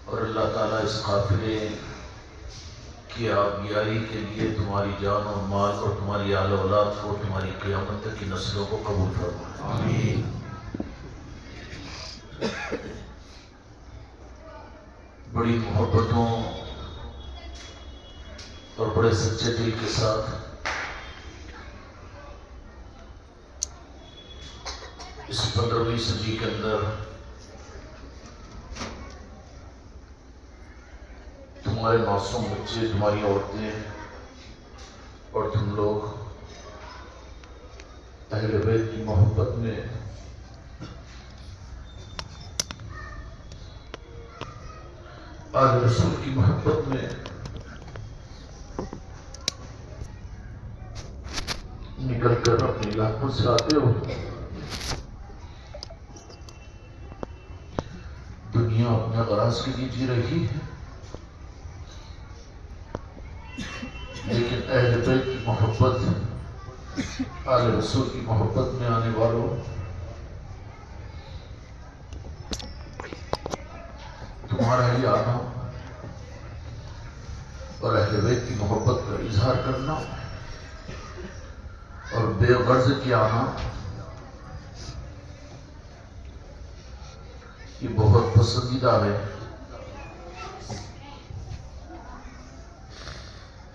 اور اللہ تعالیٰ اس قافلے کی آبیائی کے لیے تمہاری جان اور مال اور تمہاری آل اولاد کو تمہاری قیامت تک کی نسلوں کو قبول فرمائے۔ آمین۔ بڑی محبتوں اور بڑے سچے دل کے ساتھ اس 15ویں صدی کے اندر تمہارے معصوم بچے، تمہاری عورتیں اور تم لوگ اہل بیت کی محبت میں آل رسول کی محبت میں نکل کر اپنے علاقوں سے آتے ہو۔ دنیا اپنے غراض کے لیے جی رہی ہے، لیکن اہل بیت کی محبت، آل رسول کی محبت میں آنے والوں، تمہارا ہی آنا اور اہل بیت کی محبت کا اظہار کرنا اور بے غرض کے آنا یہ بہت پسندیدہ ہے،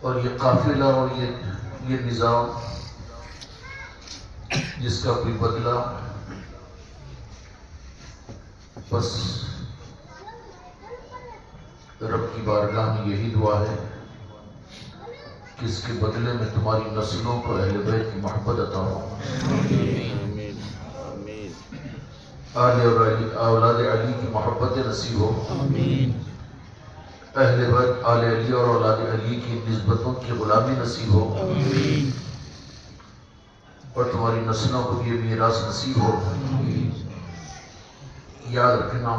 اور یہ قافلہ اور یہ نظام جس کا کوئی بدلہ، بس رب کی بارگاہ میں یہی دعا ہے کہ اس کے بدلے میں تمہاری نسلوں کو اہل بیت کی محبت عطا ہو، آل اور اولاد علی کی محبت نصیب ہو، اہل بیت آل علی اور اولاد علی کی نسبتوں کی غلامی نصیب ہو، اور تمہاری نسلوں کو یہ میراث نصیب ہو۔ یاد رکھنا،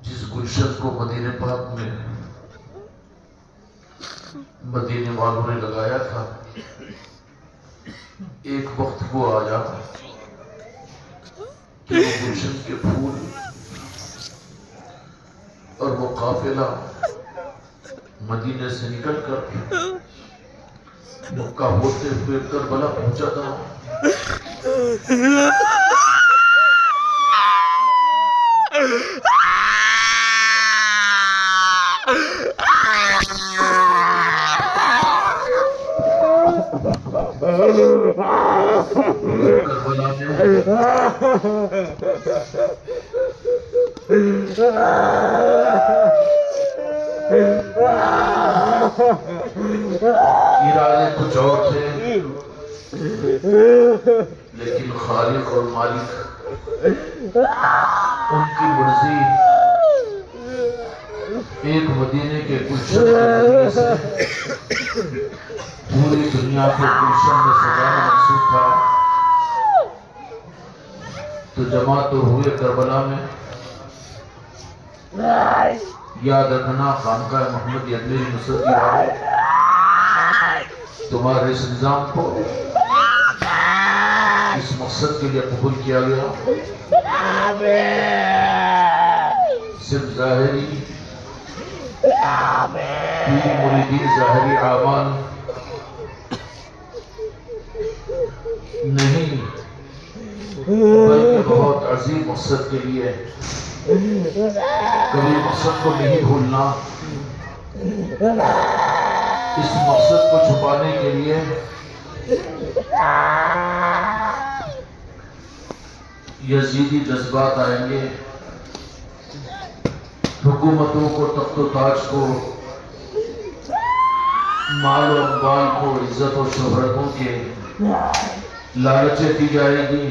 جس گلشن کو مدینہ پاک میں مدینے والوں نے لگایا تھا، ایک وقت وہ آیا کہ وہ گلشن کے پھول اور وہ قافلہ مدینے سے نکل کر مکہ ہوتے ہوئے کربلا پہنچا تھا۔ کربلا ارادے کچھ اور تھے، لیکن خالق اور مالک ان کی مرضی ایک مدینے کے گلشن کے ذریعے سے پوری دنیا کو گلشن میں سجانا مقصود تھا۔ تو جمع تو ہوئے کربلا میں۔ یاد رکھنا، خانقاہ محمد ادمیری مسجد والے، تمہارے اس نظام کو اس مقصد کے لیے قبول کیا گیا، صرف ظاہری پیر مریدین ظاہری اعمال نہیں، بلکہ بہت عظیم مقصد کے لیے۔ کبھی مقصد کو نہیں بھولنا، اس مقصد کو چھپانے کے لیے یزیدی جذبات آئیں گے، حکومتوں کو، تخت و تاج کو، مال و اموال کو، عزت و شہرتوں کے لالچیں دی جائے گی،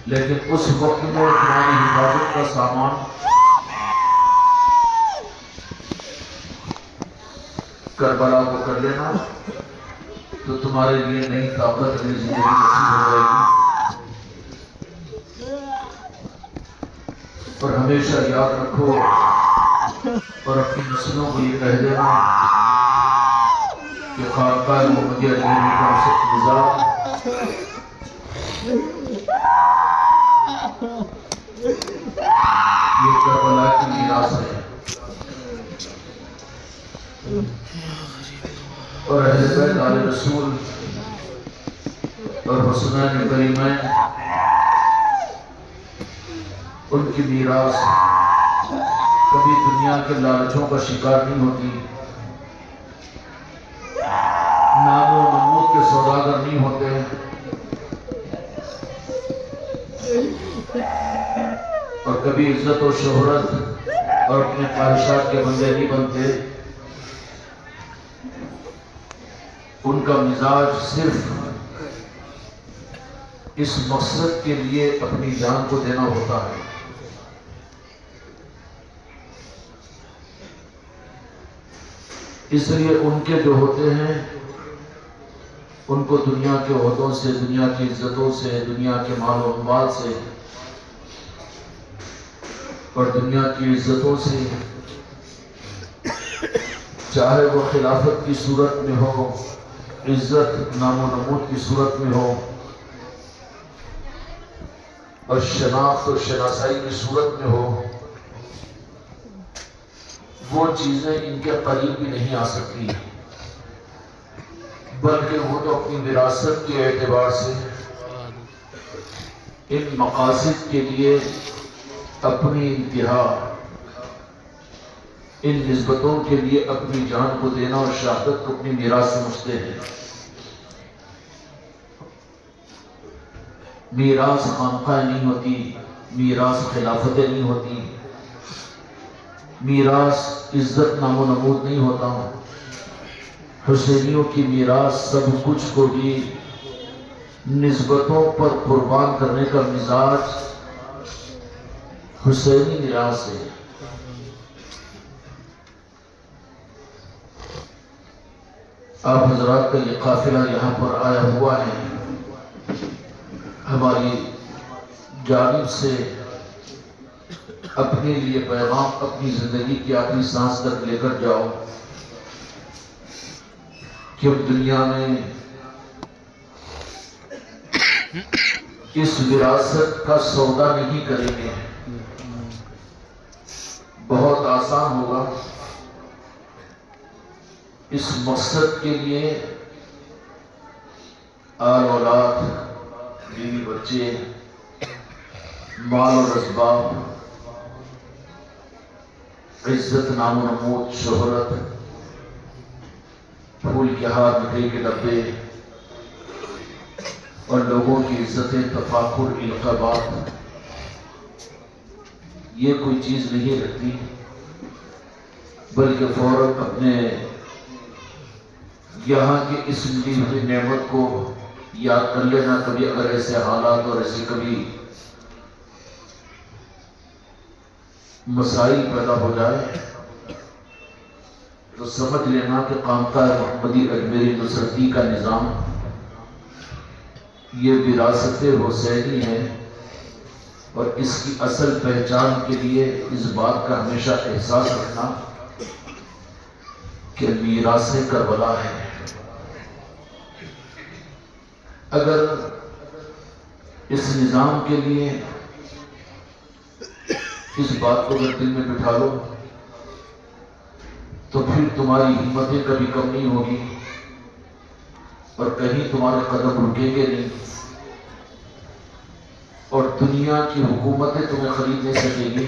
لیکن اس وقت میں تمہاری حفاظت کا سامان کربلا کو کر لینا، تو تمہارے لیے نئی طاقت، نئی زندگی نصیب ہو جائے گی۔ اور ہمیشہ یاد رکھو اور اپنی نسلوں کو یہ کہہ دینا کہ خانقاہ خانقاہ محمدیہ اجمیری کا نظام یہ کربلا کی میراث ہے، اور اہل بیت آل رسول اور حسنین کریمین ان کی میراث کبھی دنیا کے لالچوں کا شکار نہیں ہوتی، نام و نمود کے سوداگر نہیں ہوتے، اور کبھی عزت و شہرت اور اپنے خواہشات کے بندے نہیں بنتے۔ ان کا مزاج صرف اس مقصد کے لیے اپنی جان کو دینا ہوتا ہے۔ اس لیے ان کے جو ہوتے ہیں ان کو دنیا کے عہدوں سے، دنیا کی عزتوں سے، دنیا کے مال و اموال سے اور دنیا کی عزتوں سے، چاہے وہ خلافت کی صورت میں ہو، عزت نام و نمود کی صورت میں ہو، اور شناخت اور شناسائی کی صورت میں ہو، وہ چیزیں ان کے قریب بھی نہیں آ سکتی، بلکہ وہ تو اپنی وراثت کے اعتبار سے ان مقاصد کے لیے اپنی انتہا، ان نسبتوں کے لیے اپنی جان کو دینا اور شہادت کو اپنی میراث سمجھتے ہیں۔ میراث خانقاہ نہیں ہوتی، میراث خلافتیں نہیں ہوتی، میراث عزت نام و نمود نہیں ہوتا۔ حسینیوں کی میراث سب کچھ کو بھی نسبتوں پر قربان کرنے کا مزاج حسینی میراث ہے۔ آپ حضرات کا یہ قافلہ یہاں پر آیا ہوا ہے، ہماری جانب سے اپنے لیے پیغام، اپنی زندگی کی آخری سانس تک لے کر جاؤ کہ ہم دنیا میں اس وراثت کا سودا نہیں کریں گے۔ بہت آسان ہوگا اس مقصد کے لیے آل اولاد، بیوی بچے، مال اور اسباب، عزت نام و نمود، شہرت، پھول کے ہار، مٹھائی کے ڈبے اور لوگوں کی عزتیں، تفاخر، القابات، یہ کوئی چیز نہیں رکھتی، بلکہ فوراً اپنے یہاں کی اس ملی ہوئی نعمت کو یاد کر لینا۔ کبھی اگر ایسے حالات اور ایسے کبھی مسائل پیدا ہو جائے تو سمجھ لینا کہ خانقاہ محمدی اجمیری نصرتی کا نظام یہ وراثت حسینی ہے، اور اس کی اصل پہچان کے لیے اس بات کا ہمیشہ احساس رکھنا کہ میراث کربلا ہے۔ اگر اس نظام کے لیے اس بات کو اگر دل میں بٹھا لو تو پھر تمہاری ہمتیں کبھی کم نہیں ہوگی، اور کہیں تمہارے قدم رکیں گے نہیں، اور دنیا کی حکومتیں تمہیں خرید نہیں سکے گی،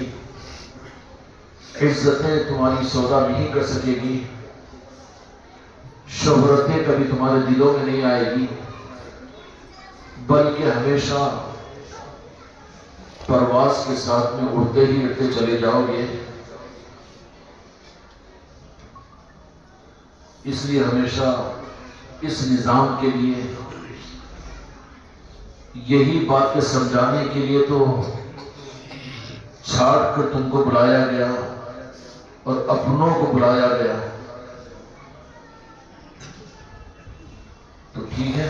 عزتیں تمہاری سودا نہیں کر سکے گی، شہرتیں کبھی تمہارے دلوں میں نہیں آئے گی، بلکہ ہمیشہ پرواز کے ساتھ میں اڑتے ہی اڑتے چلے جاؤ گے۔ اس لیے ہمیشہ اس نظام کے لیے یہی باتیں سمجھانے کے لیے تو چھاٹ کر تم کو بلایا گیا اور اپنوں کو بلایا گیا، تو ٹھیک ہے،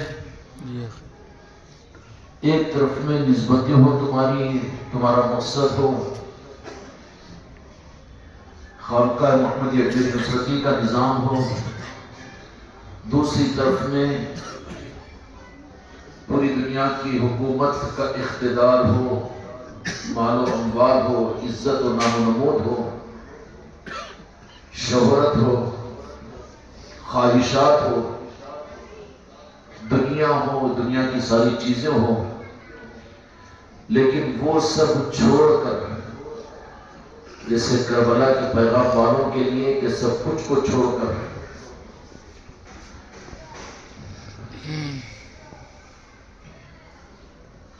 ایک طرف میں نسبتیں ہو تمہارا مقصد ہو خانقاہ محمدی اجمیری نصرتی کا نظام ہو، دوسری طرف میں پوری دنیا کی حکومت کا اقتدار ہو، مال و اموال ہو، عزت و نام و نمود ہو، شہرت ہو، خواہشات ہو، دنیا ہو، دنیا کی ساری چیزیں ہو، لیکن وہ سب چھوڑ کر، جیسے کربلا کے پیغام والوں کے لیے کہ سب کچھ کو چھوڑ کر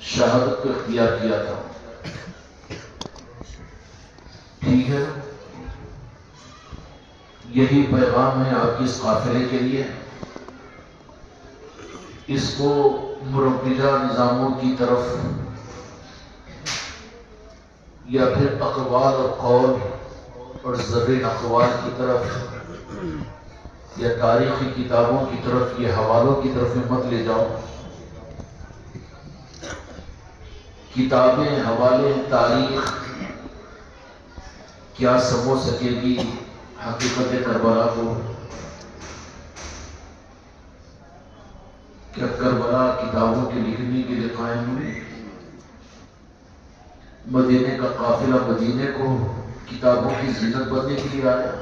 شہادت کو اختیار کیا تھا. ٹھیک ہے، یہی پیغام ہے آپ کی اس قافلے کے لیے. اس کو مروجہ نظاموں کی طرف یا پھر اقوال اور قول اور زرین اقوال کی طرف یا تاریخی کتابوں کی طرف یا حوالوں کی طرف مت لے جاؤ. کتابیں، حوالے، تاریخ کیا سمجھ سکے گی حقیقت کربلا کو؟ کیا کربلا کتابوں کے لکھنے کے لیے قائم ہوئی؟ مدینے کا قافلہ مدینے کو کتابوں کی زینت بننے کے لیے آیا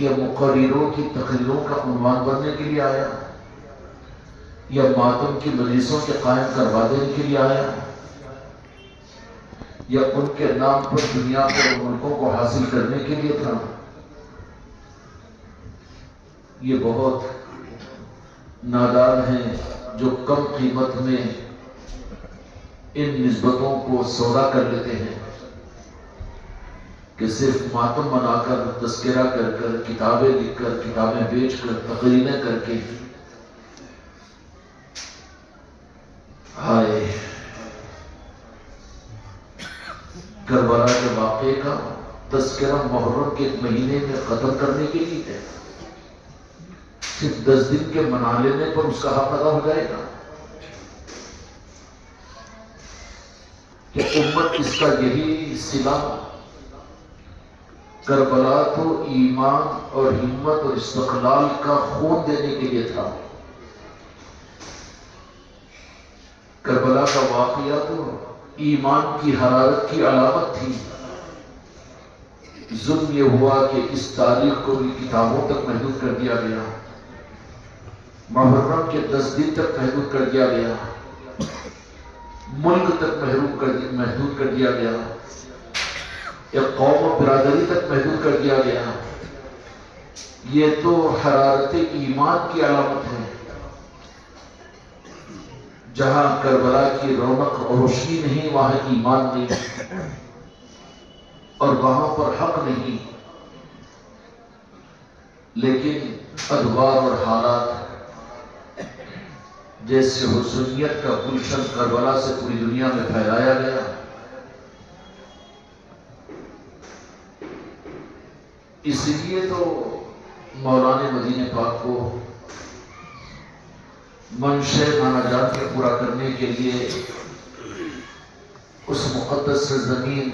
یا مقرروں کی تقریروں کا عنوان بننے کے لیے آیا یا ماتم کی مجلسوں کے قائم کروا دینے کے لیے آیا یا ان کے نام پر دنیا کو اور ملکوں کو حاصل کرنے کے لیے تھا؟ یہ بہت نادان ہیں جو کم قیمت میں ان نسبتوں کو سودا کر لیتے ہیں کہ صرف ماتم بنا کر، تذکرہ کر کر، کتابیں لکھ کر، کتابیں بیچ کر، تقریریں کر کے ہائے کربلا کے واقعے کا تذکرہ محرم کے ایک مہینے میں ختم کرنے کے لیے ہے. صرف 10 دن کے منا لینے پر اس کا حق ادا ہو جائے گا کہ امت اس کا یہی صلہ کربلا تو ایمان اور ہمت اور استقلال کا خون دینے کے لیے تھا. کربلا کا واقعہ تو ایمان کی حرارت کی علامت تھی. ظلم یہ ہوا کہ اس تاریخ کو بھی کتابوں تک محدود کر دیا گیا، محرم کے 10 دن تک محدود کر دیا گیا، ملک تک محدود کر دیا گیا، ایک قوم و برادری تک محدود کر دیا گیا. یہ تو حرارت ایمان کی علامت ہے. جہاں کربلا کی رونق اور روشنی نہیں وہاں ایمان نہیں، اور وہاں پر حق نہیں. لیکن ادوار اور حالات جیسے حسنیت کا گلشن کربلا سے پوری دنیا میں پھیلایا گیا، اس لیے تو مولانا مدینہ پاک کو منشے نانا جان کے پورا کرنے کے لیے اس مقدس سرزمین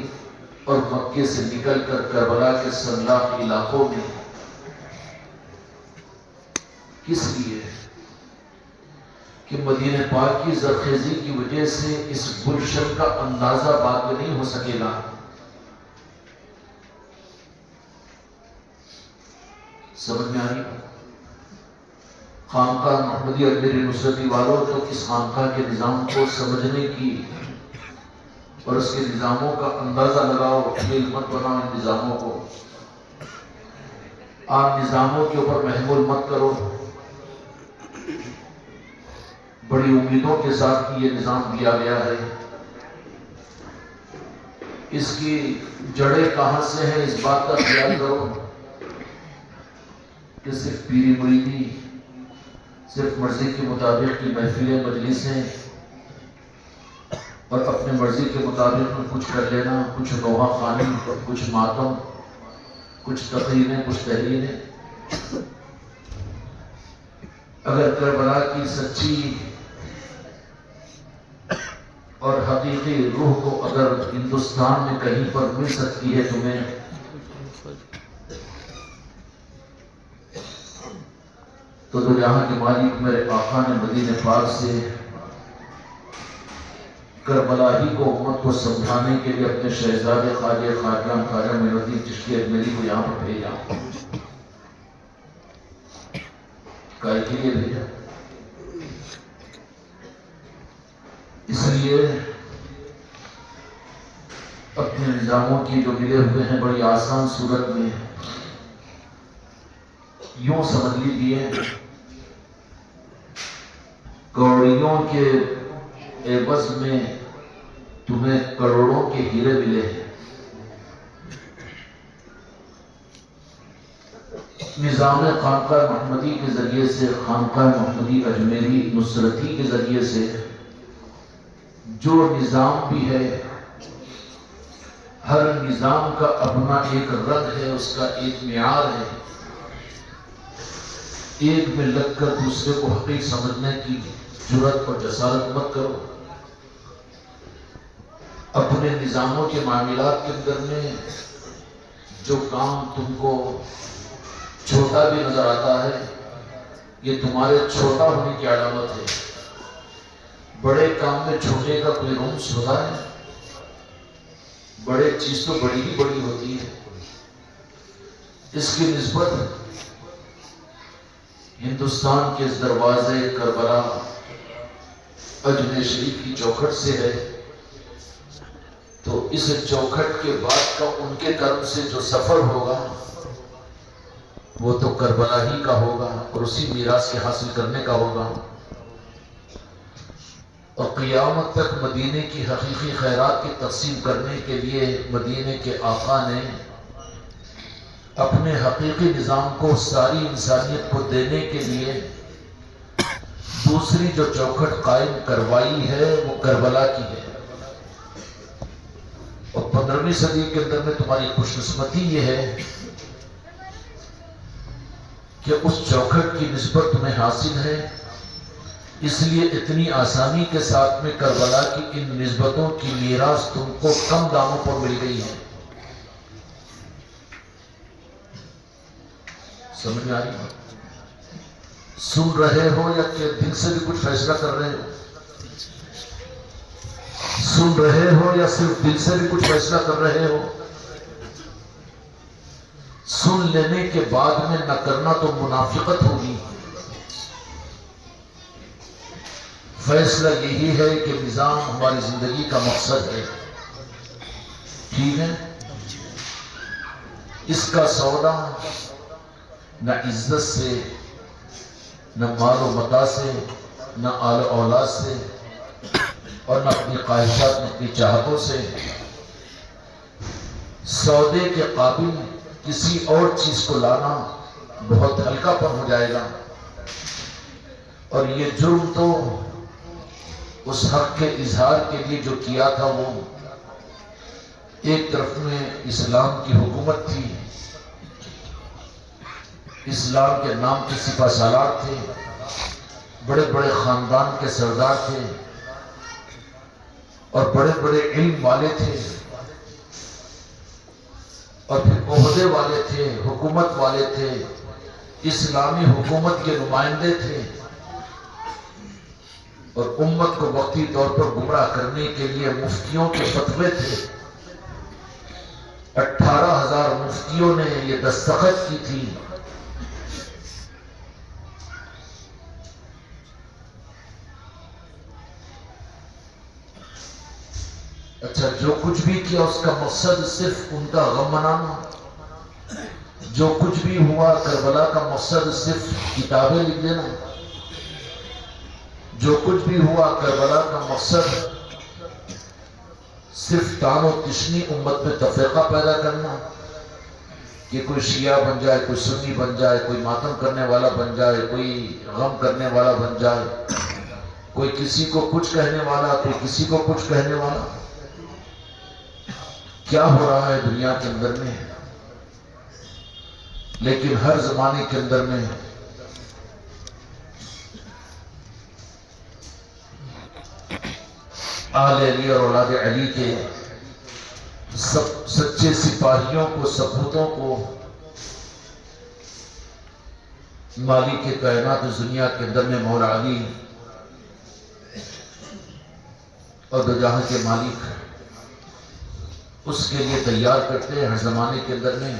اور مکے سے نکل کر کربلا کے سنلاخ علاقوں میں کس لیے کہ مدینہ پاک کی زرخیزی کی وجہ سے اس گلشن کا اندازہ بعد میں نہیں ہو سکے گا. سمجھ میں آئی؟ خانقاہ محمدی امیر نصرتی والوں تو اس خانقاہ کے نظام کو سمجھنے کی اور اس کے نظاموں کا اندازہ لگاؤ، کھیل مت بناؤ. ان نظاموں کو آپ نظاموں کے اوپر محمول مت کرو. بڑی امیدوں کے ساتھ یہ نظام دیا گیا ہے. اس کی جڑیں کہاں سے ہیں اس بات کا خیال کرو کہ صرف پیری مریدی، صرف مرضی کے مطابق کی محفلیں، مجلسیں اور اپنے مرضی کے مطابق کچھ کر لینا، کچھ نوحہ خوانی، کچھ ماتم، کچھ تقریریں، کچھ تحریریں. اگر کربلا کی سچی اور حقیقی روح کو اگر ہندوستان میں کہیں پر مل سکتی ہے تمہیں، تو جہاں کے مالک میرے آقا نے مدینہ پاک سے کربلا ہی کو امت کو سمجھانے کے لیے اپنے شہزادے خواجہ خواجہ معین الدین چشتی اجمیری کو یہاں پر بھیجا. کائے کے لیے بھیجا؟ اس لیے اپنے نظاموں کی جو ملے ہوئے ہیں بڑی آسان صورت میں یوں سمجھ لیجیے کوڑیوں کے عوض میں تمہیں کروڑوں کے ہیرے ملے ہیں. نظام خانقاہ محمدی کے ذریعے سے خانقاہ محمدی اجمیری نصرتی کے ذریعے سے جو نظام بھی ہے ہر نظام کا اپنا ایک رنگ ہے، اس کا ایک معیار ہے. ایک میں لگ کر دوسرے کو حقیق سمجھنے کی جرات اور جسارت مت کرو. اپنے نظاموں کے معاملات کے اندر میں جو کام تم کو چھوٹا بھی نظر آتا ہے یہ تمہارے چھوٹا ہونے کی علامت ہے. بڑے کام میں چھوٹے کا کوئی رمز ہوتا ہے؟ بڑے چیز تو بڑی ہی بڑی ہوتی ہے. اس کی نسبت ہندوستان کے اس دروازے کربلا اجمیر شریف کی چوکھٹ سے ہے تو اس چوکھٹ کے بعد کا ان کے کرم سے جو سفر ہوگا وہ تو کربلا ہی کا ہوگا اور اسی میراث کے حاصل کرنے کا ہوگا. اور قیامت تک مدینے کی حقیقی خیرات کی تقسیم کرنے کے لیے مدینے کے آقا نے اپنے حقیقی نظام کو ساری انسانیت کو دینے کے لیے دوسری جو چوکھٹ قائم کروائی ہے وہ کربلا کی ہے. اور 15ویں صدی کے اندر میں تمہاری خوش قسمتی یہ ہے کہ اس چوکھٹ کی نسبت تمہیں حاصل ہے. اس لیے اتنی آسانی کے ساتھ میں کربلا کی ان نسبتوں کی میراث تم کو کم داموں پر مل گئی ہے. سمجھ میں آ رہی ہے؟ سن رہے ہو یا کہ دل سے بھی کچھ فیصلہ کر رہے ہو؟ سن رہے ہو یا صرف دل سے بھی کچھ فیصلہ کر رہے ہو؟ سن لینے کے بعد میں نہ کرنا تو منافقت ہوگی. فیصلہ یہی ہے کہ نظام ہماری زندگی کا مقصد ہے. ٹھیک ہے؟ اس کا سودا نہ عزت سے، نہ مال و متاع سے، نہ آل و اولاد سے، اور نہ اپنی خواہشات، نہ اپنی چاہتوں سے. سودے کے قابل کسی اور چیز کو لانا بہت ہلکا پن ہو جائے گا. اور یہ جرم تو اس حق کے اظہار کے لیے جو کیا تھا وہ ایک طرف میں اسلام کی حکومت تھی، اسلام کے نام کے سپہ سالار تھے، بڑے بڑے خاندان کے سردار تھے اور بڑے بڑے علم والے تھے اور پھر عہدے والے تھے، حکومت والے تھے، اسلامی حکومت کے نمائندے تھے. اور امت کو وقتی طور پر گمراہ کرنے کے لیے مفتیوں کے فتوے تھے. 18,000 مفتیوں نے یہ دستخط کی تھی. اچھا، جو کچھ بھی کیا اس کا مقصد صرف ان کا غم منانا؟ جو کچھ بھی ہوا کربلا کا مقصد صرف کتابیں لکھ دینا؟ جو کچھ بھی ہوا کربلا کا مقصد صرف تان و تشنی امت میں تفرقہ پیدا کرنا کہ کوئی شیعہ بن جائے، کوئی سنی بن جائے، کوئی ماتم کرنے والا بن جائے، کوئی غم کرنے والا بن جائے، کوئی کسی کو کچھ کہنے والا، کوئی کسی کو کچھ کہنے والا؟ کیا ہو رہا ہے دنیا کے اندر میں؟ لیکن ہر زمانے کے اندر میں آل علی اور اولاد علی کے سچے سپاہیوں کو، سپوتوں کو مالک کے کائنات دنیا کے اندر میں مولا علی اور دو جہاں کے مالک اس کے لیے تیار کرتے ہیں ہر زمانے کے اندر میں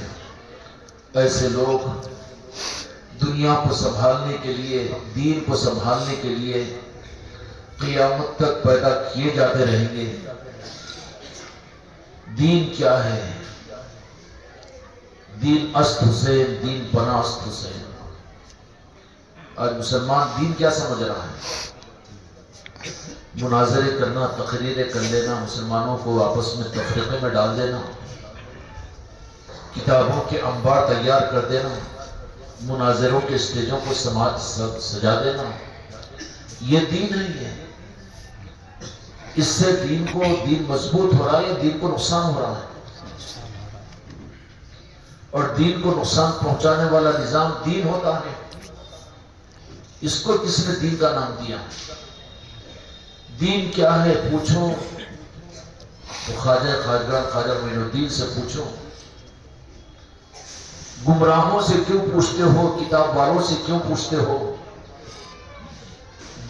ایسے لوگ دنیا کو سنبھالنے کے لیے، دین کو سنبھالنے کے لیے قیامت تک پیدا کیے جاتے رہیں گے۔ دین کیا ہے؟ دین است حسین، دین پناہ است حسین۔ آج مسلمان دین کیا سمجھ رہا ہے؟ مناظرے کرنا، تقریریں کر لینا، مسلمانوں کو آپس میں تفریقے میں ڈال دینا، کتابوں کے انبار تیار کر دینا، مناظروں کے اسٹیجوں کو سجا دینا، یہ دین نہیں ہے۔ اس سے دین مضبوط ہو رہا ہے، دین کو نقصان ہو رہا ہے، اور دین کو نقصان پہنچانے والا نظام دین ہوتا ہے۔ اس کو کس نے دین کا نام دیا؟ دین کیا ہے پوچھو تو خواجہ معین الدین سے پوچھو، گمراہوں سے کیوں پوچھتے ہو، کتاب والوں سے کیوں پوچھتے ہو؟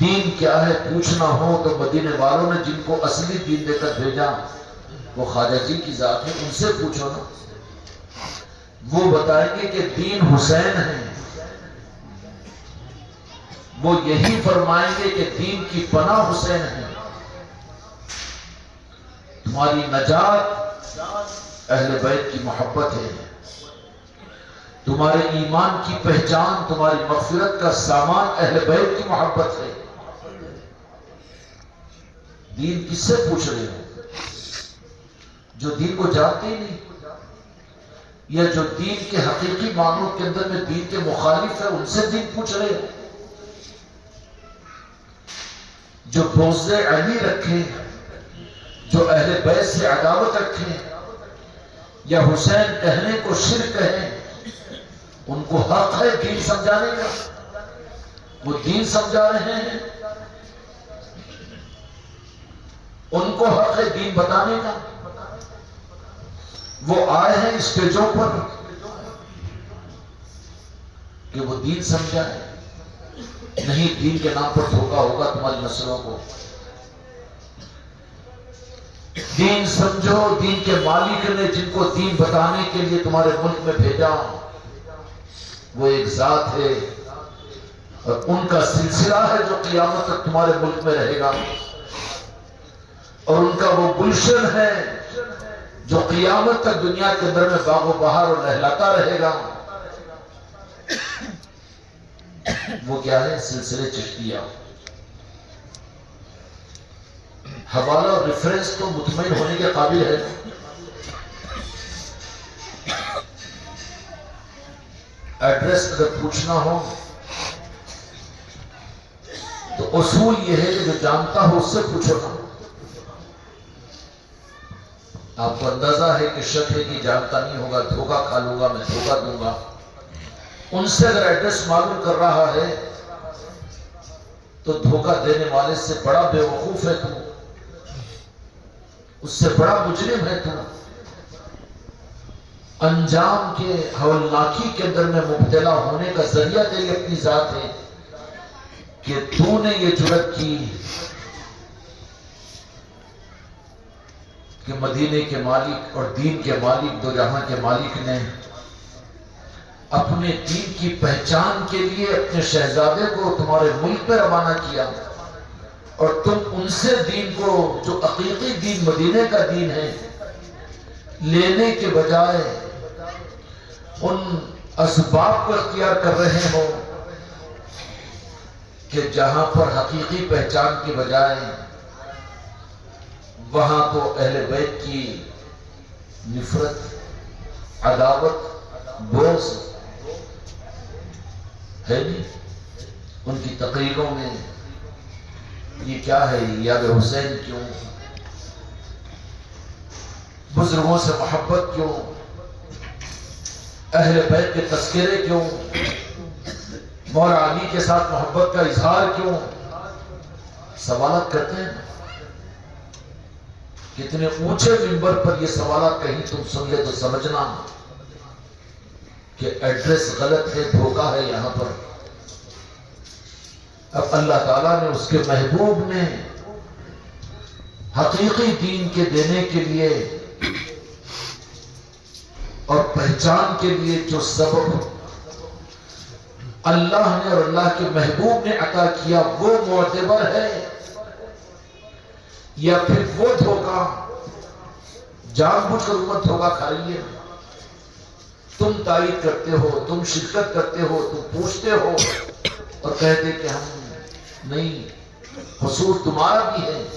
دین کیا ہے پوچھنا ہو تو مدینے والوں نے جن کو اصلی دین دے کر بھیجا وہ خواجہ جی کی ذات ہے، ان سے پوچھو نا، وہ بتائیں گے کہ دین حسین ہے، وہ یہی فرمائیں گے کہ دین کی پناہ حسین ہے۔ تمہاری نجات اہل بیت کی محبت ہے، تمہارے ایمان کی پہچان، تمہاری مغفرت کا سامان اہل بیت کی محبت ہے۔ دین کس سے پوچھ رہے ہو؟ جو دین کو جانتے ہی نہیں، یا جو دین کے حقیقی معنوں کے اندر میں دین کے مخالف ہے، ان سے دین پوچھ رہے ہو؟ جو بغض علی رکھے، جو اہل بیت سے عداوت رکھے، یا حسین کہنے کو شرک کہیں، ان کو حق ہے دین سمجھانے کا، وہ دین سمجھا رہے ہیں، ان کو حق ہے دین بتانے کا۔ وہ آئے ہیں اسٹیجوں پر کہ وہ دین سمجھائے، نہیں دین کے نام پر دھوکہ ہوگا تمہاری نسلوں کو۔ دین سمجھو، دین کے مالک نے جن کو دین بتانے کے لیے تمہارے ملک میں بھیجا وہ ایک ذات ہے، اور ان کا سلسلہ ہے جو قیامت تک تمہارے ملک میں رہے گا، اور ان کا وہ گلشن ہے جو قیامت تک دنیا کے اندر میں باغ و بہار اور لہلاتا رہے گا۔ وہ کیا ہے؟ سلسلے چشتیہ۔ حوالہ اور ریفرنس تو مطمئن ہونے کے قابل ہے۔ ایڈریس اگر پوچھنا ہو تو اصول یہ ہے کہ جو جانتا ہو اس سے پوچھو نا۔ آپ کو اندازہ ہے کہ شک ہے کہ جانتا نہیں ہوگا، دھوکہ کھا لوں گا، میں دھوکہ دوں گا۔ ان سے اگر ایڈریس معلوم کر رہا ہے تو دھوکہ دینے والے سے بڑا بے وقوف ہے تو، اس سے بڑا مجرم ہے تو۔ انجام کے ہولناکی کے اندر میں مبتلا ہونے کا ذریعہ تیری اپنی ذات ہے کہ تو نے یہ جرات کی کہ مدینے کے مالک اور دین کے مالک، دو جہاں کے مالک نے اپنے دین کی پہچان کے لیے اپنے شہزادے کو تمہارے ملک میں روانہ کیا، اور تم ان سے دین کو، جو حقیقی دین مدینے کا دین ہے، لینے کے بجائے ان اسباب کو اختیار کر رہے ہو کہ جہاں پر حقیقی پہچان کی بجائے وہاں تو اہل بیت کی نفرت، عداوت، بغض ہے نہیں۔ ان کی تقریروں میں یہ کیا ہے؟ یاد حسین کیوں؟ بزرگوں سے محبت کیوں؟ اہل بیت کے تذکرے کیوں؟ مولا علی کے ساتھ محبت کا اظہار کیوں؟ سوالات کرتے ہیں۔ کتنے اونچے منبر پر یہ سوالات کہیں تم سن لے تو سمجھنا کہ ایڈریس غلط ہے، دھوکہ ہے یہاں پر۔ اب اللہ تعالیٰ نے اس کے محبوب نے حقیقی دین کے دینے کے لیے اور پہچان کے لیے جو سبب اللہ نے اور اللہ کے محبوب نے عطا کیا وہ معتبر ہے یا پھر وہ دھوکہ جان بوجھ کر امت دھوکہ کھا رہی ہے؟ تم تائید کرتے ہو، تم شرکت کرتے ہو، تم پوچھتے ہو اور کہتے کہ ہم نہیں، قصور تمہارا بھی ہے۔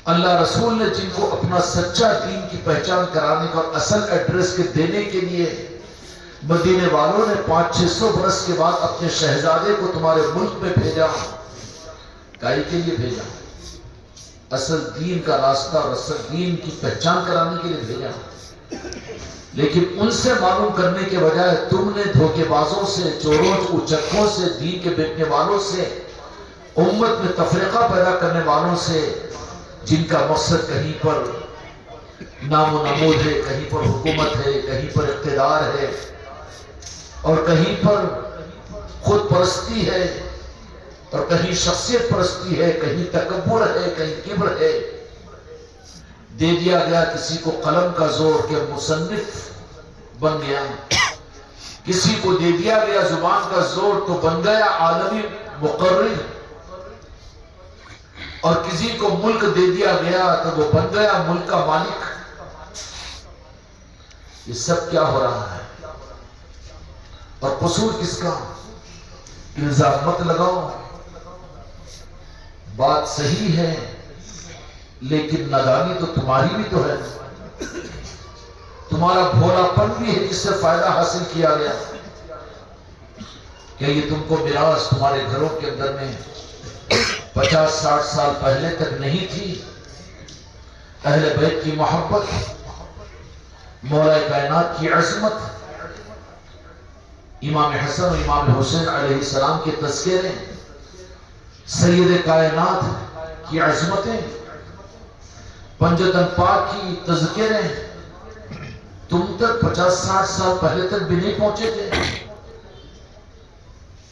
اللہ رسول نے جن کو اپنا سچا دین کی پہچان کرانے کا اور اصل ایڈریس کے دینے کے لیے مدینے والوں نے 500-600 برس کے بعد اپنے شہزادے کو تمہارے ملک میں بھیجا، کائی کے لیے بھیجا؟ اصل دین کا راستہ اور اصل دین کی پہچان کرانے کے لیے بھیجا۔ لیکن ان سے معلوم کرنے کے بجائے تم نے دھوکے بازوں سے، چوروں اچکوں سے، دین کے بیچنے والوں سے، امت میں تفرقہ پیدا کرنے والوں سے، جن کا مقصد کہیں پر نام و نمود ہے، کہیں پر حکومت ہے، کہیں پر اقتدار ہے اور کہیں پر خود پرستی ہے اور کہیں شخصیت پرستی ہے، کہیں تکبر ہے، کہیں کبر ہے، دے دیا گیا کسی کو قلم کا زور کہ مصنف بن گیا، کسی کو دے دیا گیا زبان کا زور تو بن گیا عالمی مقرر، اور کسی کو ملک دے دیا گیا تو وہ بن گیا ملک کا مالک۔ یہ سب کیا ہو رہا ہے؟ اور قصور کس کا؟ الزام مت لگاؤ، بات صحیح ہے لیکن نادانی تو تمہاری بھی تو ہے، تمہارا بھولا پن بھی ہے جس سے فائدہ حاصل کیا گیا۔ کہ یہ تم کو میراث تمہارے گھروں کے اندر میں 50-60 سال پہلے تک نہیں تھی؟ اہل بیت کی محبت، مولا کائنات کی عظمت، امام حسن و امام حسین علیہ السلام کے تذکرے، سید کائنات کی عظمتیں، پنجتن پاک کی تذکرے تم تک 50-60 سال پہلے تک بھی نہیں پہنچے تھے۔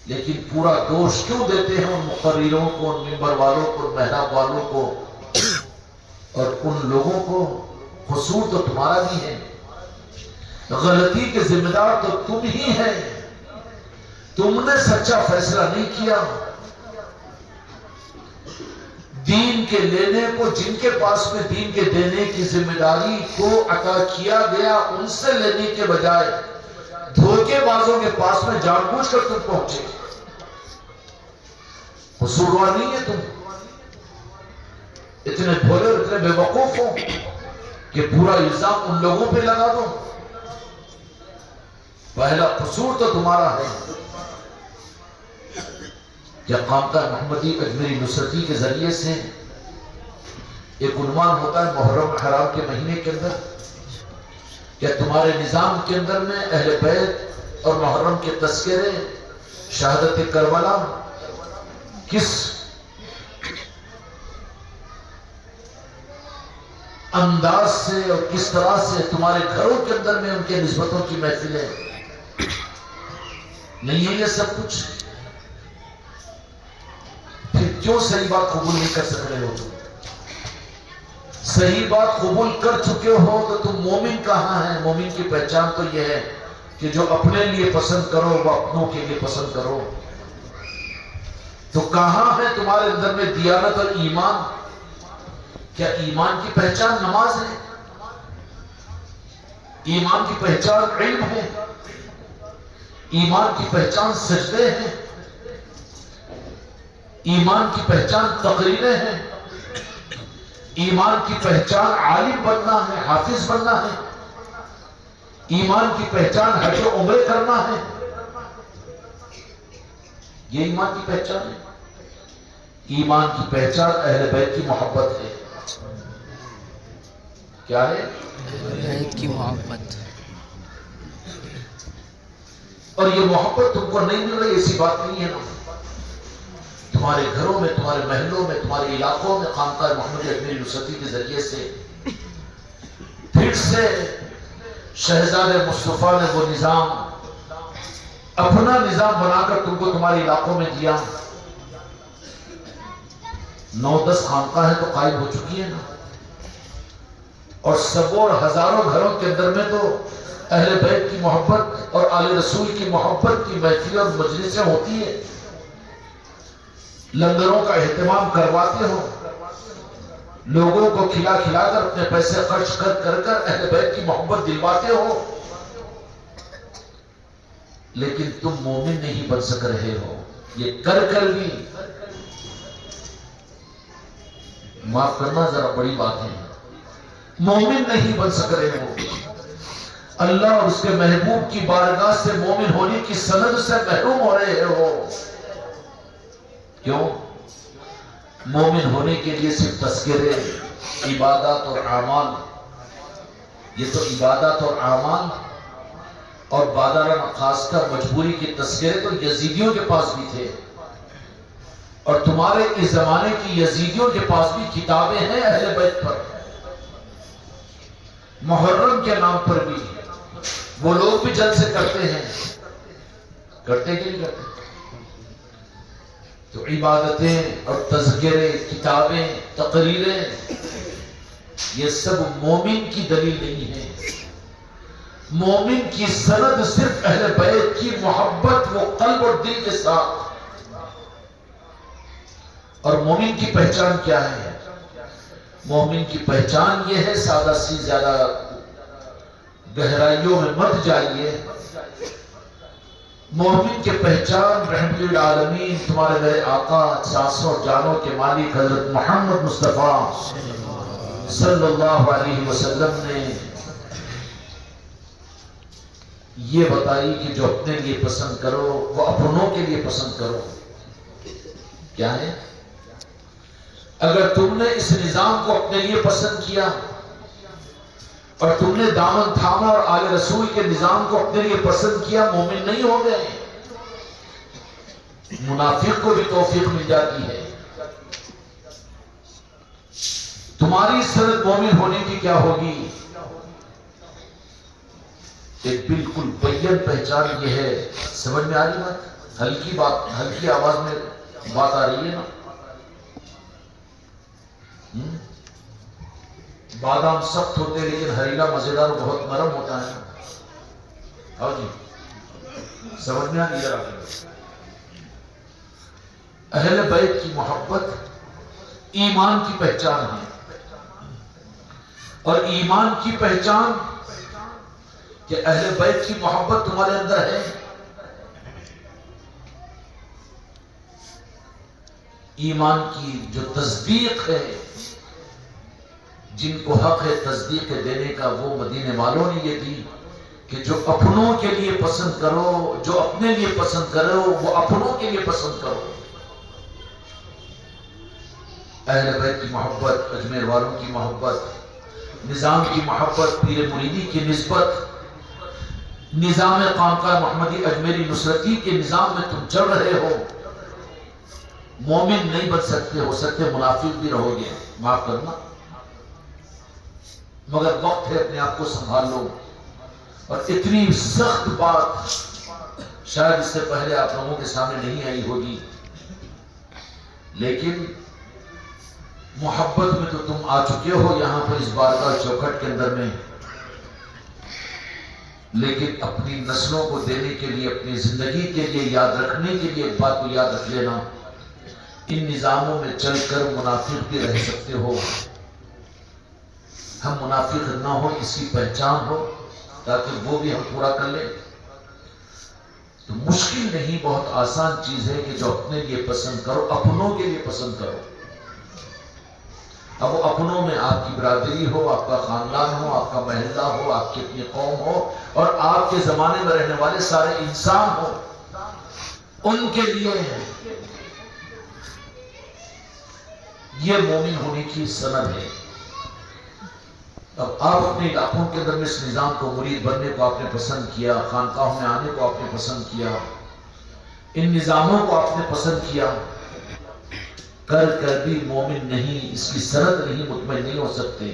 لیکن پورا دوش کیوں دیتے ہیں ان مقرروں کو، ان ممبر والوں کو، محراب والوں کو اور ان لوگوں کو؟ قصور تو تمہارا بھی ہے، غلطی کے ذمہ دار تو تم ہی ہیں، تم نے سچا فیصلہ نہیں کیا۔ دین کے لینے کو، جن کے پاس میں دین کے دینے کی ذمہ داری کو عطا کیا گیا، ان سے لینے کے بجائے دھوکے بازوں کے پاس میں جان بوجھ کر تم پہنچے۔ قصوروار نہیں ہے تم، اتنے بھولے اور اتنے بے وقوف ہو کہ پورا الزام ان لوگوں پہ لگا دو۔ پہلا قصور تو تمہارا ہے کہ قامتہ محمدی اجمیری نصرتی کے ذریعے سے ایک عنوان ہوتا ہے محرم حرام کے مہینے کے اندر، کیا تمہارے نظام کے اندر میں اہل بیت اور محرم کے تذکرے، شہادت کربلا کس انداز سے اور کس طرح سے تمہارے گھروں کے اندر میں ان کے نسبتوں کی محفلیں نہیں ہے؟ یہ سب کچھ پھر کیوں صحیح بات قبول نہیں کر سک رہے ہو؟ تم صحیح بات قبول کر چکے ہو تو تم مومن کہاں ہے؟ مومن کی پہچان تو یہ ہے کہ جو اپنے لیے پسند کرو وہ اپنوں کے لیے پسند کرو۔ تو کہاں ہے تمہارے اندر میں دیانت اور ایمان؟ کیا ایمان کی پہچان نماز ہے؟ ایمان کی پہچان علم ہے؟ ایمان کی پہچان سجدے ہیں؟ ایمان کی پہچان تقریریں ہیں؟ ایمان کی پہچان عالم بننا ہے، حافظ بننا ہے؟ ایمان کی پہچان حج و عمرے کرنا ہے؟ یہ ایمان کی پہچان ہے؟ ایمان کی پہچان اہل بیت کی محبت ہے۔ کیا ہے؟ بیت کی محبت۔ اور یہ محبت تم کو نہیں مل رہی ایسی بات نہیں ہے نا۔ تمہارے گھروں میں، تمہارے محلوں میں، تمہارے علاقوں میں خانقاہ محمدی اجمیری نصرتی کے ذریعے سے پھر سے شہزاد مصطفیٰ نے وہ نظام، اپنا نظام بنا کر تم کو تمہارے علاقوں میں دیا، 9-10 خانقاہیں تو قائم ہو چکی ہیں نا، اور سبوں اور ہزاروں گھروں کے اندر میں تو اہل بیت کی محبت اور آل رسول کی محبت کی محفلیں اور مجلسیں ہوتی ہیں، لنگروں کا اہتمام کرواتے ہو، لوگوں کو کھلا کھلا کر اپنے پیسے خرچ کر اہل بیت کی محبت دلواتے ہو، لیکن تم مومن نہیں بن سک رہے ہو، یہ کر بھی معاف کرنا ذرا بڑی بات ہے، مومن نہیں بن سک رہے ہو، اللہ اور اس کے محبوب کی بارگاہ سے مومن ہونے کی سند سے محروم ہو رہے ہو۔ کیوں؟ مومن ہونے کے لیے صرف تذکرے، عبادات اور اعمال، یہ تو عبادات اور اعمال اور بادارہ خاص کر مجبوری کے تذکرے تو یزیدیوں کے پاس بھی تھے، اور تمہارے اس زمانے کی یزیدیوں کے پاس بھی کتابیں ہیں اہل بیت پر، محرم کے نام پر بھی وہ لوگ بھی جلسے کرتے ہیں، کرتے کہ نہیں کرتے؟ تو عبادتیں اور تذکرے، کتابیں، تقریریں، یہ سب مومن کی دلیل نہیں ہے۔ مومن کی سند صرف اہل بیت کی محبت وہ قلب اور دل کے ساتھ۔ اور مومن کی پہچان کیا ہے؟ مومن کی پہچان یہ ہے، سادہ سی، زیادہ گہرائیوں میں مت جائیے، مومن کی پہچان رحمت للعالمین تمہارے میرے آقا سانسوں اور جانوں کے مالک حضرت محمد مصطفیٰ صلی اللہ علیہ وسلم نے یہ بتائی کہ جو اپنے لیے پسند کرو وہ اپنوں کے لیے پسند کرو۔ کیا ہے؟ اگر تم نے اس نظام کو اپنے لیے پسند کیا اور تم نے دامن تھاما اور آل رسول کے نظام کو اپنے لیے پسند کیا، مومن نہیں ہو گئے۔ منافق کو بھی توفیق مل جاتی ہے۔ تمہاری سند مومن ہونے کی کیا ہوگی؟ ایک بالکل بیان پہچان یہ ہے، سمجھ میں آ رہی بات؟ ہلکی بات، ہلکی آواز میں بات آ رہی ہے نا؟ بادام سخت ہوتے لیکن ہریلا مزیدار بہت نرم ہوتا ہے۔ ہاں جی، سمجھ میں آ رہی ہے؟ اہل بیت کی محبت ایمان کی پہچان ہے، اور ایمان کی پہچان کہ اہل بیت کی محبت تمہارے اندر ہے۔ ایمان کی جو تصدیق ہے، جن کو حق ہے تصدیق دینے کا، وہ مدینے والوں نے یہ دی کہ جو اپنوں کے لیے پسند کرو، جو اپنے لیے پسند کرو وہ اپنوں کے لیے پسند کرو۔ اہل بیت کی محبت، اجمیر والوں کی محبت، نظام کی محبت، پیر مریدی کی نسبت، نظام خانقاہ محمدی اجمیری نصرتی کے نظام میں تم چل رہے ہو، مومن نہیں بن سکتے، ہو سکتے منافق بھی رہو گے، معاف کرنا، مگر وقت ہے اپنے آپ کو سنبھال لو۔ اور اتنی سخت بات شاید اس سے پہلے آپ لوگوں کے سامنے نہیں آئی ہوگی، لیکن محبت میں تو تم آ چکے ہو یہاں پر اس بارگاہ چوکھٹ کے اندر میں، لیکن اپنی نسلوں کو دینے کے لیے، اپنی زندگی کے لیے یاد رکھنے کے لیے ایک بات کو یاد رکھ لینا، ان نظاموں میں چل کر منافق بھی رہ سکتے ہو، ہم منافق نہ ہو، اس کی پہچان ہو تاکہ وہ بھی ہم پورا کر لیں۔ تو مشکل نہیں، بہت آسان چیز ہے کہ جو اپنے لیے پسند کرو، اپنوں کے لیے پسند کرو۔ اب وہ اپنوں میں آپ کی برادری ہو، آپ کا خاندان ہو، آپ کا محلہ ہو، آپ کی اپنی قوم ہو، اور آپ کے زمانے میں رہنے والے سارے انسان ہو، ان کے لیے یہ مومن ہونے کی سند ہے۔ اب آپ اپنے علاقوں کے اندر میں اس نظام کو، مرید بننے کو آپ نے پسند کیا، خانقاہوں میں آنے کو آپ نے پسند کیا، ان نظاموں کو آپ نے پسند کیا، کر بھی مومن نہیں، اس کی سند نہیں، مطمئن نہیں ہو سکتے۔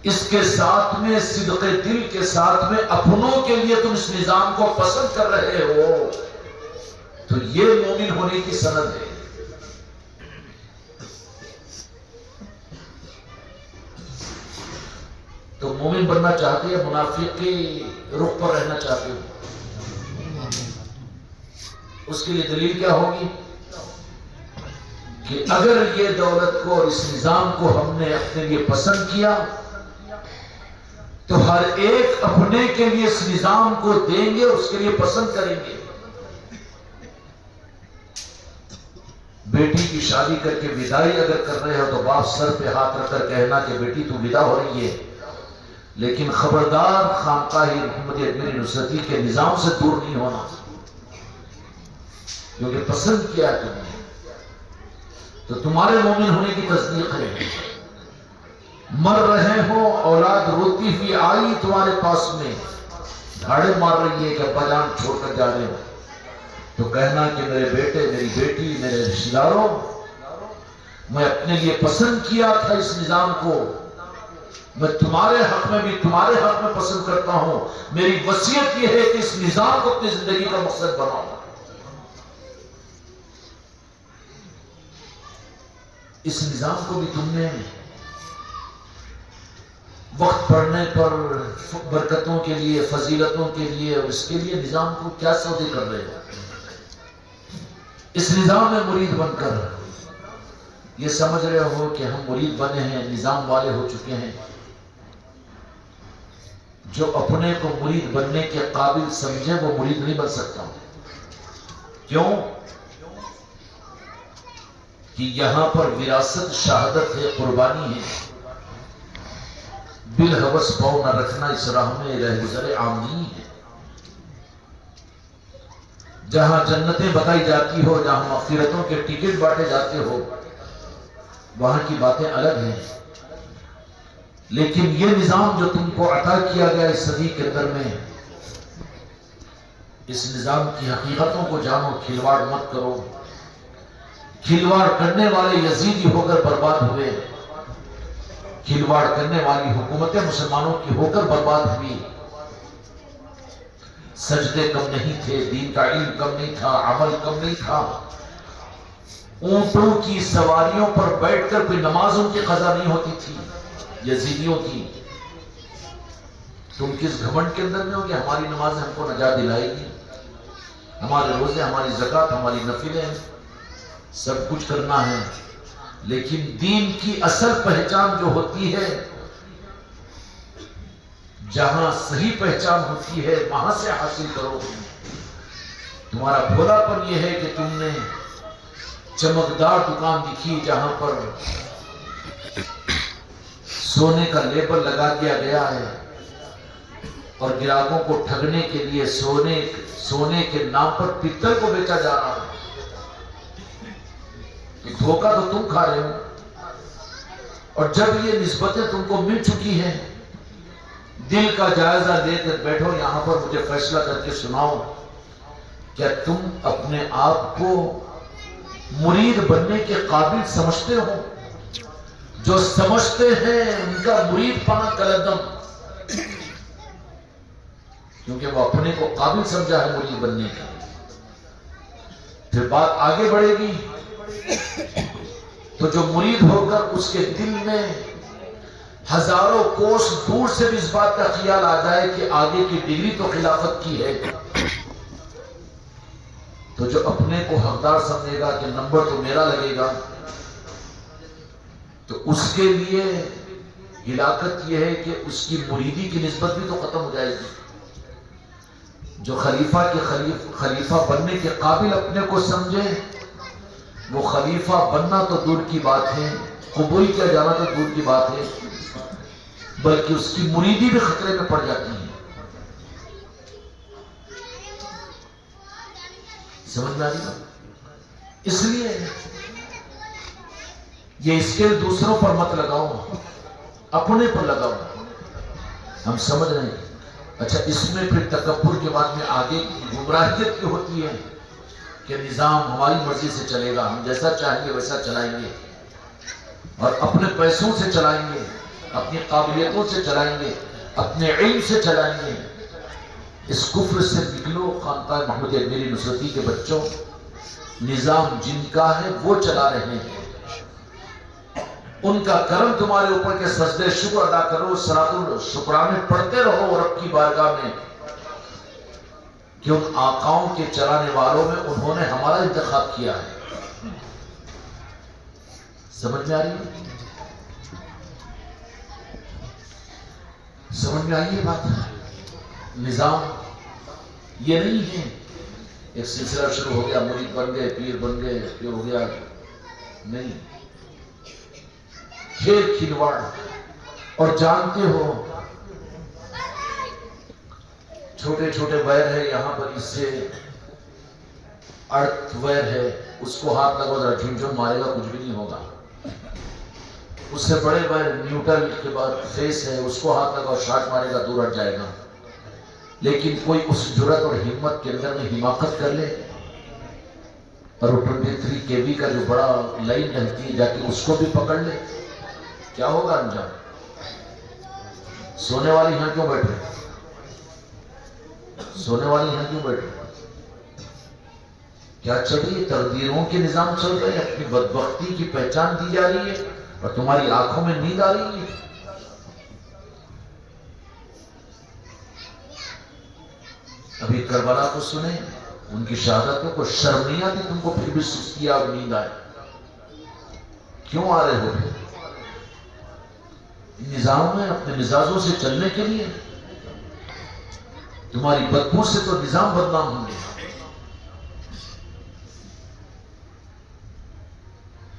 اس کے ساتھ میں صدق دل کے ساتھ میں اپنوں کے لیے تم اس نظام کو پسند کر رہے ہو، تو یہ مومن ہونے کی سند ہے. تو مومن بننا چاہتے ہیں، منافق کے رخ پر رہنا چاہتے ہو؟ اس کے لیے دلیل کیا ہوگی کہ اگر یہ دولت کو اور اس نظام کو ہم نے اپنے لیے پسند کیا تو ہر ایک اپنے کے لیے اس نظام کو دیں گے، اس کے لیے پسند کریں گے. بیٹی کی شادی کر کے وداعی اگر کر رہے ہو تو باپ سر پہ ہاتھ رکھ کر کہنا کہ بیٹی تو ودا ہو رہی ہے، لیکن خبردار خانقاہ محمد اجمیری نصرتی کے نظام سے دور نہیں ہونا، کیونکہ پسند کیا تم نے. تو تمہارے مومن ہونے کی تصدیق ہے. مر رہے ہو، اولاد روتی ہوئی آئی تمہارے پاس میں، دھاڑے مار رہی ہے کہ ابا جان چھوڑ کر جا رہے ہو، تو کہنا کہ میرے بیٹے، میری بیٹی، میرے رشتہ داروں، میں اپنے لیے پسند کیا تھا اس نظام کو، میں تمہارے حق میں بھی تمہارے حق میں پسند کرتا ہوں. میری وصیت یہ ہے کہ اس نظام کو اپنی زندگی کا مقصد بناؤ. اس نظام کو بھی تم نے وقت پڑھنے پر برکتوں کے لیے، فضیلتوں کے لیے، اور اس کے لیے نظام کو کیا سودے کر رہے ہو؟ اس نظام میں مرید بن کر یہ سمجھ رہے ہو کہ ہم مرید بنے ہیں، نظام والے ہو چکے ہیں. جو اپنے کو مرید بننے کے قابل سمجھے وہ مرید نہیں بن سکتا. کیوں؟ کہ یہاں پر وراثت شہادت ہے، قربانی ہے. بالحوث پاؤں نہ رکھنا اس راہ میں رہ گزر عام نہیں ہے. جہاں جنتیں بتائی جاتی ہو، جہاں مغفرتوں کے ٹکٹ بانٹے جاتے ہو، وہاں کی باتیں الگ ہیں. لیکن یہ نظام جو تم کو عطا کیا گیا اس صدی کے اندر میں، اس نظام کی حقیقتوں کو جانو، کھلواڑ مت کرو. کھلواڑ کرنے والے یزیدی ہو کر برباد ہوئے، کھلواڑ کرنے والی حکومتیں مسلمانوں کی ہو کر برباد ہوئی. سجدے کم نہیں تھے، دین کا علم کم نہیں تھا، عمل کم نہیں تھا. اونٹوں کی سواریوں پر بیٹھ کر کوئی نماز ان کی قضا نہیں ہوتی تھی یزیدیوں کی. تم کس گھمنڈ کے اندر میں ہو کہ ہماری نماز ہم کو نجات دلائے گی، ہمارے روزے، ہماری زکوٰۃ، ہماری نفلیں، سب کچھ کرنا ہے. لیکن دین کی اصل پہچان جو ہوتی ہے، جہاں صحیح پہچان ہوتی ہے وہاں سے حاصل کرو. تمہارا بھولا پن یہ ہے کہ تم نے چمکدار دکان دکھی جہاں پر سونے کا لیبل لگا دیا گیا ہے، اور گراہکوں کو ٹھگنے کے لیے سونے کے نام پر پتل کو بیچا جا رہا ہے. دھوکہ تو تم کھا رہے ہو. اور جب یہ نسبتیں تم کو مل چکی ہیں، دل کا جائزہ لے کر بیٹھو یہاں پر، مجھے فیصلہ کر کے سناؤ، کیا تم اپنے آپ کو مرید بننے کے قابل سمجھتے ہو؟ جو سمجھتے ہیں ان کا مرید پانا کلدم، کیونکہ وہ اپنے کو قابل سمجھا ہے مرید بننے کا. پھر بات آگے بڑھے گی تو جو مرید ہو کر اس کے دل میں ہزاروں کوس دور سے بھی اس بات کا خیال آ جائے کہ آگے کی ڈگری تو خلافت کی ہے، تو جو اپنے کو حقدار سمجھے گا کہ نمبر تو میرا لگے گا، تو اس کے لیے ہلاکت یہ ہے کہ اس کی مریدی کی نسبت بھی تو ختم ہو جائے گی. جو خلیفہ بننے کے قابل اپنے کو سمجھے، وہ خلیفہ بننا تو دور کی بات ہے، قبول کیا جانا تو دور کی بات ہے، بلکہ اس کی مریدی بھی خطرے میں پڑ جاتی ہے. سمجھ میں آ رہی بات؟ اس لیے یہ اسکیل دوسروں پر مت لگاؤ، اپنے پر لگاؤ. ہم سمجھ رہے ہیں. اچھا، اس میں پھر تکبر کے بعد میں آگے گمراہیت کی ہوتی ہے کہ نظام ہماری مرضی سے چلے گا، ہم جیسا چاہیں گے ویسا چلائیں گے، اور اپنے پیسوں سے چلائیں گے، اپنی قابلیتوں سے چلائیں گے، اپنے علم سے چلائیں گے. اس کفر سے نکلو. خانقاہ محمد اجمیری نصرتی کے بچوں، نظام جن کا ہے وہ چلا رہے ہیں، ان کا کرم تمہارے اوپر کے سجدے شکر ادا کرو، صلاۃ الشکرانے پڑھتے رہو رب کی بارگاہ میں کہ ان آقاؤں کے چلانے والوں میں انہوں نے ہمارا انتخاب کیا ہے۔ سمجھ میں آ رہی ہے؟ سمجھ میں آئی یہ بات؟ نظام یہ نہیں ہے ایک سلسلہ شروع ہو گیا، مرید بن گئے، پیر بن گئے، پھر ہو گیا، نہیں، کھیل کھلواڑ۔ اور جانتے ہو چھوٹے چھوٹے ویر ہے یہاں پر، اس سے ارتھ ویر ہے، اس کو ہاتھ لگو ذرا جھم جھم مارے گا، کچھ بھی نہیں ہوگا۔ اس سے بڑے ویر نیوٹل کے بعد فیس ہے، اس کو ہاتھ لگاؤ شاٹ مارے گا، دور ہٹ جائے گا۔ لیکن کوئی اس جرأت اور ہمت کے اندر میں حماقت کر لے اور 23 kV کا جو بڑا لائن رہتی ہے جا کے اس کو بھی پکڑ لے، کیا ہوگا انجام؟ سونے والی یہاں کیوں بیٹھے؟ سونے والی یہاں کیوں بیٹھے؟ کیا چل رہی ہے؟ تقدیروں کے نظام چل رہے ہیں، اپنی بدبختی کی پہچان دی جا رہی ہے اور تمہاری آنکھوں میں نیند آ رہی ہے۔ ابھی کربلا کو سنیں، ان کی شہادتوں کو شرم نہیں آتی تم کو پھر بھی سستی اور نیند آئے؟ کیوں آ رہے ہو پھر؟ نظام میں اپنے مزاجوں سے چلنے کے لیے؟ تمہاری بدبو سے تو نظام بدنام ہوں گے۔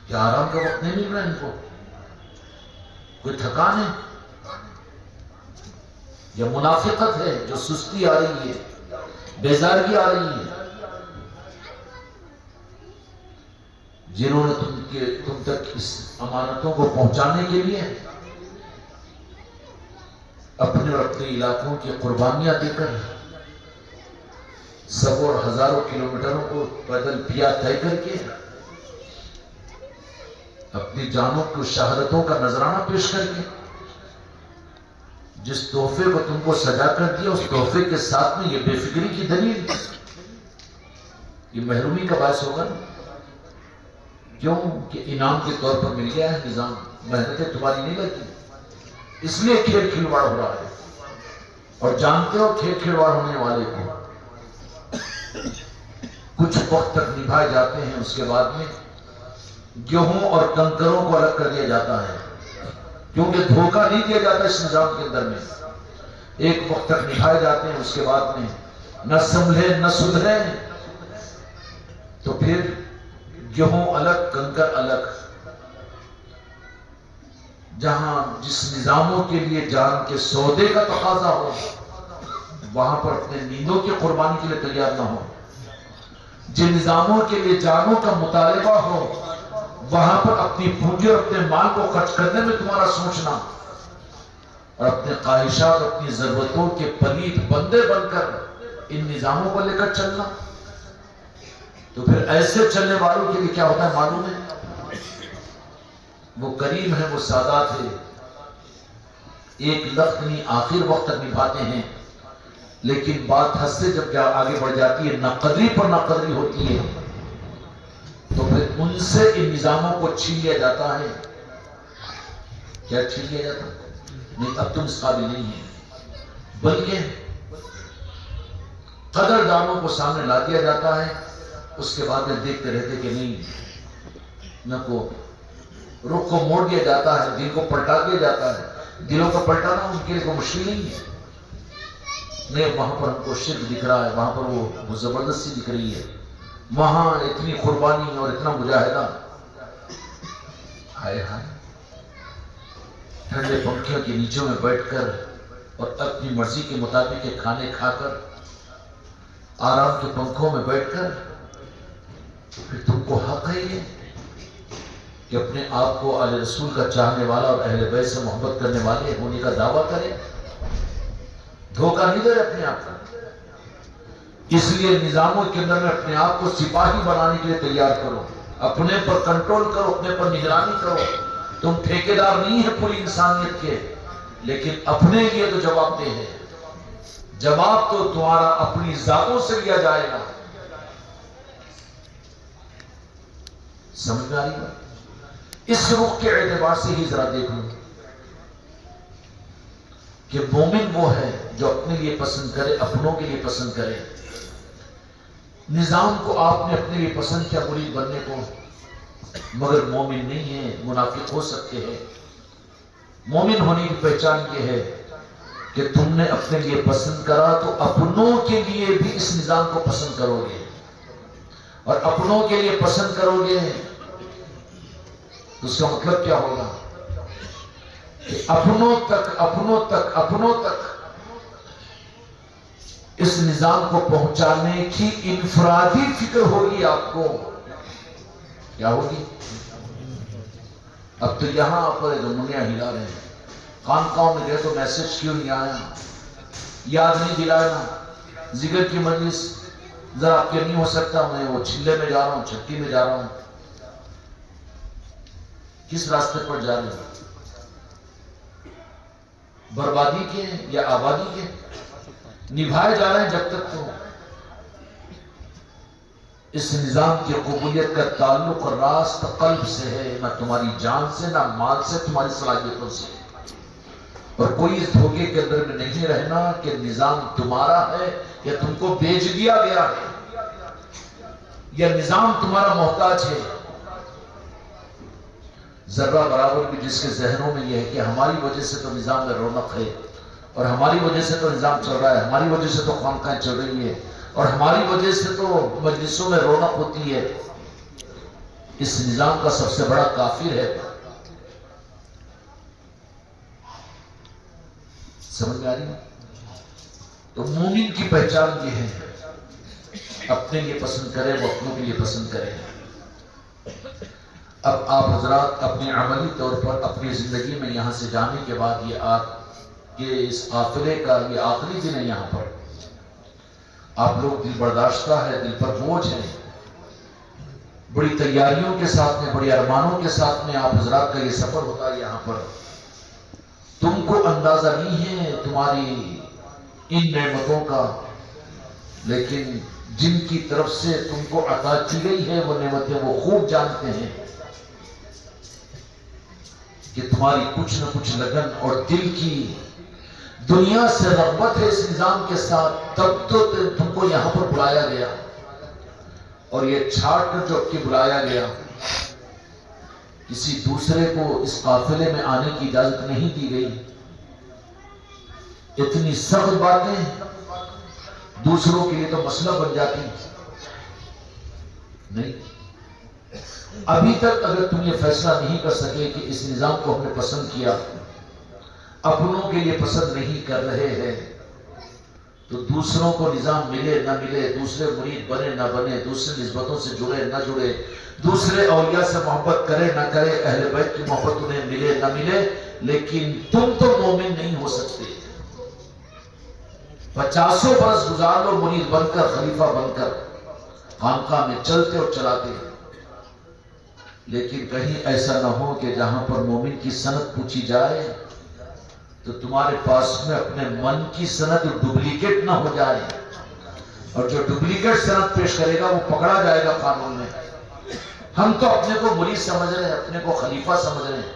کیا آرام کا وقت نہیں مل رہا ان کو؟ کوئی تھکان ہے یا منافقت ہے جو سستی آ رہی ہے، بیزارگی آ رہی ہے؟ جنہوں نے تم تک اس امانتوں کو پہنچانے کے لیے اپنے اور اپنے علاقوں کی قربانیاں دے کر سو اور ہزاروں کلومیٹروں کو پیدل پیا طے کر کے اپنی جانوں کی شہادتوں کا نذرانہ پیش کر کے جس تحفے کو تم کو سجا کر دیا، اس تحفے کے ساتھ میں یہ بے فکری کی دلیل، یہ محرومی کا باعث ہوگا۔ کیوں کہ انعام کے طور پر مل گیا ہے نظام، محنتیں تمہاری نہیں لگی، اس لیے کھیل کھلواڑ ہو رہا ہے۔ اور جانتے ہو کھیل کھلواڑ ہونے والے کو کچھ وقت تک نبھائے جاتے ہیں، اس کے بعد میں گیہوں اور کنکروں کو الگ کر دیا جاتا ہے، کیونکہ دھوکہ نہیں دیا جاتا اس نظام کے اندر میں۔ ایک وقت تک نبھائے جاتے ہیں، اس کے بعد میں نہ سنبھلے نہ سدھرے تو پھر گیہوں الگ کنکر الگ۔ جہاں جس نظاموں کے لیے جان کے سودے کا تقاضا ہو، وہاں پر اپنے نیندوں کی قربانی کے لیے تیار نہ ہو۔ جن نظاموں کے لیے جانوں کا مطالبہ ہو، وہاں پر اپنی پونجی اور اپنے مال کو خرچ کرنے میں تمہارا سوچنا اور اپنے خواہشات، اپنی ضرورتوں کے پلید بندے بن کر ان نظاموں کو لے کر چلنا، تو پھر ایسے چلنے والوں کے لیے کیا ہوتا ہے معلوم ہے؟ وہ کریم ہے، وہ سادات ہے، ایک لفظ نہیں آخر وقت تک نبھاتے ہیں، لیکن بات حد سے جب آگے بڑھ جاتی ہے، ناقدری پر ناقدری ہوتی ہے، تو پھر ان سے ان نظاموں کو چھین لیا جاتا ہے۔ کیا چھین لیا جاتا ہے؟ نہیں، اب تم اس قابل نہیں ہے، بلکہ قدردانوں کو سامنے لا دیا جاتا ہے۔ اس کے بعد میں دیکھتے رہتے کہ نہیں، نہ کو رخ کو موڑ دیا جاتا ہے، دل کو پلٹا دیا جاتا ہے۔ دلوں کو پلٹانا ان کے لیے کوئی مشکل نہیں ہے۔ نہیں، وہاں پر ہم کو شرک دکھ رہا ہے، وہاں پر وہ زبردستی دکھ رہی ہے، وہاں اتنی قربانی اور اتنا مجاہدہ۔ ہائے ہائے، ٹھنڈے پنکھوں کے نیچوں میں بیٹھ کر اور اپنی مرضی کے مطابق کے کھانے کھا کر، آرام کے پنکھوں میں بیٹھ کر، پھر تم کو حق ہے یہ کہ اپنے آپ کو آل رسول کا چاہنے والا اور اہل بیت سے محبت کرنے والے ہونے کا دعویٰ کرے؟ دھوکہ نہیں دے اپنے آپ کو۔ اس لیے نظاموں کے اندر میں اپنے آپ کو سپاہی بنانے کے لیے تیار کرو، اپنے پر کنٹرول کرو، اپنے پر نگرانی کرو۔ تم ٹھیکیدار نہیں ہے پوری انسانیت کے، لیکن اپنے لیے تو جواب دہ ہے۔ جواب تو تمہارا اپنی ذاتوں سے لیا جائے گا۔ سمجھ میں آ رہی ہے؟ اس رخ کے اعتبار سے ہی ذرا دیکھ لو کہ مومن وہ ہے جو اپنے لیے پسند کرے، اپنوں کے لیے پسند کرے۔ نظام کو آپ نے اپنے لیے پسند کیا مرید بننے کو، مگر مومن نہیں ہے، منافق ہو سکتے ہیں۔ مومن ہونے کی پہچان یہ ہے کہ تم نے اپنے لیے پسند کرا تو اپنوں کے لیے بھی اس نظام کو پسند کرو گے، اور اپنوں کے لیے پسند کرو گے تو اس کا مطلب کیا ہوگا کہ اپنوں تک اس نظام کو پہنچانے کی انفرادی فکر ہوگی آپ کو۔ کیا ہوگی؟ اب تو یہاں پر دنیا ہلا رہے ہیں، خانقاہوں میں گئے تو میسج کیوں نہیں آیا، یاد نہیں دلایا، ذکر کی مجلس ذرا آپ کے نہیں ہو سکتا، میں وہ چھلے میں جا رہا ہوں، چھٹی میں جا رہا ہوں۔ کس راستے پر جا رہے ہیں؟ بربادی کے یا آبادی کے؟ نبھائے جا رہے ہیں جب تک تو اس نظام کی قبولیت کا تعلق راست قلب سے ہے، نہ تمہاری جان سے، نہ مال سے، تمہاری صلاحیتوں سے۔ اور کوئی اس دھوکے کے اندر میں نہیں رہنا کہ نظام تمہارا ہے یا تم کو بیچ دیا گیا ہے یا نظام تمہارا محتاج ہے۔ ذرہ برابر بھی جس کے ذہنوں میں یہ ہے کہ ہماری وجہ سے تو نظام میں رونق ہے، اور ہماری وجہ سے تو نظام چل رہا ہے، ہماری وجہ سے تو خانقاہیں چل رہی ہے، اور ہماری وجہ سے تو مجلسوں میں رونق ہوتی ہے، اس نظام کا سب سے بڑا کافر ہے۔ سمجھ میں آ رہی ہے؟ تو مومن کی پہچان یہ ہے، اپنے لیے پسند کرے، وہ اپنوں کے لیے پسند کرے۔ اب آپ حضرات اپنے عملی طور پر اپنی زندگی میں یہاں سے جانے کے بعد یہ اس قافلے کا یہ آخری دن ہے، یہاں پر آپ لوگ دل برداشتہ ہے، دل پر بوجھ ہے، بڑی تیاریوں کے ساتھ میں، بڑی ارمانوں کے ساتھ میں آپ حضرات کا یہ سفر ہوتا ہے یہاں پر۔ تم کو اندازہ نہیں ہے تمہاری ان نعمتوں کا، لیکن جن کی طرف سے تم کو عطا کی گئی ہے وہ نعمتیں وہ خوب جانتے ہیں کہ تمہاری کچھ نہ کچھ لگن اور دل کی دنیا سے رغبت ہے اس نظام کے ساتھ، تب تو تم کو یہاں پر بلایا گیا، اور یہ چھاٹ کر جو کہ بلایا گیا، کسی دوسرے کو اس قافلے میں آنے کی اجازت نہیں دی گئی۔ اتنی سخت باتیں دوسروں کے لیے تو مسئلہ بن جاتی نہیں۔ ابھی تک اگر تم یہ فیصلہ نہیں کر سکے کہ اس نظام کو ہم نے پسند کیا، اپنوں کے لیے پسند نہیں کر رہے ہیں، تو دوسروں کو نظام ملے نہ ملے، دوسرے مرید بنے نہ بنے، دوسرے نسبتوں سے جڑے نہ جڑے، دوسرے اولیاء سے محبت کرے نہ کرے، اہل بیت کی محبت انہیں ملے نہ ملے، لیکن تم تو مومن نہیں ہو سکتے۔ 50 برس گزار لو مرید بن کر، خلیفہ بن کر، خانقاہ میں چلتے اور چلاتے، لیکن کہیں ایسا نہ ہو کہ جہاں پر مومن کی سند پوچھی جائے تو تمہارے پاس میں اپنے من کی سند ڈپلیکیٹ نہ ہو جائے، اور جو ڈپلیکیٹ سند پیش کرے گا وہ پکڑا جائے گا قانون میں۔ ہم تو اپنے کو مرید سمجھ رہے ہیں، اپنے کو خلیفہ سمجھ رہے ہیں،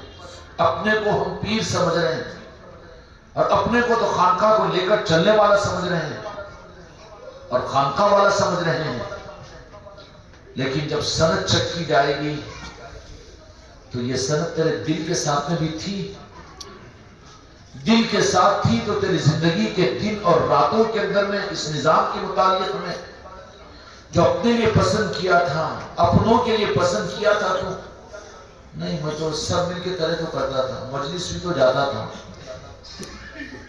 اپنے کو ہم پیر سمجھ رہے ہیں، اور اپنے کو تو خانقاہ کو لے کر چلنے والا سمجھ رہے ہیں اور خانقاہ والا سمجھ رہے ہیں، لیکن جب سند چیک کی جائے گی تو یہ سند تیرے دل کے ساتھ میں بھی تھی، دل کے ساتھ تھی تو تیری زندگی کے دن اور راتوں کے اندر میں اس نظام کے متعلق میں جو اپنے لیے پسند کیا تھا، اپنوں کے لیے پسند کیا تھا، تو نہیں میں تو سب مل کے کرے تو کرتا تھا، مجلس بھی تو جاتا تھا،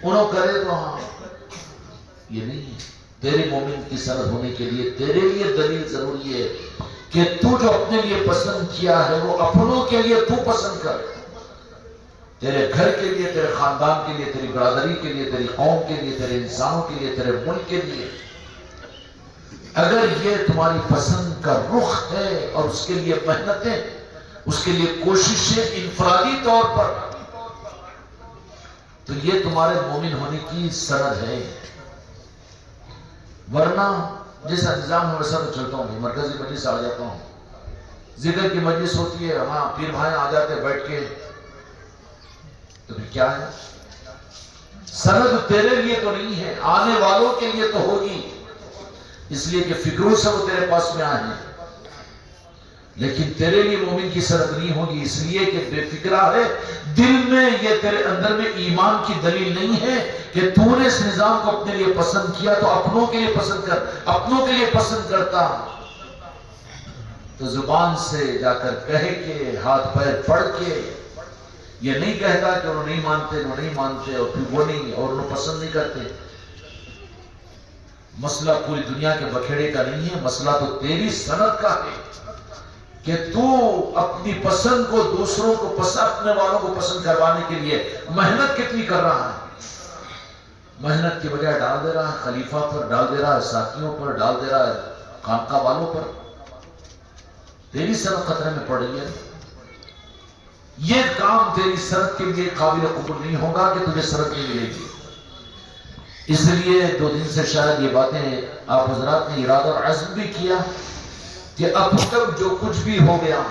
انہوں کرے تو ہاں، یہ نہیں ہے۔ تیرے مومن کی سند ہونے کے لیے تیرے لیے دلیل ضروری ہے کہ تو جو اپنے لیے پسند کیا ہے وہ اپنوں کے لیے تو پسند کر، تیرے گھر کے لیے، تیرے خاندان کے لیے، تیری برادری کے لیے، تیری قوم کے لیے، تیرے انسانوں کے لیے، تیرے ملک کے لیے۔ اگر یہ تمہاری پسند کا رخ ہے اور اس کے لیے محنتیں، اس کے لیے کوششیں انفرادی طور پر، تو یہ تمہارے مومن ہونے کی سند ہے۔ ورنہ جیسا نظام ہے ویسا تو چلتا ہوں، مرکزی مجلس آ جاتا ہوں، ذکر کی مجلس ہوتی ہے، ہاں پیر بھائی آ جاتے بیٹھ کے، تو پھر کیا ہے؟ سند تیرے لیے تو نہیں ہے، آنے والوں کے لیے تو ہوگی، اس لیے کہ فکروں سے وہ تیرے پاس میں آئے ہیں، لیکن تیرے لیے مومن کی سند نہیں ہوگی، اس لیے کہ بے فکرہ ہے دل میں، یہ تیرے اندر میں ایمان کی دلیل نہیں ہے کہ تو نے اس نظام کو اپنے لیے پسند کیا تو اپنوں کے لیے پسند کر، اپنوں کے لیے پسند کرتا تو زبان سے جا کر کہے کہ ہاتھ پیر پڑھ کے، یہ نہیں کہتا کہ انہوں نہیں مانتے، انہوں نہیں مانتے، اور پھر وہ نہیں، اور انہوں پسند نہیں کرتے۔ مسئلہ پوری دنیا کے بکھیڑے کا نہیں ہے، مسئلہ تو تیری سند کا ہے کہ تو اپنی پسند کو دوسروں کو پسند، اپنے والوں کو پسند کروانے کے لیے محنت کتنی کر رہا ہے، محنت کی بجائے ڈال دے رہا ہے خلیفہ پر، ڈال دے رہا ہے ساتھیوں پر، ڈال دے رہا ہے خانقاہ والوں پر، تیری سند خطرے میں پڑ رہی ہے۔ یہ کام تیری سند کے لیے قابل قبول نہیں ہوگا کہ تجھے سند نہیں ملے گی۔ اس لیے 2 دن سے شاید یہ باتیں آپ حضرات نے ارادہ اور عزم بھی کیا کہ اب تک جو کچھ بھی ہو گیا،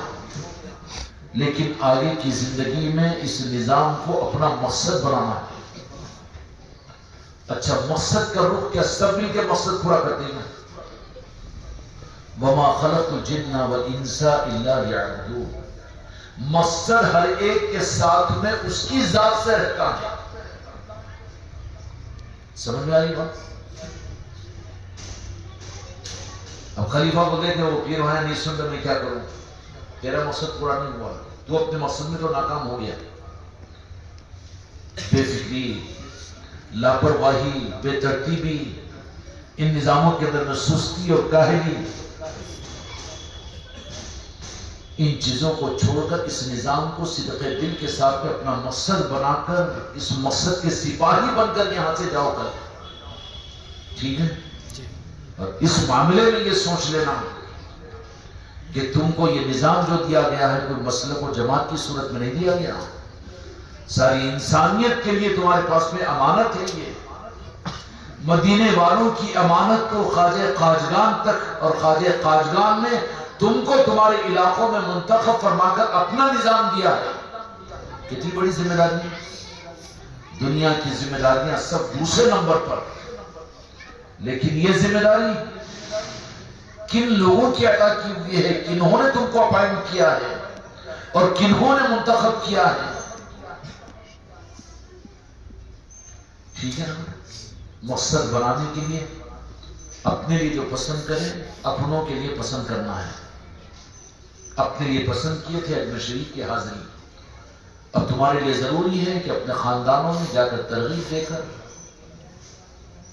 لیکن آگے کی زندگی میں اس نظام کو اپنا مقصد بنانا ہے۔ اچھا مقصد کا رخ کیا؟ سب مل کے مقصد پورا کرتے ہیں۔ وَمَا خَلَقْتُ الْجِنَّ وَالْإِنسَ إِلَّا لِيَعْبُدُونِ، مقصد ہر ایک کے ساتھ میں اس کی ذات سے رہتا ہے۔ سمجھ میں آئی بات؟ اب خلیفہ کو دیکھے وہ پیر بھائی نہیں سن رہے، میں کیا کروں؟ تیرا مقصد پورا نہیں ہوا، تو اپنے مقصد میں تو ناکام ہو گیا۔ بے فکری، لاپرواہی، بے ترتیبی، ان نظاموں کے اندر میں سستی اور کاہلی، ان چیزوں کو چھوڑ کر اس نظام کو صدق دل کے ساتھ اپنا مقصد بنا کر اس مقصد کے سپاہی بن کر یہاں سے جاؤ کر، ٹھیک ہے؟ اور اس معاملے میں یہ سوچ لینا کہ تم کو یہ نظام جو دیا گیا ہے کوئی مسلک و جماعت کی صورت میں نہیں دیا گیا، ساری انسانیت کے لیے تمہارے پاس میں امانت ہے۔ یہ مدینے والوں کی امانت کو خواجہ قاجگان تک، اور خواجہ قاجگان نے تم کو تمہارے علاقوں میں منتخب فرما کر اپنا نظام دیا ہے۔ کتنی بڑی ذمہ داری ہے۔ دنیا کی ذمہ داریاں سب دوسرے نمبر پر، لیکن یہ ذمہ داری کن لوگوں کی عطا کی ہوئی ہے، کنہوں نے تم کو اپائنٹ کیا ہے اور کنہوں نے منتخب کیا ہے، ٹھیک ہے نا؟ مقصد بنانے کے لیے اپنے لیے جو پسند کریں، اپنوں کے لیے پسند کرنا ہے۔ اپنے لیے پسند کیے تھے اجمیر شریف کی حاضری، اب تمہارے لیے ضروری ہے کہ اپنے خاندانوں میں جا کر ترغیب دے کر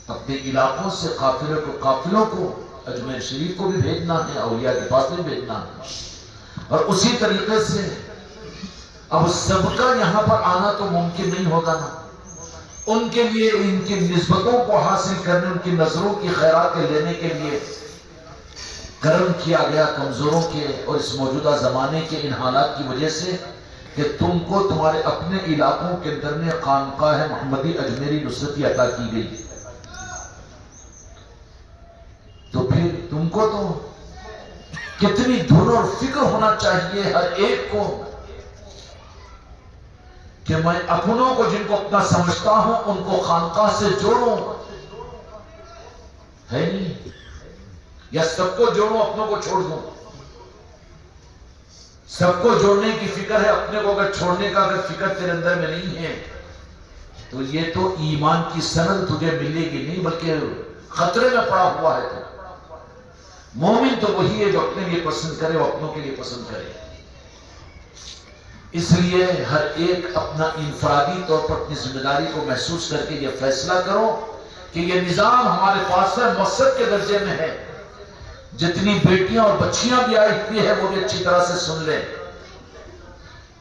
اپنے علاقوں سے قافلوں کو اجمیر شریف کو بھی بھیجنا ہے، اولیاء کے پاس بھی بھیجنا ہے، اور اسی طریقے سے اب سب کا یہاں پر آنا تو ممکن نہیں ہوگا نا، ان کے لیے ان کی نسبتوں کو حاصل کرنے، ان کی نظروں کی خیرات لینے کے لیے کرم کیا گیا کمزوروں کے اور اس موجودہ زمانے کے ان حالات کی وجہ سے کہ تم کو تمہارے اپنے علاقوں کے اندر میں خانقاہ محمدی اجمیری نصرتی عطا کی گئی، تو پھر تم کو تو کتنی دھن اور فکر ہونا چاہیے ہر ایک کو کہ میں اپنوں کو جن کو اپنا سمجھتا ہوں ان کو خانقاہ سے جوڑوں، ہے نہیں؟ یا سب کو جوڑوں اپنوں کو چھوڑ دوں؟ سب کو جوڑنے کی فکر ہے، اپنے کو اگر چھوڑنے کا اگر فکر تیرے اندر میں نہیں ہے تو یہ تو ایمان کی سند تجھے ملے گی نہیں، بلکہ خطرے میں پڑا ہوا ہے۔ تو مومن تو وہی ہے جو اپنے لیے پسند کرے، وہ اپنوں کے لیے پسند کرے۔ اس لیے ہر ایک اپنا انفرادی طور پر اپنی ذمہ داری کو محسوس کر کے یہ فیصلہ کرو کہ یہ نظام ہمارے پاس ہے، مقصد کے درجے میں ہے۔ جتنی بیٹیاں اور بچیاں بھی آئی ہوئی ہے وہ بھی اچھی طرح سے سن لیں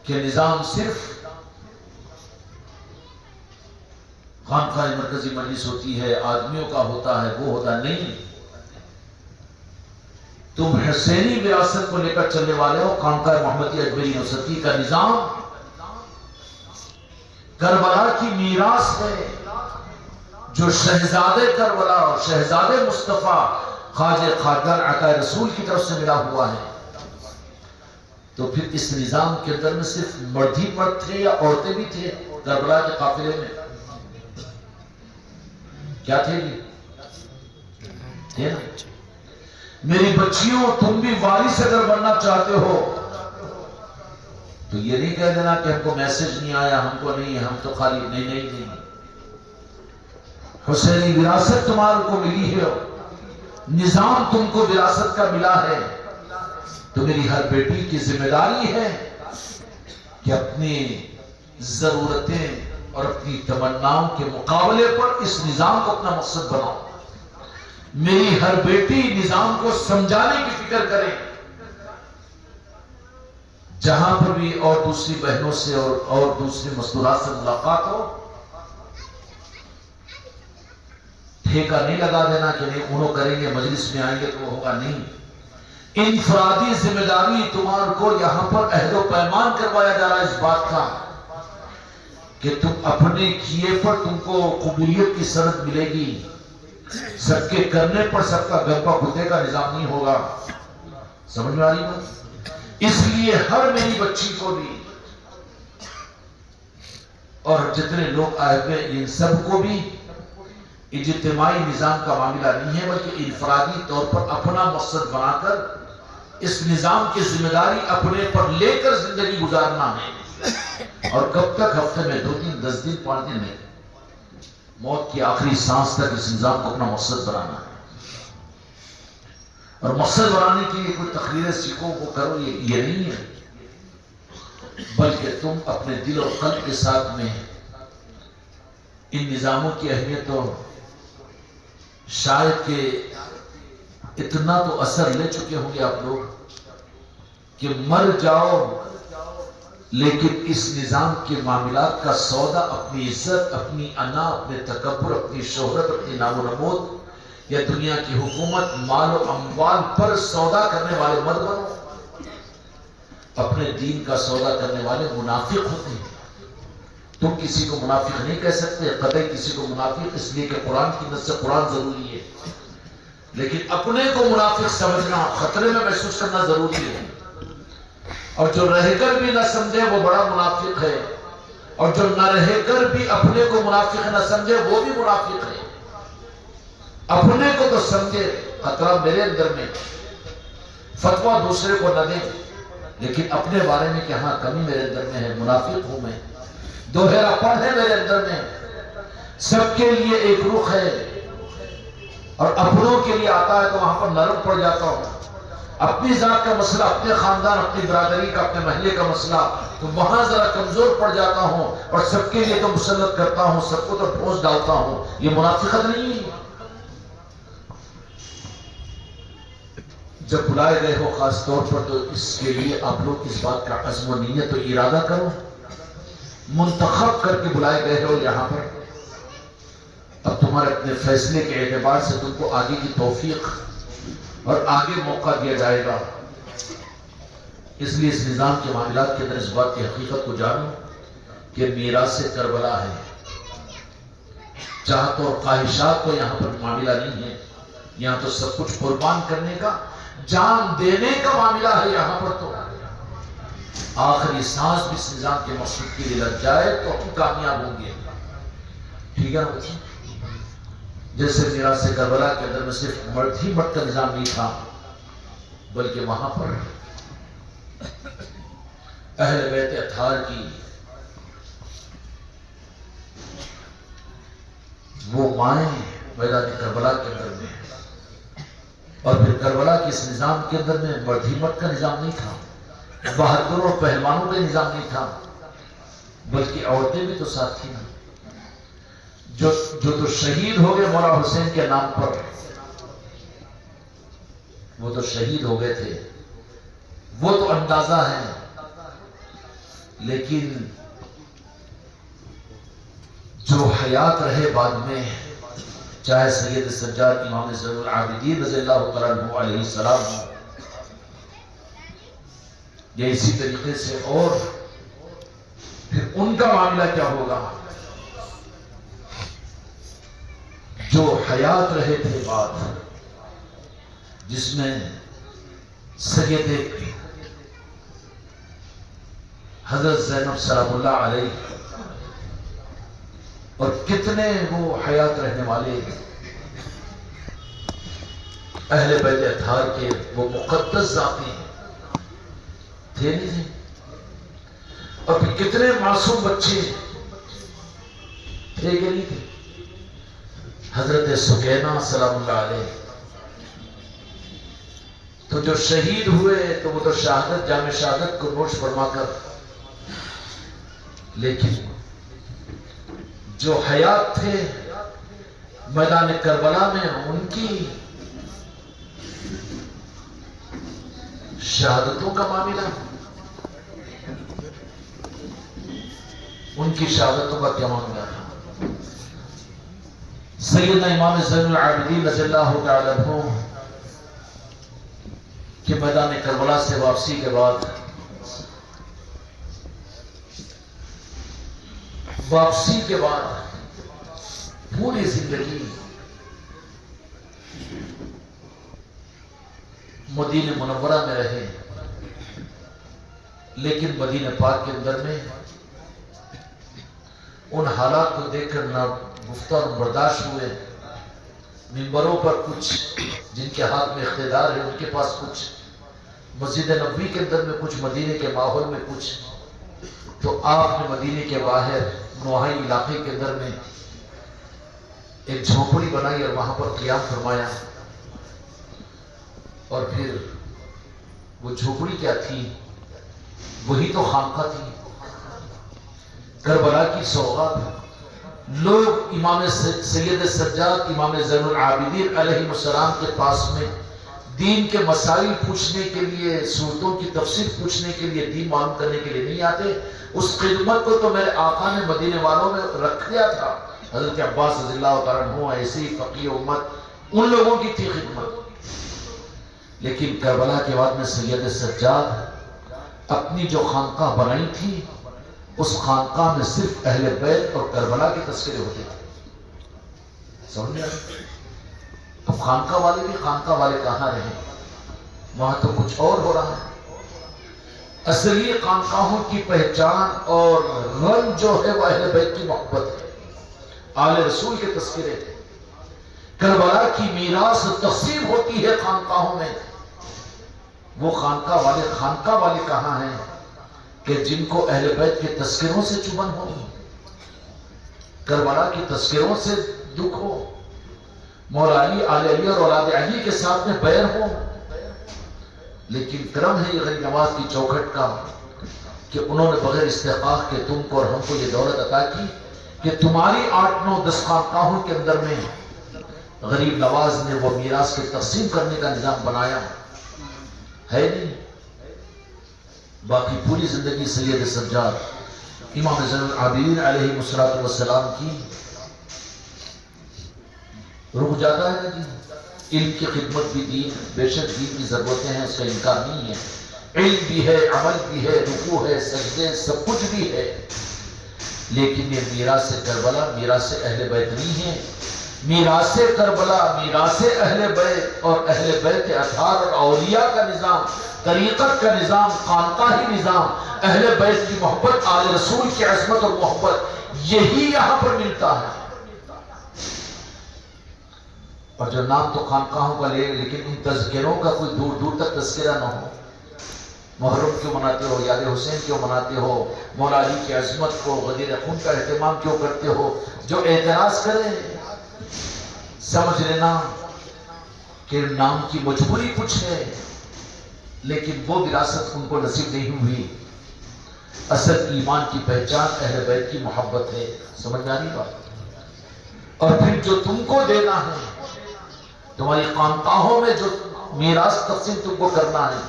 کہ نظام صرف خانقاہ مرکزی مجلس ہوتی ہے، آدمیوں کا ہوتا ہے، وہ ہوتا نہیں۔ تم حسینی وراثت کو لے کر چلنے والے ہو۔ خانقاہ محمدی اجمیری نصرتی کا نظام کربلا کی میراث ہے جو شہزادے کربلا اور شہزادے مصطفیٰ خواجہ قاجگان عطا رسول کی طرف سے ملا ہوا ہے۔ تو پھر اس نظام کے اندر میں صرف مرد ہی مرد تھے یا عورتیں بھی تھے؟ کربلا کے قافلے میں کیا تھے نا؟ میری بچیوں، تم بھی وارث اگر بننا چاہتے ہو تو یہ نہیں کہہ دینا کہ ہم کو میسج نہیں آیا، ہم کو نہیں، ہم تو خالی نہیں۔ حسینی وراثت تمہارے کو ملی ہے، نظام تم کو وراثت کا ملا ہے، تو میری ہر بیٹی کی ذمہ داری ہے کہ اپنی ضرورتیں اور اپنی تمناؤں کے مقابلے پر اس نظام کو اپنا مقصد بناؤ۔ میری ہر بیٹی نظام کو سمجھانے کی فکر کرے، جہاں پر بھی اور دوسری بہنوں سے اور دوسری مستورات سے ملاقات ہو، ٹھیکہ نہیں لگا دینا کہ نہیں انہوں کریں گے، مجلس میں آئیں گے تو وہ ہوگا، نہیں۔ انفرادی ذمہ داری تمہارے کو یہاں پر عہد و پیمان کروایا جا رہا ہے اس بات کا کہ تم اپنے کیے پر تم کو قبولیت کی سند ملے گی، سب کے کرنے پر سب کا گربہ گھٹے کا نظام نہیں ہوگا۔ سمجھ میں آ رہی بات؟ اس لیے ہر میری بچی کو بھی اور جتنے لوگ آئے ہوئے ان سب کو بھی اجتماعی نظام کا معاملہ نہیں ہے، بلکہ انفرادی طور پر اپنا مقصد بنا کر اس نظام کی ذمہ داری اپنے پر لے کر زندگی گزارنا ہے، اور کب تک؟ ہفتے میں 2 دن، 10 دن، 5 دن میں، موت کی آخری سانس تک اس نظام کو اپنا مقصد بنانا ہے۔ اور مقصد بنانے کے لیے کوئی تقریریں سیکھو، وہ کرو، یہ نہیں ہے، بلکہ تم اپنے دل اور قلب کے ساتھ میں ان نظاموں کی اہمیت اور شاید کہ اتنا تو اثر لے چکے ہوں گے آپ لوگ کہ مر جاؤ لیکن اس نظام کے معاملات کا سودا اپنی عزت، اپنی انا، اپنے تکبر، اپنی شہرت، اپنی نام و نمود یا دنیا کی حکومت، مال و اموال پر سودا کرنے والے مت بنو۔ اپنے دین کا سودا کرنے والے منافق ہوتے ہیں۔ تم کسی کو منافق نہیں کہہ سکتے، قطعی کسی کو منافق، اس لیے کہ قرآن کی نص سے قرآن ضروری ہے، لیکن اپنے کو منافق سمجھنا، خطرے میں محسوس کرنا ضروری ہے۔ اور جو رہ کر بھی نہ سمجھے وہ بڑا منافق ہے، اور جو نہ رہ کر بھی اپنے کو منافق نہ سمجھے وہ بھی منافق ہے۔ اپنے کو تو سمجھے، خطرہ میرے اندر میں، فتویٰ دوسرے کو نہ دے، لیکن اپنے بارے میں کہ ہاں کمی میرے اندر میں ہے، منافق ہوں میں، دوہرا پن ہے میرے اندر میں، سب کے لیے ایک رخ ہے اور اپنوں کے لیے آتا ہے تو وہاں پر نرم پڑ جاتا ہوں۔ اپنی ذات کا مسئلہ، اپنے خاندان، اپنی برادری کا، اپنے محلے کا مسئلہ، تو وہاں ذرا کمزور پڑ جاتا ہوں اور سب کے لیے تو مسلط کرتا ہوں، سب کو تو ٹھوس ڈالتا ہوں۔ یہ منافقت نہیں ہے۔ جب بلائے گئے ہو خاص طور پر تو اس کے لیے آپ لوگ اس بات کا عزم و نیت و ارادہ کرو، منتخب کر کے بلائے گئے ہو یہاں پر، اب تمہارے اپنے فیصلے کے اعتبار سے تم کو آگے کی توفیق اور آگے موقع دیا جائے گا۔ اس لیے اس نظام کے معاملات کے اندر اس بات کی حقیقت کو جانو کہ میراث کربلا ہے، چاہت اور خواہشات کو یہاں پر معاملہ نہیں ہے، یہاں تو سب کچھ قربان کرنے کا، جان دینے کا معاملہ ہے۔ یہاں پر تو آخری سانس بھی اس نظام کے مقصد کے لیے لگ جائے تو ہم کامیاب ہوں گے، ٹھیک ہے نا؟ جیسے میراث کربلا کے اندر میں صرف مرد ہی مرد کا نظام نہیں تھا، بلکہ وہاں پر اہل بیت اطہار کی وہ مائیں میدان کربلا کے اندر میں، اور پھر کربلا کے اس نظام کے اندر میں مرد ہی مرد کا نظام نہیں تھا، بہادروں اور پہلوانوں کا نظام نہیں تھا، بلکہ عورتیں بھی تو ساتھ تھیں، جو تو شہید ہو گئے مولا حسین کے نام پر، وہ تو شہید ہو گئے تھے، وہ تو اندازہ ہے، لیکن جو حیات رہے بعد میں، چاہے سید سجاد امام زین العابدین رضی اللہ تعالیٰ عنہ علیہ السلام ہو، یا اسی طریقے سے اور پھر ان کا معاملہ کیا ہوگا جو حیات رہے تھے بعد، جس میں سید حضرت زینب سلام اللہ علیہ اور کتنے وہ حیات رہنے والے اہل بیت اطہار کے وہ مقدس ذاتی تھے نہیں تھے، اور پھر کتنے معصوم بچے تھے کہ نہیں تھے. حضرت سکینہ سلام اللہ علیہ تو جو شہید ہوئے تو وہ تو شہادت جام شہادت کو نوش فرما کر، لیکن جو حیات تھے میدان کربلا میں ان کی شہادتوں کا معاملہ، ان کی شہادتوں کا کیا معاملہ تھا. سیدنا امام زین العابدین رضی اللہ تعالی عنہ کہ میدان کربلا سے واپسی کے بعد پوری زندگی مدینہ منورہ میں رہے، لیکن مدینہ پاک کے اندر میں ان حالات کو دیکھ کر نہ گفتار برداشت ہوئے. ممبروں پر کچھ جن کے ہاتھ میں اقتدار ہے ان کے پاس کچھ، مسجد نبوی کے اندر میں کچھ، مدینے کے ماحول میں کچھ، تو آپ نے مدینے کے باہر نوحائی علاقے کے اندر میں ایک جھونپڑی بنائی اور وہاں پر قیام فرمایا. اور پھر وہ جھونپڑی کیا تھی؟ وہی تو خانقاہ تھی، کربلا کی سوغات. لوگ امام سید سجاد امام زین العابدین علیہ السلام کے پاس میں دین کے مسائل پوچھنے کے لیے، صورتوں کی تفسیر پوچھنے کے لیے، دین معلوم کرنے کے لیے نہیں آتے. اس خدمت کو تو میرے آقا نے مدینے والوں میں رکھ دیا تھا. حضرت عباس رضی اللہ تعالیٰ عنہ ایسی فقیہ امت، ان لوگوں کی تھی خدمت. لیکن کربلا کے بعد میں سید سجاد اپنی جو خانقاہ بنائی تھی، اس خانقاہ میں صرف اہل بیت اور کربلا کے تذکرے ہوتے تھے. سمجھ میں آئی؟ اب خانقاہ والے بھی خانقاہ والے کہاں رہے؟ وہاں تو کچھ اور ہو رہا ہے. اصلی خانقاہوں کی پہچان اور رنگ جو ہے وہ اہل بیت کی محبت ہے، آل رسول کے تذکرے تھے. کربلا کی میراث تقسیم ہوتی ہے خانقاہوں میں. وہ خانقاہ والے کہاں ہیں کہ جن کو اہل بیت کے تذکروں سے چبن ہو، کربلا کی تذکروں سے دکھ ہو، مولا علی، آل علی اور اولاد علی کے ساتھ میں بیر ہو. لیکن کرم ہے یہ غریب نواز کی چوکھٹ کا کہ انہوں نے بغیر استحقاق کے تم کو اور ہم کو یہ دولت عطا کی کہ تمہاری 8 9 10 خانقاہوں کے اندر میں غریب نواز نے وہ میراث کے تقسیم کرنے کا نظام بنایا ہے نہیں. باقی پوری زندگی سید سجاد امام زین العابدین علیہ السلام کی رک جاتا ہے نا جی. علم کی خدمت بھی دین، بے شک دین کی ضرورتیں ہیں، اس کا انکار نہیں ہے. علم بھی ہے، عمل بھی ہے، رکوع ہے، سجدے، سب کچھ بھی ہے. لیکن یہ میراث کربلا میراث اہل بیت نہیں ہے. میراث کربلا میراث اہل بیت اور اہل بیت اطہار اور اولیاء کا نظام، طریقت کا نظام، خانقاہی نظام، اہل بیت کی محبت، آل رسول کی عظمت اور محبت، یہی یہاں پر ملتا ہے. اور جو نام تو خانقاہوں کا لے، لیکن ان تذکروں کا کوئی دور دور تک تذکرہ نہ ہو. محرم کیوں مناتے ہو، یاد حسین کیوں مناتے ہو، مولا علی کی عظمت کو، غدیر خون کا اہتمام کیوں کرتے ہو؟ جو اعتراض کرے سمجھ لینا کہ نام کی مجبوری کچھ ہے، لیکن وہ وراثت ان کو نصیب نہیں ہوئی. اصل ایمان کی پہچان اہل بیت کی محبت ہے. سمجھ میں آ رہی بات؟ اور پھر جو تم کو دینا ہے، تمہاری خانقاہوں میں جو میراث تقسیم تم کو کرنا ہے،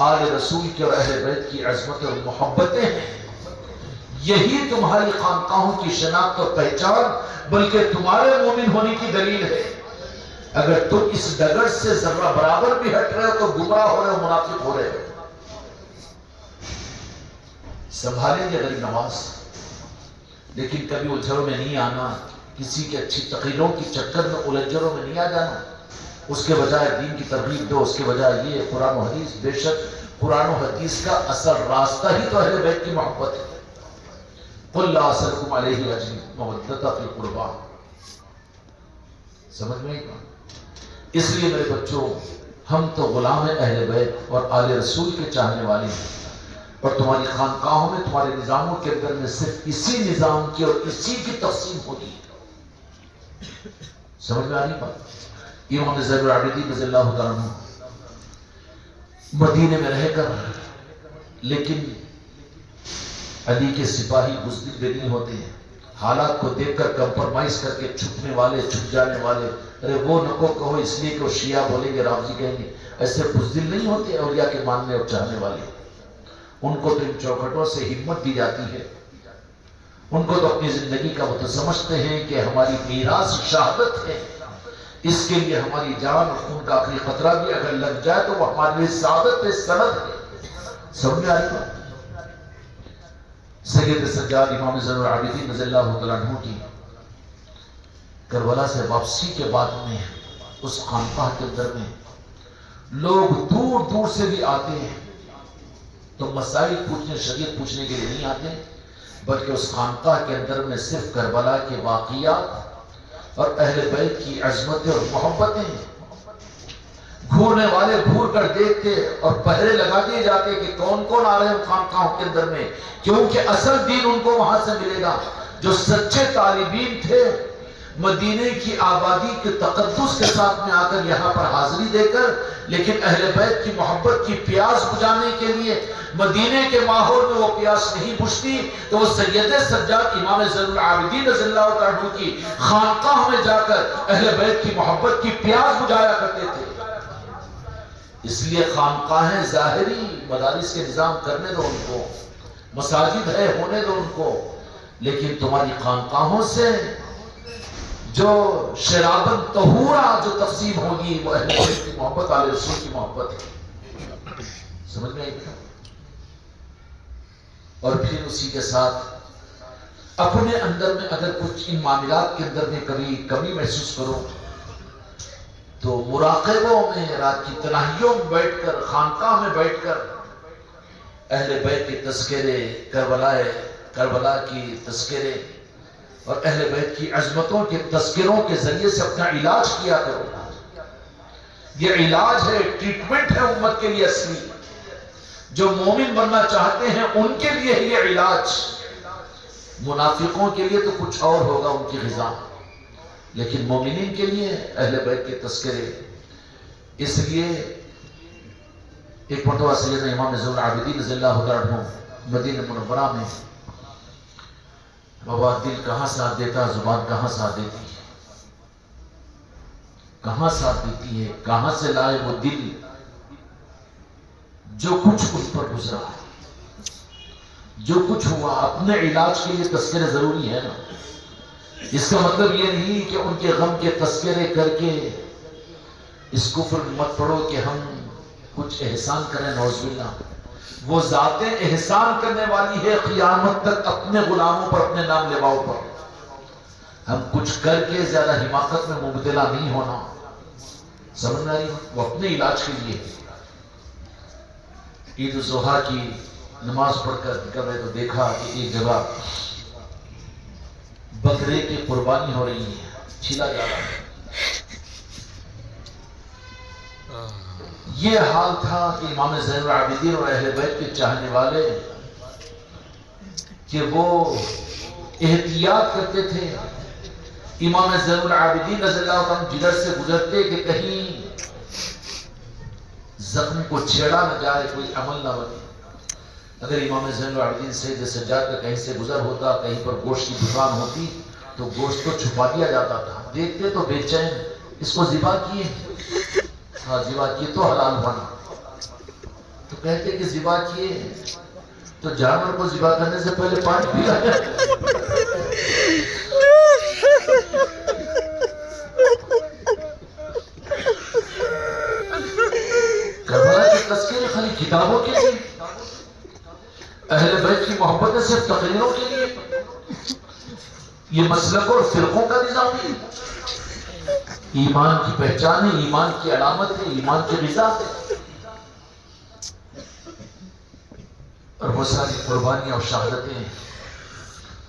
آل رسول کی اور اہل بیت کی عظمت اور محبتیں ہیں. یہی تمہاری خانقاہوں کی شناخت اور پہچان، بلکہ تمہارے مومن ہونے کی دلیل ہے. اگر تم اس ڈگر سے ذرہ برابر بھی ہٹ رہے ہو تو گمراہ ہو رہے ہو، منافق ہو رہے ہو. سنبھالیں گے غریب نواز، لیکن کبھی الجھنوں میں نہیں آنا، کسی کی اچھی تقریروں کی چکر میں الجھنوں میں نہیں آ جانا. اس کے بجائے دین کی ترغیب دو، اس کے بجائے یہ قرآن و حدیث. بے شک قرآن و حدیث کا اصل راستہ ہی تو اہل بیت کی محبت ہے. قل لا اسألکم علیہ اجر مودۃ فی القربى. سمجھ میں آئی بات؟ اس لیے میرے بچوں، ہم تو غلام ہیں اہل بیت اور آل رسول کے چاہنے والے ہیں، اور تمہاری خانقاہوں میں، تمہارے نظاموں کے اندر میں صرف اسی نظام کی اور اسی کی تقسیم ہوتی ہے. سمجھ میں آ رہی بات؟ امام زین العابدین رضی اللہ تعالیٰ عنہ مدینے میں رہ کر، لیکن علی کے سپاہی بزدل بھی نہیں ہوتے ہیں. حالات کو دیکھ کر کمپرمائز کر کے چھپنے والے، چھپ جانے والے، ارے وہ نکو کہو اس لیے کہ وہ شیعہ بولیں گے، رافضی کہیں گے، ایسے بزدل نہیں ہوتے اولیاء کے ماننے اور چاہنے والے. ان کو تو ان چوکھٹوں سے ہمت دی جاتی ہے. ان کو تو اپنی زندگی کا وہ تو سمجھتے ہیں کہ ہماری میراث شہادت ہے، اس کے لیے ہماری جان اور خون کا آخری قطرہ بھی اگر لگ جائے تو وہ ہمارے لیے سعادت ہے، سند ہے. سمجھ میں آ رہی بات؟ سید سجاد امام زین العابدین رضی اللہ تعالیٰ عنہ کی کربلا سے واپسی کے بعد میں اس خانقاہ کے اندر میں لوگ دور دور سے بھی آتے ہیں، تو مسائل پوچھنے، شریعت پوچھنے کے لیے نہیں آتے، بلکہ اس خانقاہ کے اندر میں صرف کربلا کے واقعات اور اہل بیت کی عظمتیں اور محبتیں. گھورنے والے گھور کر دیکھتے اور پہرے لگا دیے جاتے کہ کون کون آ رہے ہیں خانقاہوں کے اندر میں، کیونکہ اصل دین ان کو وہاں سے ملے گا. جو سچے طالبین تھے مدینے کی آبادی کے تقدس کے ساتھ میں آ کر یہاں پر حاضری دے کر، لیکن اہل بیت کی محبت کی پیاس بجھانے کے لیے مدینے کے ماحول میں وہ پیاس نہیں بجھتی، تو وہ سید سجاد امام زین العابدین رضی اللہ تعالیٰ عنہ کی خانقاہ میں جا کر اہل بیت کی محبت کی پیاس بجھایا کرتے تھے. اس لیے خانقاہیں ظاہری مدارس کے نظام کرنے دو ان کو، مساجد ہے ہونے دو ان کو، لیکن تمہاری خانقاہوں سے جو شرابن طہورا جو تقسیم ہوگی وہ اہل بیت کی محبت، آل رسول کی محبت ہے. سمجھ میں آئی کیا؟ اور پھر اسی کے ساتھ اپنے اندر میں اگر کچھ ان معاملات کے اندر میں کبھی کمی محسوس کرو تو مراقبوں میں، رات کی تنہائیوں میں بیٹھ کر، خانقاہ میں بیٹھ کر اہل بیت کے تذکرے، کربلا کی تذکرے اور اہل بیت کی عظمتوں کے تذکروں کے ذریعے سے اپنا علاج کیا کرو. یہ علاج ہے، ٹریٹمنٹ ہے امت کے لیے اصلی. جو مومن بننا چاہتے ہیں ان کے لیے ہے یہ علاج. منافقوں کے لیے تو کچھ اور ہوگا ان کی غذا، لیکن مومنین کے لیے اہل بیت کے تذکرے. اس لیے ایک مرتبہ سیدنا امام زین العابدین رضی اللہ تعالیٰ عنہ مدینہ منورہ میں، بابا دل کہاں ساتھ دیتا، زبان کہاں ساتھ دیتی ہے، کہاں ساتھ دیتی ہے، کہاں سے لائے وہ دل جو کچھ اس پر گزرا ہے، جو کچھ ہوا. اپنے علاج کے لیے تذکرے ضروری ہے نا. اس کا مطلب یہ نہیں کہ ان کے غم کے تذکرے کر کے اس کفر میں مت پڑو کہ ہم کچھ احسان کریں. نعوذ باللہ. وہ ذات احسان کرنے والی ہے قیامت تک اپنے غلاموں پر، اپنے نام لیواؤں پر. ہم کچھ کر کے زیادہ حماقت میں مبتلا نہیں ہونا. سمجھ میں آ رہی؟ وہ اپنے علاج کے لیے. عید الضحیٰ کی نماز پڑھ کر نکل رہے تو دیکھا کہ ایک جگہ بکرے کی قربانی ہو رہی ہے، چھیلا جا رہا ہے. یہ حال تھا کہ امام زین العابدین اور اہل بیت کے چاہنے والے کہ وہ احتیاط کرتے تھے. امام زین العابدین رضی اللہ عنہ جدھر سے گزرتے کہ کہیں زخم کو چھیڑا نہ جائے، کوئی عمل نہ بنے. اگر امام زین العابدین سید سجاد کا کہیں سے گزر ہوتا، کہیں پر گوشت کی دکان ہوتی تو گوشت کو چھپا دیا جاتا تھا. دیکھتے تو بے چین، اس کو ذبح کیے، ہاں ذبح کیے تو حلال بنا. تو کہتے کہ ذبح کیے تو جانور کو ذبح کرنے سے پہلے پانی پیا جائے. کربلا کے تذکرے خالی کتابوں کے لیے، اہل بیت کی محبت صرف تقریروں کے لیے. یہ مسلک اور فرقوں کا نظام ہے. ایمان کی پہچان ہے، ایمان کی علامت ہے، ایمان کی غذا ہے. اور وہ ساری قربانیاں اور شہادتیں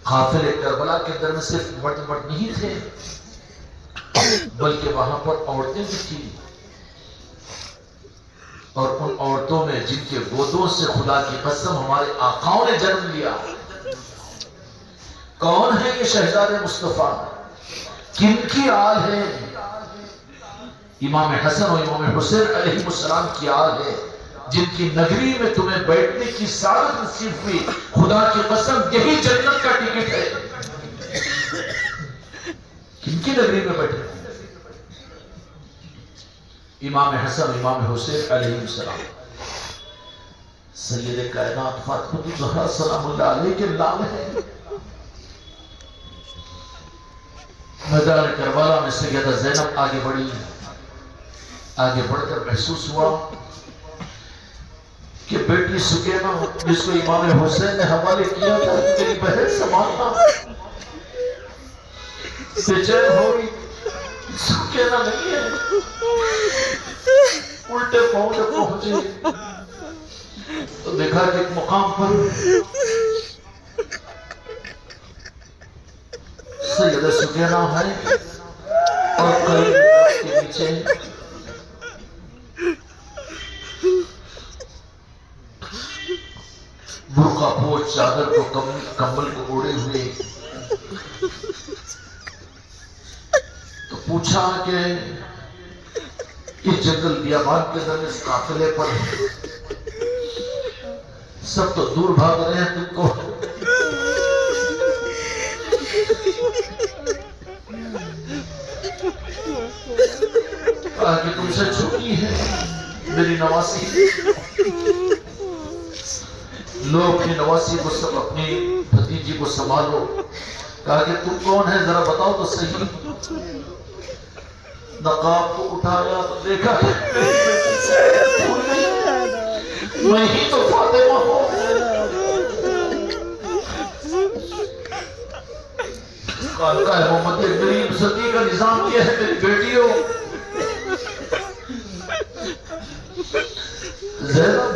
قافلے کربلا کے اندر میں صرف مرد نہیں تھے، بلکہ وہاں پر عورتیں بھی تھیں، اور ان عورتوں میں جن کے گودوں سے خدا کی قسم ہمارے آقاؤں نے جنم لیا، کون ہے یہ شہزاد مصطفیٰ؟ کن کی آل ہے؟ امام حسن اور امام حسین علیہ السلام کی آل ہے، جن کی نگری میں تمہیں بیٹھنے کی سعادت نصیب ہوئی، خدا کی قسم یہی جنت کا ٹکٹ ہے۔ کن کی نگری میں بیٹھے؟ امام حسن امام حسین علیہ السلام، سید کائنات فاطمہ الزہرا سلام اللہ علیہ کے لال ہے۔ میدان کربلا میں سیدہ زینب آگے بڑھی، آگے بڑھ کر محسوس ہوا کہ بیٹی سکینہ جس کو امام حسین نے حوالے کیا تھا میری بہن سنبھالنا، بے چین ہو گئی، سکینہ نہیں ہے، الٹے پاؤں جب پہنچے تو دیکھا کہ ایک مقام پر سیدہ سکینہ ہے اور قریب کے نیچے برقع پوش چادر کو کمبل کو اوڑے ہوئے، تو پوچھا کہ اس جنگل بیابان کے اندر اس قافلے پر سب تو دور بھاگ رہے ہیں، تم کو کہا کہ تم سے چھوٹی ہے میری نواسی، لو اپنی نواسی کو سب اپنی بھتیجی کو سنبھالو۔ کہا کہ تم کون ہے ذرا بتاؤ تو صحیح۔ نقاب کو اٹھایا تو دیکھا میں ہی تو فاطمہ ہوں۔ کہا ہے محمد غریب صدی کا نظام کیا ہے میری بیٹیوں؟ زینب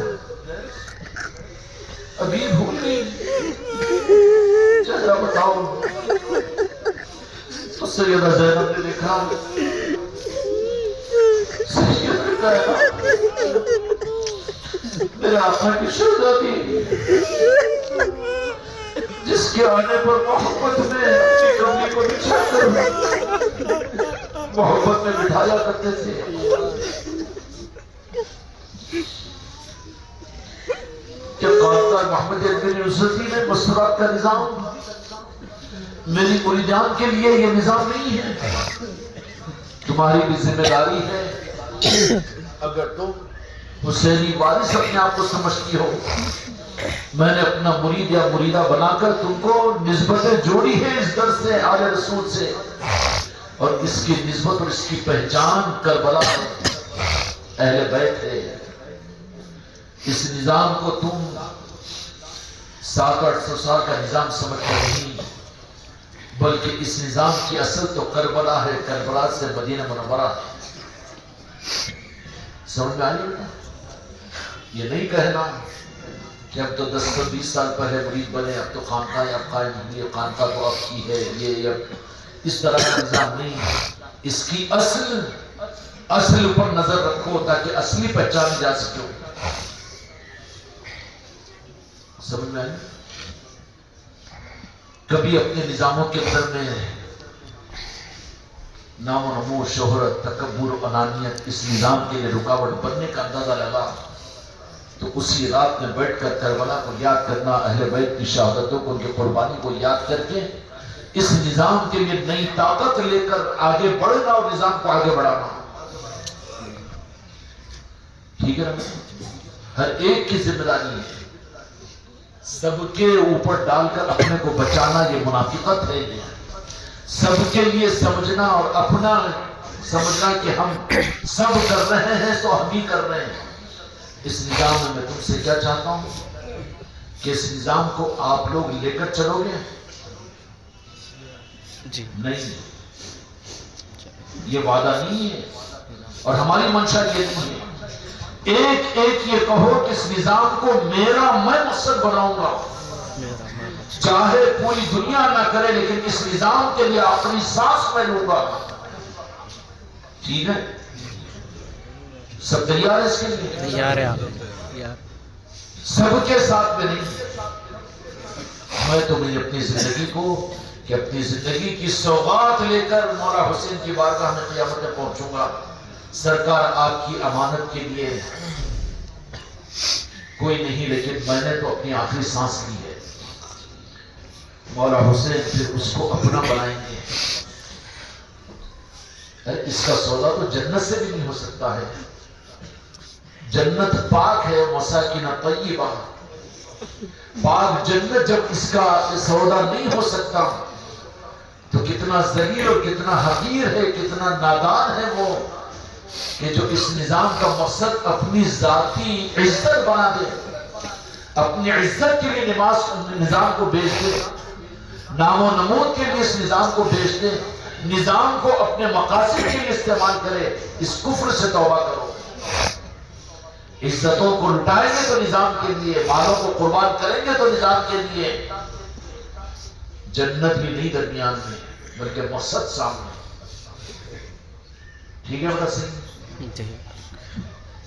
ابھی بھول گئی، چہرہ بتاؤ۔ تو سیدہ زینب نے دیکھا، سیدہ میرے آقا کی شہزادی جس کے آنے پر محبت میں اپنی کملی کو بچھا کر محبت میں بٹھایا کرتے تھے، کہ قائدہ محمد بن یوسفی نے مسرات کا نظام میری مریدان کے لیے یہ نظام نہیں ہے، تمہاری بھی ذمہ داری ہے۔ اگر تم حسینی وارث اپنے آپ کو سمجھتی ہو، میں نے اپنا مرید یا مریدہ بنا کر تم کو نسبتیں جوڑی ہے اس در سے، آل رسول سے، اور اس کی نسبت اور اس کی پہچان کربلا اہل بیت ہے۔ اس نظام کو تم 700-800 سال کا نظام سمجھ کر نہیں، بلکہ اس نظام کی اصل تو کربلا ہے، کربلا سے مدینہ منورہ ہے۔ سمجھ میں آئی؟ یہ نہیں کہنا کہ اب تو 10-20 سال پہلے مرید بنے، اب تو خانقاہ اب قائم ہوئی ہے، خانقاہ تو اب کی ہے، یہ اس طرح کا نظام نہیں۔ اس کی اصل پر نظر رکھو تاکہ اصلی پہچانی جا سکے۔ سمجھ میں آئی؟ کبھی اپنے نظاموں کے اندر میں نام و نمو، شہرت، تکبر و انانیت اس نظام کے لیے رکاوٹ بننے کا اندازہ لگا تو اسی رات میں بیٹھ کر کربلا کو یاد کرنا، اہل بیت کی شہادتوں کو، ان کی قربانی کو یاد کر کے اس نظام کے لیے نئی طاقت لے کر آگے بڑھنا اور نظام کو آگے بڑھانا۔ ٹھیک ہے نا؟ ہر ایک کی ذمہ داری ہے، سب کے اوپر ڈال کر اپنے کو بچانا یہ منافقت ہے۔ سب کے لیے سمجھنا اور اپنا سمجھنا کہ ہم سب کر رہے ہیں تو ہم ہی کر رہے ہیں۔ اس نظام میں تم سے کیا چاہتا ہوں کہ اس نظام کو آپ لوگ لے کر چلو گے؟ جی نہیں، یہ وعدہ نہیں ہے اور ہماری منشا یہ نہیں ہے۔ ایک ایک یہ کہو کہ اس نظام کو میرا میں مقصد بناؤں گا، چاہے پوری دنیا نہ کرے لیکن اس نظام کے لیے اپنی سانس میں لوں گا۔ ٹھیک ہے، سب تیار ہے اس کے لیے؟ تیار ہے آپ یار، سب کے ساتھ میں نہیں، میں تمہیں اپنی زندگی کو کہ اپنی زندگی کی سوغات لے کر مولا حسین کی بارگاہ میں قیامت میں پہنچوں گا۔ سرکار آپ کی امانت کے لیے کوئی نہیں، لیکن میں نے تو اپنی آخری سانس لی ہے۔ مولا حسین پھر اس کو اپنا بنائیں گے۔ اس کا سودا تو جنت سے بھی نہیں ہو سکتا ہے۔ جنت پاک ہے، مساکن طیبہ، پاک جنت جب اس کا سودا نہیں ہو سکتا تو کتنا ذلیل اور کتنا حقیر ہے، کتنا نادان ہے وہ کہ جو اس نظام کا مقصد اپنی ذاتی عزت بنا دے، اپنی عزت کے لیے نظام کو بیچ دے، نام و نمود کے لیے اس نظام کو بیچ دے، نظام کو اپنے مقاصد کے لیے استعمال کرے۔ اس کفر سے توبہ کرو۔ عزتوں کو لٹائیں گے تو نظام کے لیے، مالوں کو قربان کریں گے تو نظام کے لیے، جنت بھی نہیں درمیان میں بلکہ مقصد سامنے۔ ٹھیک ہے بتا صحیح؟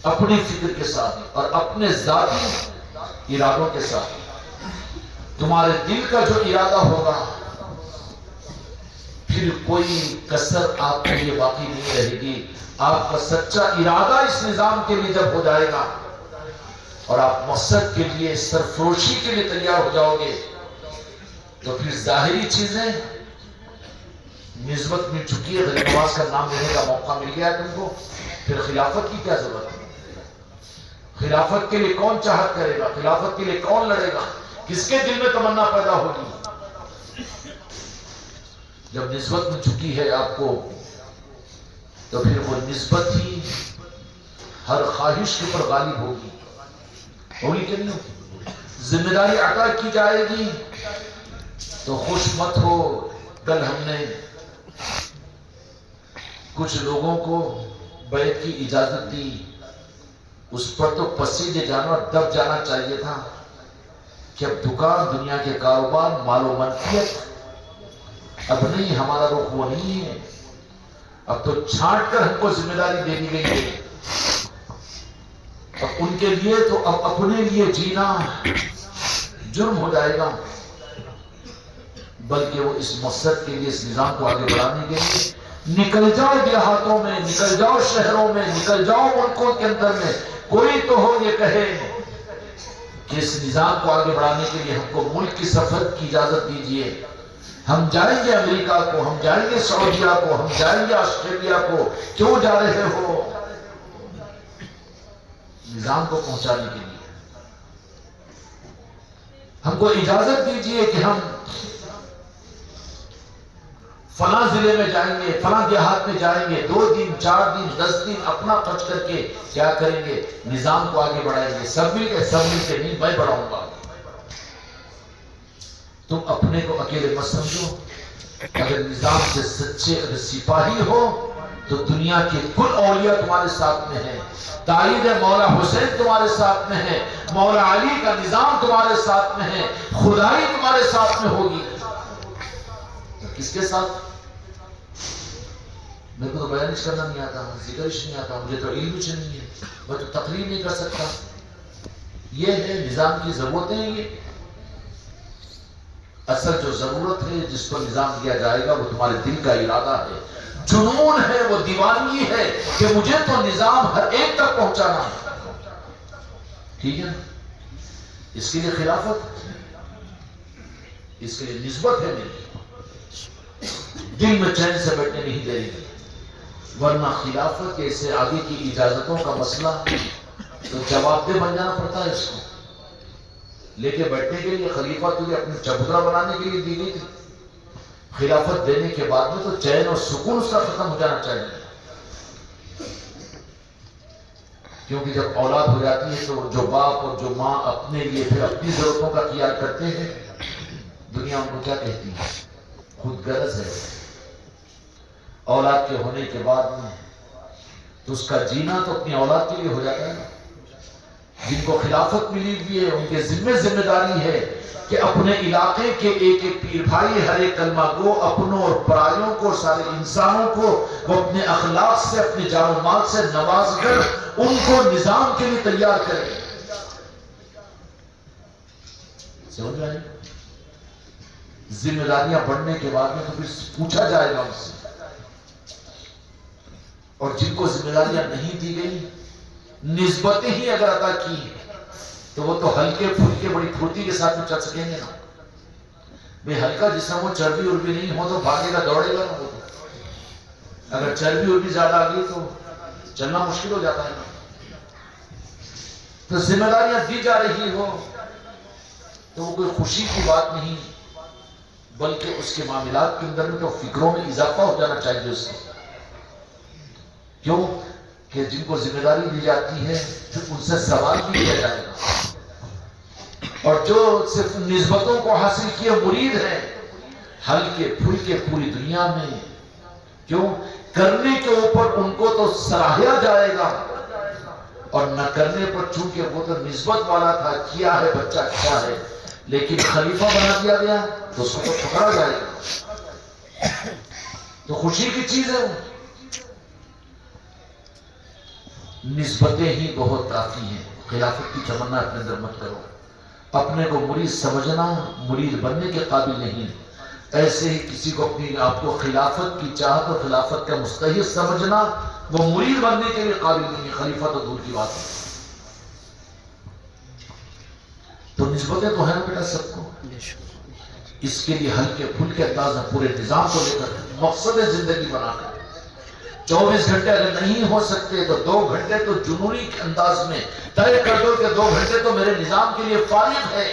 اپنی فکر کے ساتھ اور اپنے ذاتی ارادوں کے ساتھ تمہارے دل کا جو ارادہ ہوگا پھر کوئی کسر آپ کے لیے باقی نہیں رہے گی۔ آپ کا سچا ارادہ اس نظام کے لیے جب ہو جائے گا اور آپ مقصد کے لیے سرفروشی کے لیے تیار ہو جاؤ گے تو پھر ظاہری چیزیں نسبت مل چکی ہے، غریب نواز کا نام لینے کا موقع مل گیا ہے تم کو، پھر خلافت کی کیا ضرورت ہے؟ خلافت کے لیے کون چاہت کرے گا؟ خلافت کے لیے کون لڑے گا؟ کس کے دل میں تمنا پیدا ہوگی؟ جب نسبت مل چکی ہے آپ کو تو پھر وہ نسبت ہی ہر خواہش کے اوپر غالب ہوگی کہ نہیں ہوگی؟ ذمہ داری عطا کی جائے گی تو خوش مت ہو۔ کل ہم نے کچھ لوگوں کو بیعت کی اجازت دی، اس پر تو پسینے جانا اور دب جانا چاہیے تھا کہ اب دکان، دنیا کے کاروبار، مال و منفیت اب نہیں، ہمارا رخ وہ نہیں ہے۔ اب تو چھانٹ کر ہم کو ذمہ داری دے دی گئی ہے۔ اب ان کے لیے تو اب اپنے لیے جینا جرم ہو جائے گا، بلکہ وہ اس مقصد کے لیے، اس نظام کو آگے بڑھانے کے لیے نکل جاؤ دیہاتوں میں، نکل جاؤ شہروں میں، نکل جاؤ ملکوں کے اندر میں، کوئی تو ہو یہ کہے کہ اس نظام کو آگے بڑھانے کے لیے ہم کو ملک کی سفر کی اجازت دیجیے۔ ہم جائیں گے امریکہ کو، ہم جائیں گے سعودیہ کو، ہم جائیں گے آسٹریلیا کو۔ کیوں جا رہے ہو؟ نظام کو پہنچانے کے لیے۔ ہم کو اجازت دیجیے کہ ہم فلاں ضلع میں جائیں گے، فلاں دیہات میں جائیں گے، 2 دن 4 دن 10 دن اپنا خرچ کر کے کیا کریں گے؟ نظام کو آگے بڑھائیں گے۔ سب مل کے نہیں، میں بڑھاؤں گا۔ تم اپنے کو اکیلے مت سمجھو۔ اگر نظام سے سچے اگر سپاہی ہو تو دنیا کے کل اولیاء تمہارے ساتھ میں ہیں، تائید مولا حسین تمہارے ساتھ میں ہے، مولا علی کا نظام تمہارے ساتھ میں ہے، خدائی تمہارے ساتھ میں ہوگی۔ کس کے ساتھ؟ میرے کو تو بیان کرنا نہیں آتا، ذکر نہیں آتا، مجھے تو علم نہیں ہے، میں تو تقریر نہیں کر سکتا۔ یہ ہے نظام کی ضرورتیں ہیں۔ یہ اصل جو ضرورت ہے جس پر نظام دیا جائے گا وہ تمہارے دل کا ارادہ ہے، جنون ہے، وہ دیوانگی ہے کہ مجھے تو نظام ہر ایک تک پہنچانا ہے۔ ٹھیک ہے، اس کے لیے خلافت، اس کے لیے نسبت ہے میری، دل میں چین سے بیٹھنے نہیں دے گی، ورنہ خلافت کے سے آگے کی اجازتوں کا مسئلہ تو جواب دہ بن جانا پڑتا ہے۔ اس کو لے کے بیٹھنے کے لیے خلیفہ تجھے اپنی چبوترا بنانے کے لیے دی گئی تھی، خلافت دینے کے بعد میں تو چین اور سکون اس کا ختم ہو جانا چاہیے، کیونکہ جب اولاد ہو جاتی ہے تو جو باپ اور جو ماں اپنے لیے پھر اپنی ضرورتوں کا خیال کرتے ہیں، دنیا ان کو کیا کہتی ہے؟ خود غرض ہے۔ اولاد کے ہونے کے بعد میں تو اس کا جینا تو اپنی اولاد کے لیے ہو جاتا ہے، جن کو خلافت ملی ہوئی ہے، ان کے ذمہ داری ہے کہ اپنے علاقے کے ایک ایک پیر بھائی، ہر ایک کلمہ گو، اپنوں اور پرایوں کو، سارے انسانوں کو وہ اپنے اخلاق سے، اپنے جان و مال سے نواز کر ان کو نظام کے لیے تیار کرے. سمجھ رہے ہیں؟ ذمہ داریاں بڑھنے کے بعد میں تو پھر پوچھا جائے گا ان سے. اور جن کو ذمہ داریاں نہیں دی گئی، نسبتیں ہی اگر عطا کی تو وہ تو ہلکے پھلکے بڑی پھرتی کے ساتھ میں چل سکیں گے نا. بے ہلکا جسم وہ چربی اربی نہیں ہو تو بھاگے گا دوڑے گا نا. وہ تو اگر چربی اربی زیادہ آ گئی تو چلنا مشکل ہو جاتا ہے نا. تو ذمہ داریاں دی جا رہی ہو تو وہ کوئی خوشی کی بات نہیں، بلکہ اس کے معاملات کے اندر میں تو فکروں میں اضافہ ہو جانا چاہیے اس سے. کیوں کہ جن کو ذمہ داری دی جاتی ہے پھر ان سے سوال بھی کیا جائے گا. اور جو صرف نسبتوں کو حاصل کیے مرید ہیں، ہلکے پھلکے پوری دنیا میں کیوں کرنے کے اوپر ان کو تو سراہیا جائے گا، اور نہ کرنے پر چونکہ وہ تو نسبت والا تھا، کیا ہے بچہ اچھا ہے، لیکن خلیفہ بنا دیا گیا تو اس کو تو ٹھکرا جائے گا. تو خوشی کی چیز ہے. نسبتیں ہی بہت کافی ہیں. خلافت کی تمنا اپنے اندر مت کرو. اپنے کو مرید سمجھنا مرید بننے کے قابل نہیں. ایسے ہی کسی کو اپنی آپ کو خلافت کی چاہت اور خلافت کا مستحق سمجھنا وہ مرید بننے کے لیے قابل نہیں. خلیفہ تو دور کی بات ہے. تو نسبتیں تو ہیں بیٹا سب کو. اس کے لیے ہلکے پھلکے انداز پورے نظام کو لے کر مقصد زندگی بنا کر 24 گھنٹے اگر نہیں ہو سکتے تو 2 گھنٹے تو جنونی کے انداز میں طے کر دو کہ 2 گھنٹے تو میرے نظام کے لیے فارغ ہے،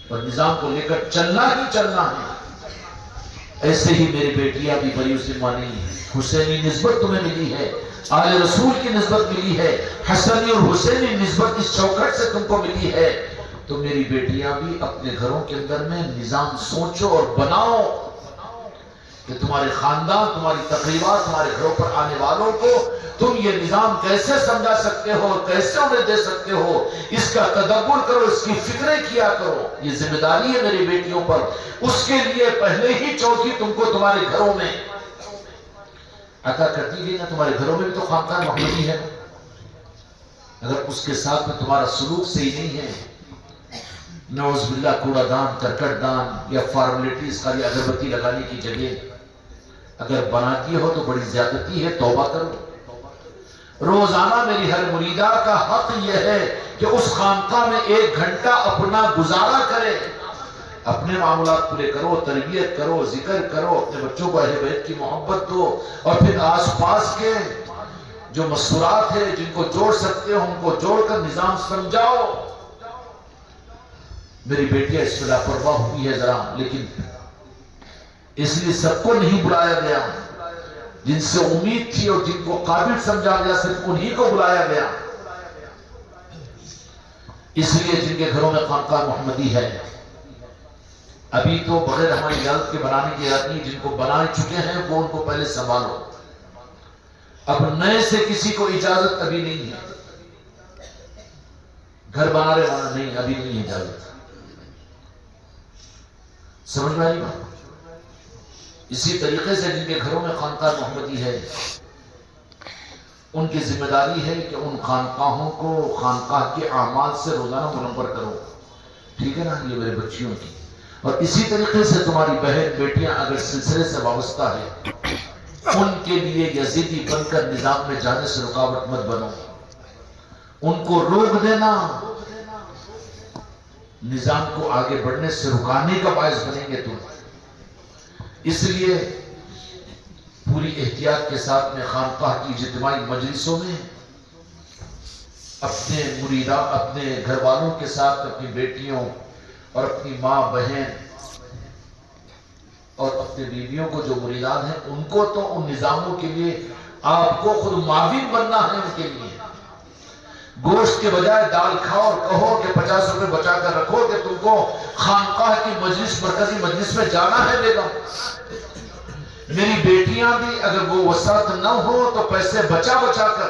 اور نظام کو لے کر چلنا ہی چلنا ہے. ایسے ہی میری بیٹیاں بھی بڑی مسلمانی حسینی نسبت تمہیں ملی ہے، آل رسول کی نسبت ملی ہے، حسنی اور حسینی نسبت اس چوکھٹ سے تم کو ملی ہے. تو میری بیٹیاں بھی اپنے گھروں کے اندر میں نظام سوچو اور بناؤ کہ تمہارے خاندان، تمہاری تقریبات، تمہارے گھروں پر آنے والوں کو تم یہ نظام کیسے سمجھا سکتے ہو، کیسے انہیں دے سکتے ہو، اس کا تدبر کرو، اس کی فکریں کیا کرو. یہ ذمہ داری ہے میری بیٹیوں پر. اس کے لیے پہلے ہی چوکی تم کو تمہارے گھروں میں عطا کر دی گئی نا. تمہارے گھروں میں بھی تو خاندان محمدی ہے. اگر اس کے ساتھ میں تمہارا سلوک صحیح نہیں ہے، نعوذ باللہ کوڑا دان، کرکٹ دان یا فارملٹیز خالی اگربتی لگانے کی جگہ اگر بناتی ہو تو بڑی زیادتی ہے. توبہ کرو. روزانہ میری ہر مریدہ کا حق یہ ہے کہ اس خانقاہ میں 1 گھنٹہ اپنا گزارا کرے. اپنے معاملات پورے کرو، تربیت کرو، ذکر کرو، اپنے بچوں کو اہل بیت کی محبت دو، اور پھر آس پاس کے جو مسورات ہیں جن کو جوڑ سکتے ہو ان کو جوڑ کر نظام سمجھاؤ. میری بیٹیاں اس میں لاپرواہ ہوئی ہے ذرا، لیکن اس لیے سب کو نہیں بلایا گیا. جن سے امید تھی اور جن کو قابل سمجھا گیا صرف انہی کو بلایا گیا. اس لیے جن کے گھروں میں خانقاہ محمدی ہے ابھی تو بغیر ہماری اجازت کے بنانے کی اجازت نہیں. جن کو بنا چکے ہیں وہ ان کو پہلے سنبھالو. اب نئے سے کسی کو اجازت ابھی نہیں ہے. گھر بنا رہے والا نہیں، ابھی نہیں ہے اجازت. سمجھ میں آئی بات؟ اسی طریقے سے جن کے گھروں میں خانقاہ محمدی ہے ان کی ذمہ داری ہے کہ ان خانقاہوں کو خانقاہ کے اعمال سے روزانہ منور کرو. ٹھیک ہے نا؟ یہ میرے بچیوں کی. اور اسی طریقے سے تمہاری بہن بیٹیاں اگر سلسلے سے وابستہ ہے ان کے لیے یزیدی بن کر نظام میں جانے سے رکاوٹ مت بنو. ان کو روک دینا نظام کو آگے بڑھنے سے رکانے کا باعث بنیں گے تم. اس لیے پوری احتیاط کے ساتھ میں خانقاہ کی اجتماعی مجلسوں میں اپنے مریدہ، اپنے گھر والوں کے ساتھ، اپنی بیٹیوں اور اپنی ماں بہن اور اپنے بیویوں کو جو مریدان ہیں ان کو تو ان نظاموں کے لیے آپ کو خود معاون بننا ہے. ان کے لیے گوشت کے بجائے دال کھاؤ اور کہو کہ 50 روپے بچا کر رکھو کہ تم کو خانقاہ کی مجلس، مرکزی مجلس میں جانا ہے. بیگم میری بیٹیاں بھی اگر وہ وسعت نہ ہو تو پیسے بچا کر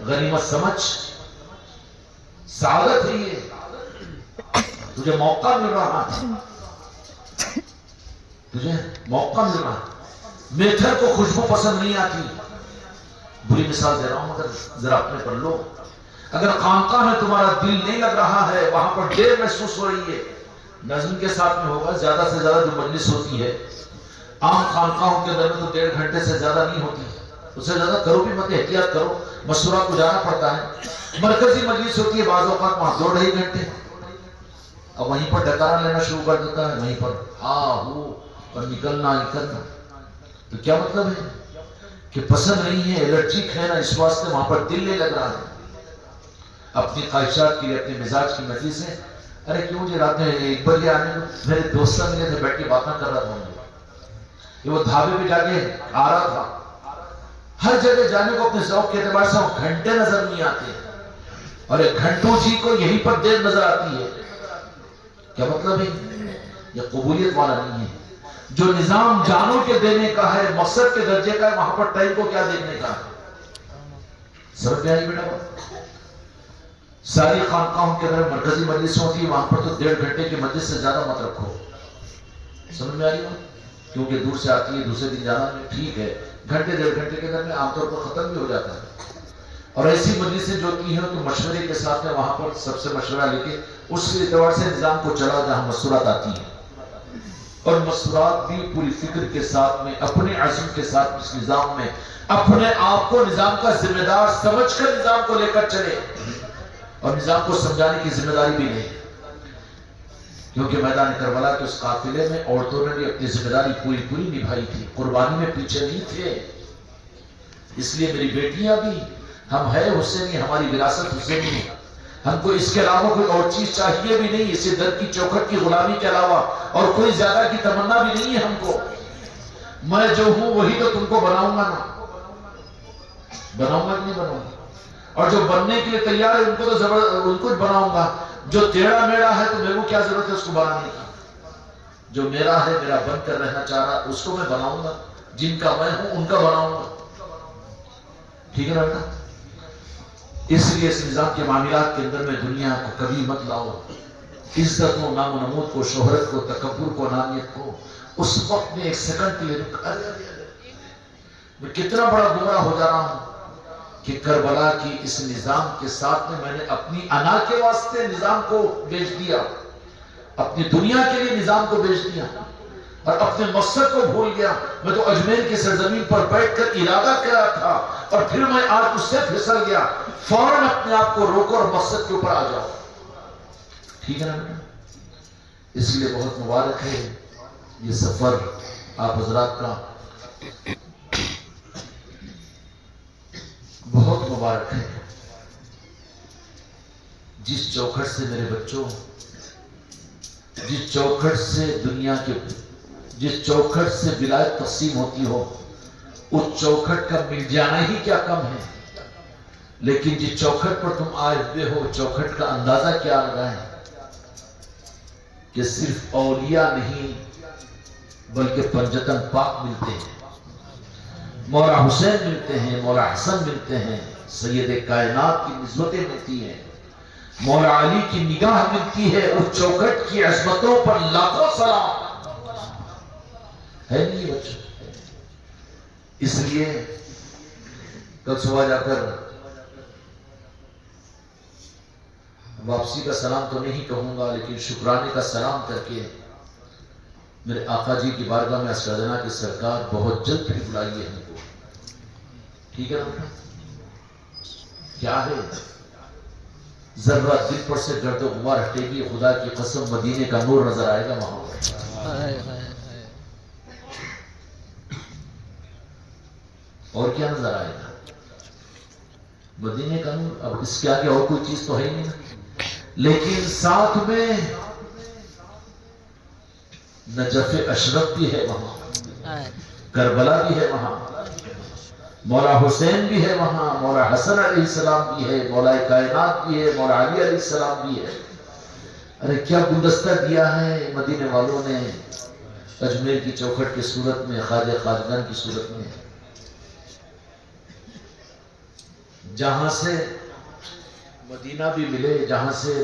غنیمت سمجھ، سعادت ہے یہ، تجھے موقع مل رہا ہے، تجھے موقع مل رہا ہے۔ میتھر کو خوشبو پسند نہیں آتی، بری مثال دے رہا ہوں مگر ذرا اپنے پر لو۔ اگر خانقاہ میں تمہارا دل نہیں لگ رہا ہے، وہاں پر دیر محسوس ہو رہی ہے، نظم کے ساتھ میں ہوگا، زیادہ سے زیادہ جو مجلس ہوتی ہے عام خانقاہوں کے اندر میں تو 1.5 گھنٹے سے زیادہ نہیں ہوتی، اس سے زیادہ کرو بھی مت، احتیاط کرو، مشورہ کو جانا پڑتا ہے۔ مرکزی مجلس ہوتی ہے بعض اوقات وہاں 2-2.5 گھنٹے، اب وہیں پر ڈکارا لینا شروع کر دیتا ہے، وہیں پر ہاں ہو اور نکلنا۔ تو کیا مطلب ہے کہ پسند نہیں ہے، الرجک ہے نا، اس واسطے وہاں پر دل نہیں لگ رہا ہے۔ اپنی خواہشات کے لیے، اپنے مزاج کی مجلس ہے، ارے کیوں جی رات میں 1 بجے آنے کو، میرے دوست ملے تھے، بیٹھ کے باتیں کر رہا تھا، کہ وہ دھابے پہ جا کے آ رہا تھا، ہر جگہ جانے کو اپنے ذوق کے اعتبار سے گھنٹے نظر نہیں آتے، اور ایک گھنٹوں جی کو یہیں پر دیر نظر آتی ہے۔ کیا مطلب ہے؟ یہ قبولیت والا نہیں ہے۔ جو نظام جانوں کے دینے کا ہے، مقصد کے درجے کا ہے، وہاں پر ٹائم کو کیا دیکھنے کا ہے؟ سمجھ میں آئی بیٹا؟ ساری خانقاہوں کے اندر مرکزی مجلس ہوتی ہے، وہاں پر تو 1.5 گھنٹے کی مجلس سے زیادہ مت رکھو۔ سمجھ میں آ رہی بات؟ کیونکہ دور سے آتی ہے، دوسرے دن جانا ہے، ٹھیک ہے، گھنٹے 1.5 گھنٹے کے اندر میں عام طور پر ختم بھی ہو جاتا ہے۔ اور ایسی مجلسیں جو کی ہیں تو مشورے کے ساتھ میں وہاں پر سب سے مشورہ لے کے اس کے اعتبار سے نظام کو چلا جہاں مسورات آتی ہیں، اور مسورات بھی پوری فکر کے ساتھ میں، اپنے عزم کے ساتھ اس نظام میں اپنے آپ کو نظام کا ذمہ دار سمجھ کر نظام کو لے کر چلے، اور نظام کو سمجھانے کی ذمہ داری بھی لے۔ کیونکہ میدان کربلا کے اس قافلے میں عورتوں نے بھی اپنی ذمہ داری پوری نبھائی تھی، قربانی میں پیچھے نہیں تھے۔ اس لیے میری بیٹیاں بھی، ہم ہے حسینی، ہماری وراثت حسینی، ہم کو اس کے علاوہ کوئی اور چیز چاہیے بھی نہیں، اسے در کی چوکھٹ کی غلامی کے علاوہ اور کوئی زیادہ کی تمنا بھی نہیں ہے ہم کو۔ میں جو ہوں وہی تو تم کو بناؤں گا نا، بناؤں گا کہ نہیں بناؤں گا؟ اور جو بننے کے لیے تیار ہے ان کو تو ان کو بناؤں گا، جو ٹیڑھا میڑا ہے تو میرے کو کیا ضرورت ہے اس کو بنانے کی؟ جو میرا ہے، میرا بن کر رہنا چاہ رہا، اس کو میں بناؤں گا، جن کا میں ہوں ان کا بناؤں گا۔ ٹھیک ہے نا بیٹا؟ اس لیے اس نظام کے معاملات کے اندر میں دنیا کو کبھی مت لاؤ، عزت کو، نام و نمود کو، شہرت کو، تکبر کو، نامیت کو۔ اس وقت میں 1 سیکنڈ کے لیے میں کتنا بڑا گمراہ ہو جا رہا ہوں کہ کربلا کی اس نظام کے ساتھ میں نے اپنی انا کے واسطے نظام کو بیچ دیا، اپنی دنیا کے لیے نظام کو بیچ دیا، اور اپنے مقصد کو بھول گیا۔ میں تو اجمیر کی سرزمین پر بیٹھ کر ارادہ کیا تھا، اور پھر میں آج اس سے پھسل گیا۔ فوراً اپنے آپ کو روکو اور مقصد کے اوپر آ جاؤ۔ ٹھیک ہے نا بیٹا؟ اس لیے بہت مبارک ہے یہ سفر آپ حضرات کا، بہت مبارک ہے۔ جس چوکھٹ سے میرے بچوں، جس چوکھٹ سے دنیا کے، جس چوکھٹ سے ولایت تقسیم ہوتی ہو، اس چوکھٹ کا مل جانا ہی کیا کم ہے، لیکن جس چوکھٹ پر تم آئے ہوئے ہو، چوکھٹ کا اندازہ کیا لگا ہے کہ صرف اولیاء نہیں بلکہ پنجتن پاک ملتے ہیں، مولا حسین ملتے ہیں، مولا حسن ملتے ہیں، سید کائنات کی نسبتیں ملتی ہیں، مولا علی کی نگاہ ملتی ہے۔ اس چوکھٹ کی عظمتوں پر لاکھوں سلام ہے نہیں بچوں؟ اس لیے کل صبح جا کر واپسی کا سلام تو نہیں کہوں گا، لیکن شکرانے کا سلام کر کے میرے آقا جی کی بارگاہ میں اسرادنا کی سرکار بہت جلد پھر بلائیے ہم کو۔ ٹھیک ہے نا؟ کیا ہے؟ ذرہ دل پر سے گرد و غبار ہٹے گی، خدا کی قسم مدینے کا نور نظر آئے گا وہاں پر۔ اور کیا نظر آئے گا؟ مدینے کا نور۔ اب اس کے آگے اور کوئی چیز تو ہے ہی نہیں، لیکن ساتھ میں نجف اشرف بھی ہے وہاں، کربلا بھی ہے وہاں، مولا حسین بھی ہے وہاں، مولا حسن علیہ السلام بھی ہے، مولا کائنات بھی ہے، مولا علی علیہ السلام بھی ہے۔ ارے کیا گلدستہ دیا ہے مدینے والوں نے اجمیر کی چوکھٹ کی صورت میں، خواجہ خواجگان کی صورت میں۔ جہاں سے مدینہ بھی ملے، جہاں سے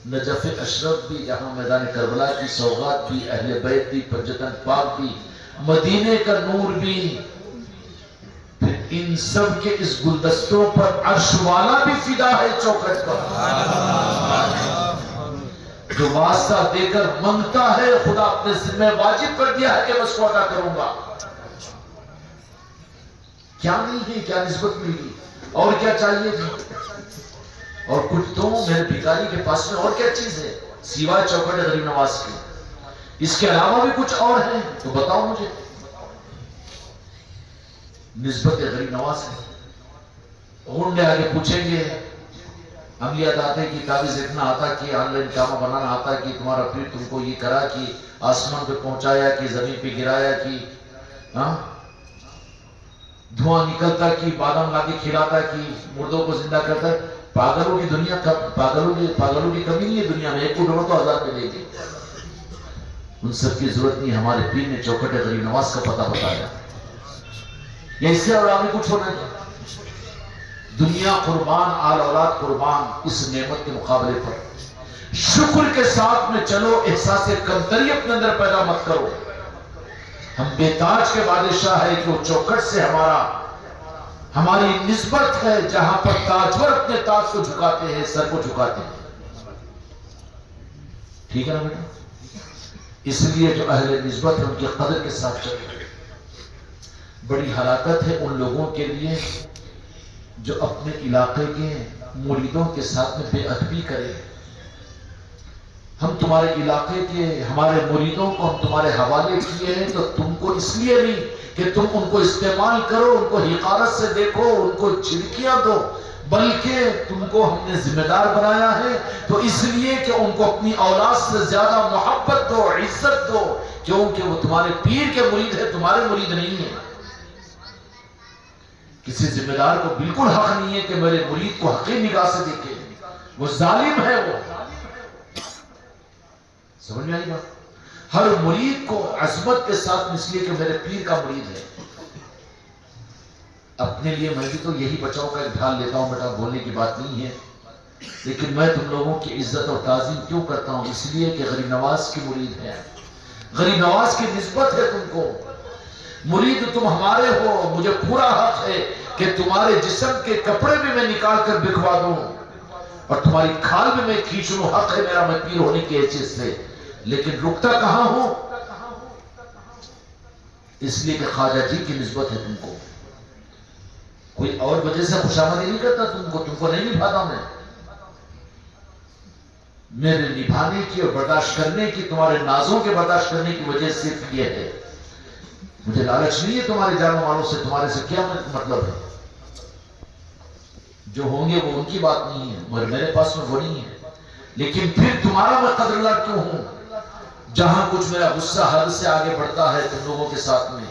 نجف اشرف بھی، جہاں میدان کربلا کی سوغات بھی، اہل بیت بھی، پنجتن پاک بھی، مدینے کا نور بھی، پھر ان سب کے اس گلدستوں پر عرش والا بھی فدا ہے چوکھٹ پر، جو واسطہ دے کر منگتا ہے خدا اپنے ذمہ واجب کر دیا ہے کہ میں اس کو ادا کروں گا۔ کیا نہیں ہے، کیا نسبت ملی، اور کیا چاہیے تھی، اور کچھ تو میرے بھکاری کے پاس میں اور کیا چیز ہے سوائے چوکھٹ غریب نواز کے؟ اس کے علاوہ بھی کچھ اور ہے تو بتاؤ مجھے۔ نسبت غریب نواز ہے، گنڈے آگے پوچھیں گے عملیات آتے کی تعویذ لکھنا آتا کہ آن لائن کامہ بنانا آتا کہ تمہارا پیر تم کو یہ کرا کہ آسمان پہ پہنچایا کہ زمین پہ گرایا کہ دھواں نکلتا کہ بادام لا کے کھلاتا کہ مردوں کو زندہ کرتا۔ پاگلوں کی دنیا، پاگلوں کی کمی نہیں ہے دنیا میں، ایک کو ڈھونڈو تو ہزار ملے گی۔ ان سب کی ضرورت نہیں، ہمارے پیر نے چوکھٹ غریب نواز کا پتہ بتایا، یا اس سے اور آگے کچھ ہونا ہے؟ دنیا قربان، آل اولاد قربان، اس نعمت کے مقابلے پر شکر کے ساتھ میں چلو، احساس کمتری اپنے اندر پیدا مت کرو۔ ہم بے تاج کے بادشاہ ہے کہ وہ چوکھٹ سے ہماری نسبت ہے، جہاں پر تاجور اپنے تاج کو جھکاتے ہیں، سر کو جھکاتے ہیں۔ ٹھیک ہے نا بیٹا؟ اس لیے جو اہل نسبت ہے ان کی قدر کے ساتھ چلے۔ بڑی ہلاکت ہے ان لوگوں کے لیے جو اپنے علاقے کے مریدوں کے ساتھ میں بے ادبی کرے۔ ہم تمہارے علاقے کے ہمارے مریدوں کو ہم تمہارے حوالے کیے ہیں تو تم کو اس لیے نہیں کہ تم ان کو استعمال کرو، ان کو حقارت سے دیکھو، ان کو جھڑکیاں دو، بلکہ تم کو ہم نے ذمہ دار بنایا ہے تو اس لیے کہ ان کو اپنی اولاد سے زیادہ محبت دو، عزت دو، کیونکہ وہ تمہارے پیر کے مرید ہے، تمہارے مرید نہیں ہے۔ کسی ذمہ دار کو بالکل حق نہیں ہے کہ میرے مرید کو حقیر نگاہ سے دیکھے، وہ ظالم ہے۔ وہ سمجھ میں آئی بات؟ ہر مرید کو عظمت کے ساتھ، اس لیے کہ میرے پیر کا مرید ہے۔ اپنے لیے میں بھی تو یہی بچاؤ کا ایک ڈھال لیتا ہوں بیٹا، بولنے کی بات نہیں ہے، لیکن میں تم لوگوں کی عزت اور تعظیم کیوں کرتا ہوں؟ اس لیے کہ غریب نواز کی مرید ہے، غریب نواز کی نسبت ہے تم کو۔ مرید تم ہمارے ہو، مجھے پورا حق ہے کہ تمہارے جسم کے کپڑے بھی میں نکال کر بکھوا دوں اور تمہاری کھال بھی میں کھینچ لوں، حق ہے میرا، میں پیر ہونے کی حیثیت سے، لیکن رکتا کہاں ہوں؟ اس لیے کہ خواجہ جی کی نسبت ہے تم کو، کوئی اور وجہ سے خوشامدی نہیں کرتا تم کو نہیں نبھاتا میں۔ میرے نبھانے کی اور برداشت کرنے کی، تمہارے نازوں کے برداشت کرنے کی وجہ صرف یہ ہے، مجھے لالچ نہیں ہے تمہارے جانوں والوں سے، تمہارے سے کیا مطلب ہے؟ جو ہوں گے وہ ان کی بات نہیں ہے، مگر میرے پاس میں وہ نہیں ہے، لیکن پھر تمہارا میں قدردان کیوں ہوں؟ جہاں کچھ میرا غصہ حد سے آگے بڑھتا ہے تم لوگوں کے ساتھ میں،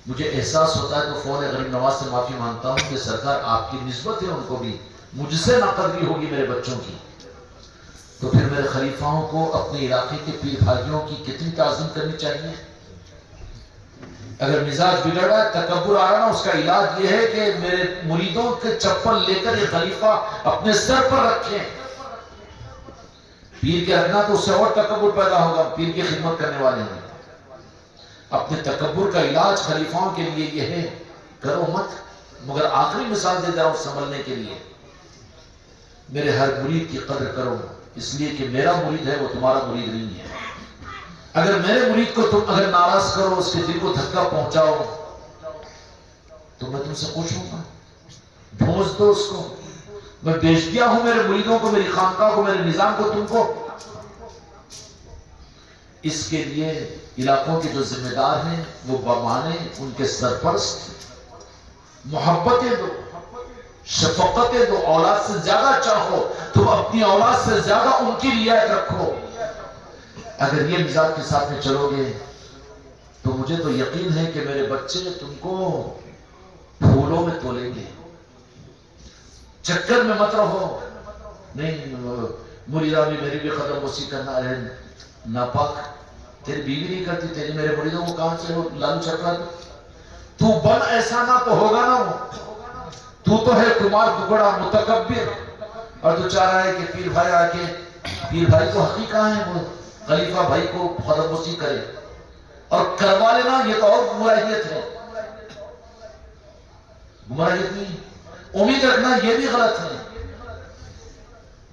مجھے احساس ہوتا ہے تو فون غریب نواز سے معافی مانگتا ہوں کہ سرکار آپ کی نسبت ہے، ان کو بھی مجھ سے ناقدری ہوگی میرے بچوں کی، تو پھر میرے خلیفاؤں کو اپنے علاقے کے پیر بھائیوں کی کتنی تعظیم کرنی چاہیے۔ اگر مزاج بگڑ رہا ہے، تکبر آ رہا ہے، اس کا علاج یہ ہے کہ میرے مریدوں کے چپل لے کر یہ خلیفہ اپنے سر پر رکھیں۔ پیر کے رکھنا تو اس سے اور تکبر پیدا ہوگا، پیر کی خدمت کرنے والے ہیں۔ اپنے تکبر کا علاج خلیفاؤں کے لیے یہ ہے، کرو مت، مگر آخری مثال دے رہا ہوں سنبھلنے کے لیے، میرے ہر مرید کی قدر کرو، اس لیے کہ میرا مرید ہے وہ تمہارا مرید نہیں ہے۔ اگر میرے مرید کو تم اگر ناراض کرو، اس کے دل کو دھکا پہنچاؤ، تو میں تم سے پوچھوں گا، ڈھونس دو اس کو، میں بیچ دیا ہوں میرے مریدوں کو، میری خانقاہ کو، میرے نظام کو تم کو۔ اس کے لیے علاقوں کے جو ذمہ دار ہیں وہ بمانے ان کے سرپرست محبتیں دو، شفقتیں دو، اولاد سے زیادہ چاہو، تم اپنی اولاد سے زیادہ ان کی رعایت رکھو۔ اگر یہ مزاج کے ساتھ میں چلو گے تو مجھے تو یقین ہے کہ میرے بچے تم کو پھولوں میں تولیں گے۔ چکر میں مت رہو، نہیں مریدہ بھی میری بھی قدر بوسی کرنا ہے، ناپاک تیری بیوی نہیں کرتی، تیری میرے مریدوں کو کہاں سے لالو چکرا دو، تو بن ایسا نہ تو ہوگا نہ ہو۔ تو ہے کمار ٹکڑا متکبر، اور تو چاہ رہا ہے کہ پیر بھائی آ کے، پیر بھائی کو حقیقت ہے وہ خلیفہ بھائی کو قدم بوسی کرے اور کروا لینا، یہ تو اور گمراہیت ہے، گمراہیت نہیں، امید رکھنا یہ بھی غلط ہے۔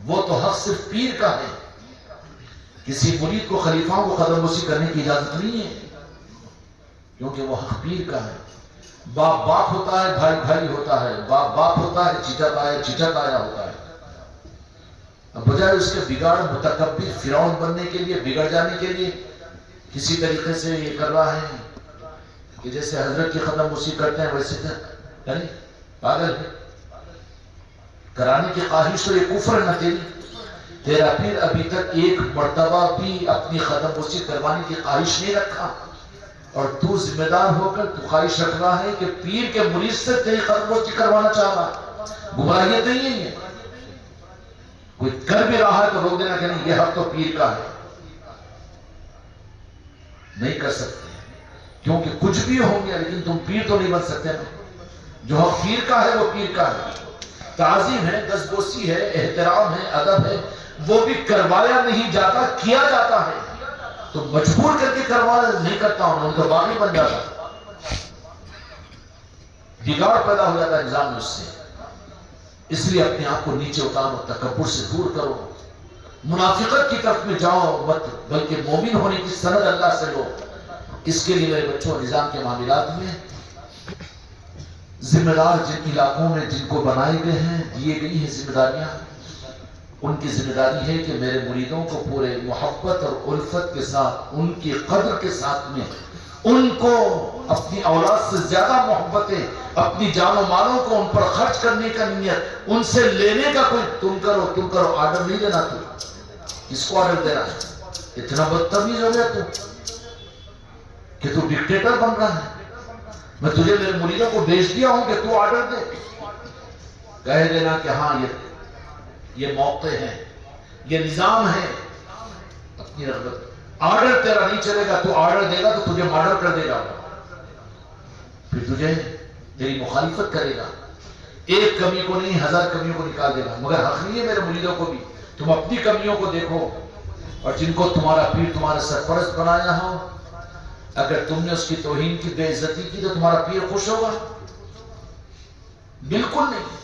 وہ تو حق صرف پیر کا ہے، کسی مرید کو خلیفاؤں کو قدم بوسی کرنے کی اجازت نہیں ہے، کیونکہ وہ حق پیر کا ہے۔ باپ باپ ہوتا ہے، بھائی بھائی ہوتا ہے، باپ باپ ہوتا ہے، چچا تایا چچا تایا ہوتا ہے۔ اب بجائے اس کے بگاڑ متکبر فرعون بننے کے لیے، بگڑ جانے کے لیے کسی طریقے سے یہ کر رہا ہے کہ جیسے حضرت کی قدم بوسی کرتے ہیں ویسے کریں، پاگل ہے، کرانے کی خواہش تو یہ کفر نہ تیری، تیرا پیر ابھی تک ایک مرتبہ بھی اپنی قدم بوسی کروانے کی خواہش نہیں رکھا، اور تو ذمہ دار ہو کر تو خواہش رکھ رہا ہے کہ پیر کے مرید سے تیری قدم بوسی کروانا چاہ رہا ہے۔ گمراہیت نہیں ہے یہ، کوئی کر بھی رہا ہے تو روک دینا کہ نہیں یہ حق تو پیر کا ہے، نہیں کر سکتے کیونکہ کچھ بھی ہوں گے لیکن تم پیر تو نہیں بن سکتے نا۔ جو حق پیر کا ہے وہ پیر کا ہے، تعظیم ہے، دستبوسی ہے، احترام ہے، ادب ہے، وہ بھی کروایا نہیں جاتا، کیا جاتا ہے، تو مجبور کر کے کروایا نہیں کرتا ہوں، ان کا باقی بن جاتا، بگاڑ پیدا ہو جاتا ہے نظام میں اس سے۔ اس لیے اپنے آپ کو نیچے اتارو، تکبر سے دور کرو، منافقت کی طرف میں جاؤ مت، بلکہ مومن ہونے کی سند اللہ سے لو۔ اس کے لیے میرے بچوں نظام کے معاملات میں ذمہ دار جن علاقوں میں جن کو بنائے گئے ہیں، دیے گئی ہیں ذمہ داریاں، ان کی ذمہ داری ہے کہ میرے مریدوں کو پورے محبت اور الفت کے ساتھ، ان کی قدر کے ساتھ میں، ان کو اپنی اولاد سے زیادہ محبتیں، اپنی جان و مالوں کو ان پر خرچ کرنے کا نیت، ان سے لینے کا کوئی تم کرو آرڈر نہیں دینا۔ تو کس کو آرڈر دینا ہے؟ اتنا بدتمیز ہو گیا تو کہ تو ڈکٹیٹر بن رہا ہے۔ میں تجھے میرے مریدوں کو بھیج دیا ہوں کہ تو آرڈر دے، کہہ دینا کہ ہاں یہ موقع ہے، یہ نظام ہے، اپنی رغبت، آرڈر تیرا نہیں چلے گا، تو آرڈر دے گا تو تجھے مارڈر کر دے گا، پھر تجھے تیری مخالفت کرے گا، ایک کمی کو نہیں 1000 کمیوں کو نکال دے گا۔ مگر حق نہیں ہے میرے مریدوں کو بھی، تم اپنی کمیوں کو دیکھو، اور جن کو تمہارا پیر تمہارا سرپرست بنایا ہو، اگر تم نے اس کی توہین کی، بے عزتی کی، تو تمہارا پیر خوش ہوگا؟ بالکل نہیں۔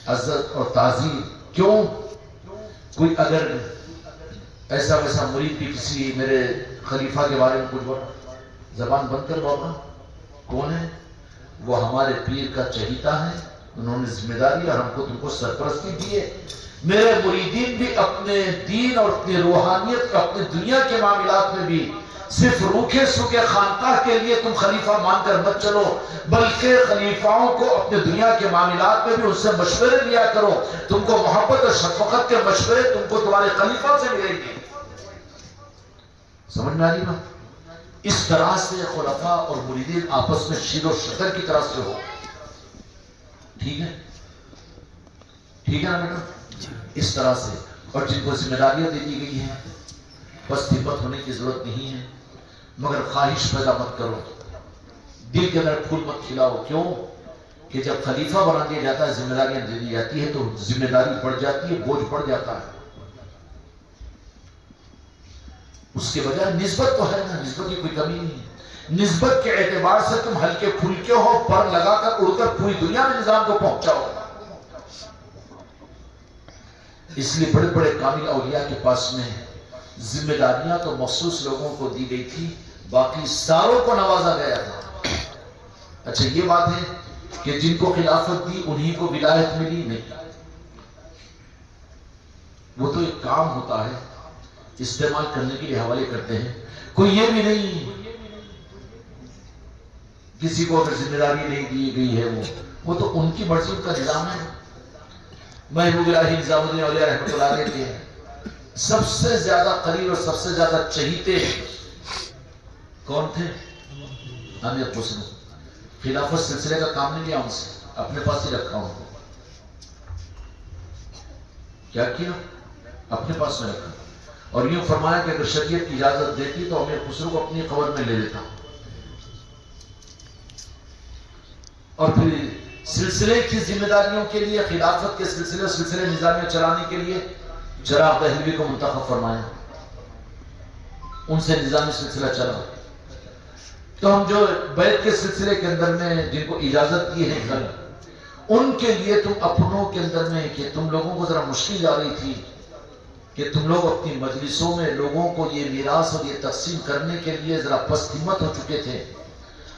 عزت اور تعظیم کیوں؟ کوئی اگر ایسا ویسا مرید بھی کسی میرے خلیفہ کے بارے میں کچھ بولا، زبان بند کر بابا، کون ہے وہ؟ ہمارے پیر کا چہیتا ہے، انہوں نے ذمہ داری اور ہم کو تم کو سرپرستی دی ہے۔ میرے مریدین بھی اپنے دین اور اپنی روحانیت، اپنی دنیا کے معاملات میں بھی صرف روکھے سوکھے خانقاہ کے لیے تم خلیفہ مان کر مت چلو، بلکہ خلیفاؤں کو اپنے دنیا کے معاملات میں بھی ان سے مشورے لیا کرو۔ تم کو محبت اور شفقت کے مشورے تم کو تمہارے خلیفہ سے ملیں گے۔ سمجھ میں آ رہی بات؟ اس طرح سے خلفاء اور مریدین آپس میں شیر و شکر کی طرح سے ہو، ٹھیک ہے؟ ٹھیک ہے نا بیٹا؟ اس طرح سے، اور جن کو ذمہ داریاں دے دی گئی ہیں، بس ہمت ہونے کی ضرورت نہیں ہے، مگر خواہش پیدا مت کرو، دل کے اندر پھول مت کھلاؤ۔ کیوں کہ جب خلیفہ بنا دیا جاتا ہے، ذمہ داریاں دے دی جاتی ہے، تو ذمہ داری بڑھ جاتی ہے، بوجھ بڑھ جاتا ہے۔ اس کے بجائے نسبت تو ہے نا، نسبت کی کوئی کمی نہیں ہے، نسبت کے اعتبار سے تم ہلکے پھلکے ہو، پر لگا کر اڑ کر پوری دنیا میں نظام کو پہنچاؤ۔ اس لیے بڑے بڑے کامل اولیاء کے پاس میں ذمہ داریاں تو مخصوص لوگوں کو دی گئی تھی، باقی ساروں کو نوازا گیا تھا۔ اچھا یہ بات ہے کہ جن کو خلافت دی انہی کو ولایت ملی؟ نہیں، وہ تو ایک کام ہوتا ہے، استعمال کرنے کے لیے حوالے کرتے ہیں۔ کوئی یہ بھی نہیں کسی کو اگر ذمہ داری نہیں دی گئی ہے، وہ تو ان کی مرضی کا نظام ہے۔ محبوب الہی نظام الدین اولیاء رحمۃ اللہ علیہ کے سب سے زیادہ قریب اور سب سے زیادہ چہیتے کون تھے؟ امیر حسن۔ خلافت سلسلے کا کام نہیں لیا ان سے، اپنے پاس ہی رکھا ان کو۔ کیا کیا؟ اپنے پاس میں رکھا، اور یوں فرمایا کہ اگر شریعت کی اجازت دیتی تو امیر خسرو کو اپنی قبر میں لے لیتا، اور پھر سلسلے کی ذمہ داریوں کے لیے، خلافت کے سلسلے نظامیہ چلانے کے لیے چراغ دہلوی کو منتخب فرمایا، ان سے نظامی سلسلہ چلا۔ تو ہم جو بیعت کے سلسلے کے اندر میں جن کو اجازت دی ہے کل، ان کے لیے تم اپنوں کے اندر میں کہ تم لوگوں کو ذرا مشکل آ رہی تھی کہ تم لوگ اپنی مجلسوں میں لوگوں کو یہ میراث اور یہ تقسیم کرنے کے لیے ذرا پست ہمت ہو چکے تھے،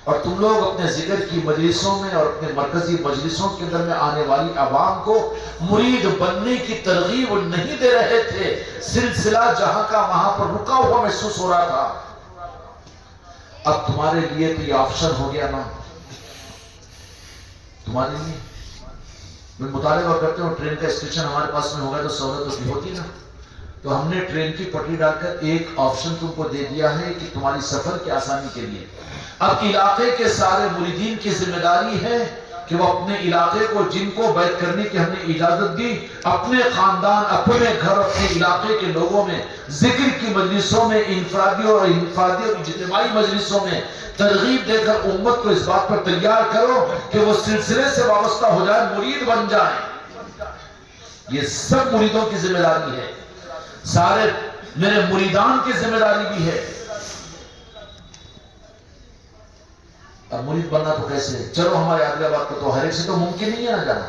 اور تم لوگ اپنے ذکر کی مجلسوں میں اور اپنے مرکزی مجلسوں کے اندر میں آنے والی عوام کو مرید بننے کی ترغیب نہیں دے رہے تھے، سلسلہ جہاں کا وہاں پر رکا ہوا محسوس ہو رہا تھا۔ اب تمہارے لیے تو یہ آپشن ہو گیا نا، تمہارے لیے میں مطالبہ کرتے ہوں ٹرین کا اسٹیشن ہمارے پاس میں ہوگا تو سہولت تو ہوتی نا، تو ہم نے ٹرین کی پٹری ڈال کر ایک آپشن تم کو دے دیا ہے کہ تمہاری سفر کی آسانی کے لیے اب علاقے کے سارے مریدین کی ذمہ داری ہے کہ وہ اپنے علاقے کو جن کو بیعت کرنے کی ہم نے اجازت دی، اپنے خاندان، اپنے گھر، اپنے علاقے کے لوگوں میں ذکر کی مجلسوں میں، انفرادی اور اجتماعی مجلسوں میں ترغیب دے کر امت کو اس بات پر تیار کرو کہ وہ سلسلے سے وابستہ ہو جائے، مرید بن جائیں۔ یہ سب مریدوں کی ذمہ داری ہے، سارے میرے مریدان کی ذمہ داری بھی ہے۔ اب مرید بننا تو کیسے؟ چلو ہمارے عادل آباد کو تو ہر ایک سے تو ممکن نہیں ہے نہ جانا،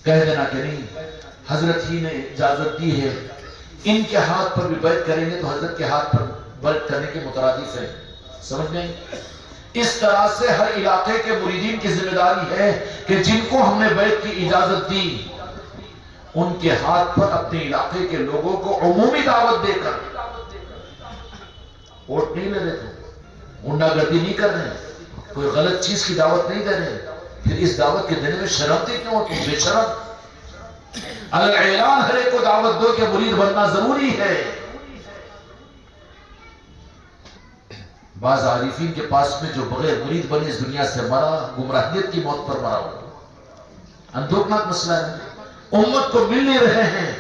کہہ دینا کہ نہیں حضرت ہی نے اجازت دی ہے، ان کے ہاتھ پر بھی بیعت کریں گے تو حضرت کے ہاتھ پر بیعت کرنے کے مترادف ہے، سمجھ گئے؟ اس طرح سے ہر علاقے کے مریدین کی ذمہ داری ہے کہ جن کو ہم نے بیعت کی اجازت دی ان کے ہاتھ پر اپنے علاقے کے لوگوں کو عمومی دعوت دے کر، ووٹ نہیں لے رہے، غنڈہ گردی نہیں کر رہے، کوئی غلط چیز کی دعوت نہیں دے رہے، پھر اس دعوت کے دینے میں شرمتے کیوں ہوتی؟ بے شرم۔ اگر اعلان ہر ایک کو دعوت دو کہ مرید بننا ضروری ہے۔ بعض عارفین کے پاس میں جو بغیر مرید بنے اس دنیا سے مرا، گمراہیت کی موت پر مرا ہوا، اندوکناک مسئلہ ہے۔ امت کو مل نہیں رہے ہیں،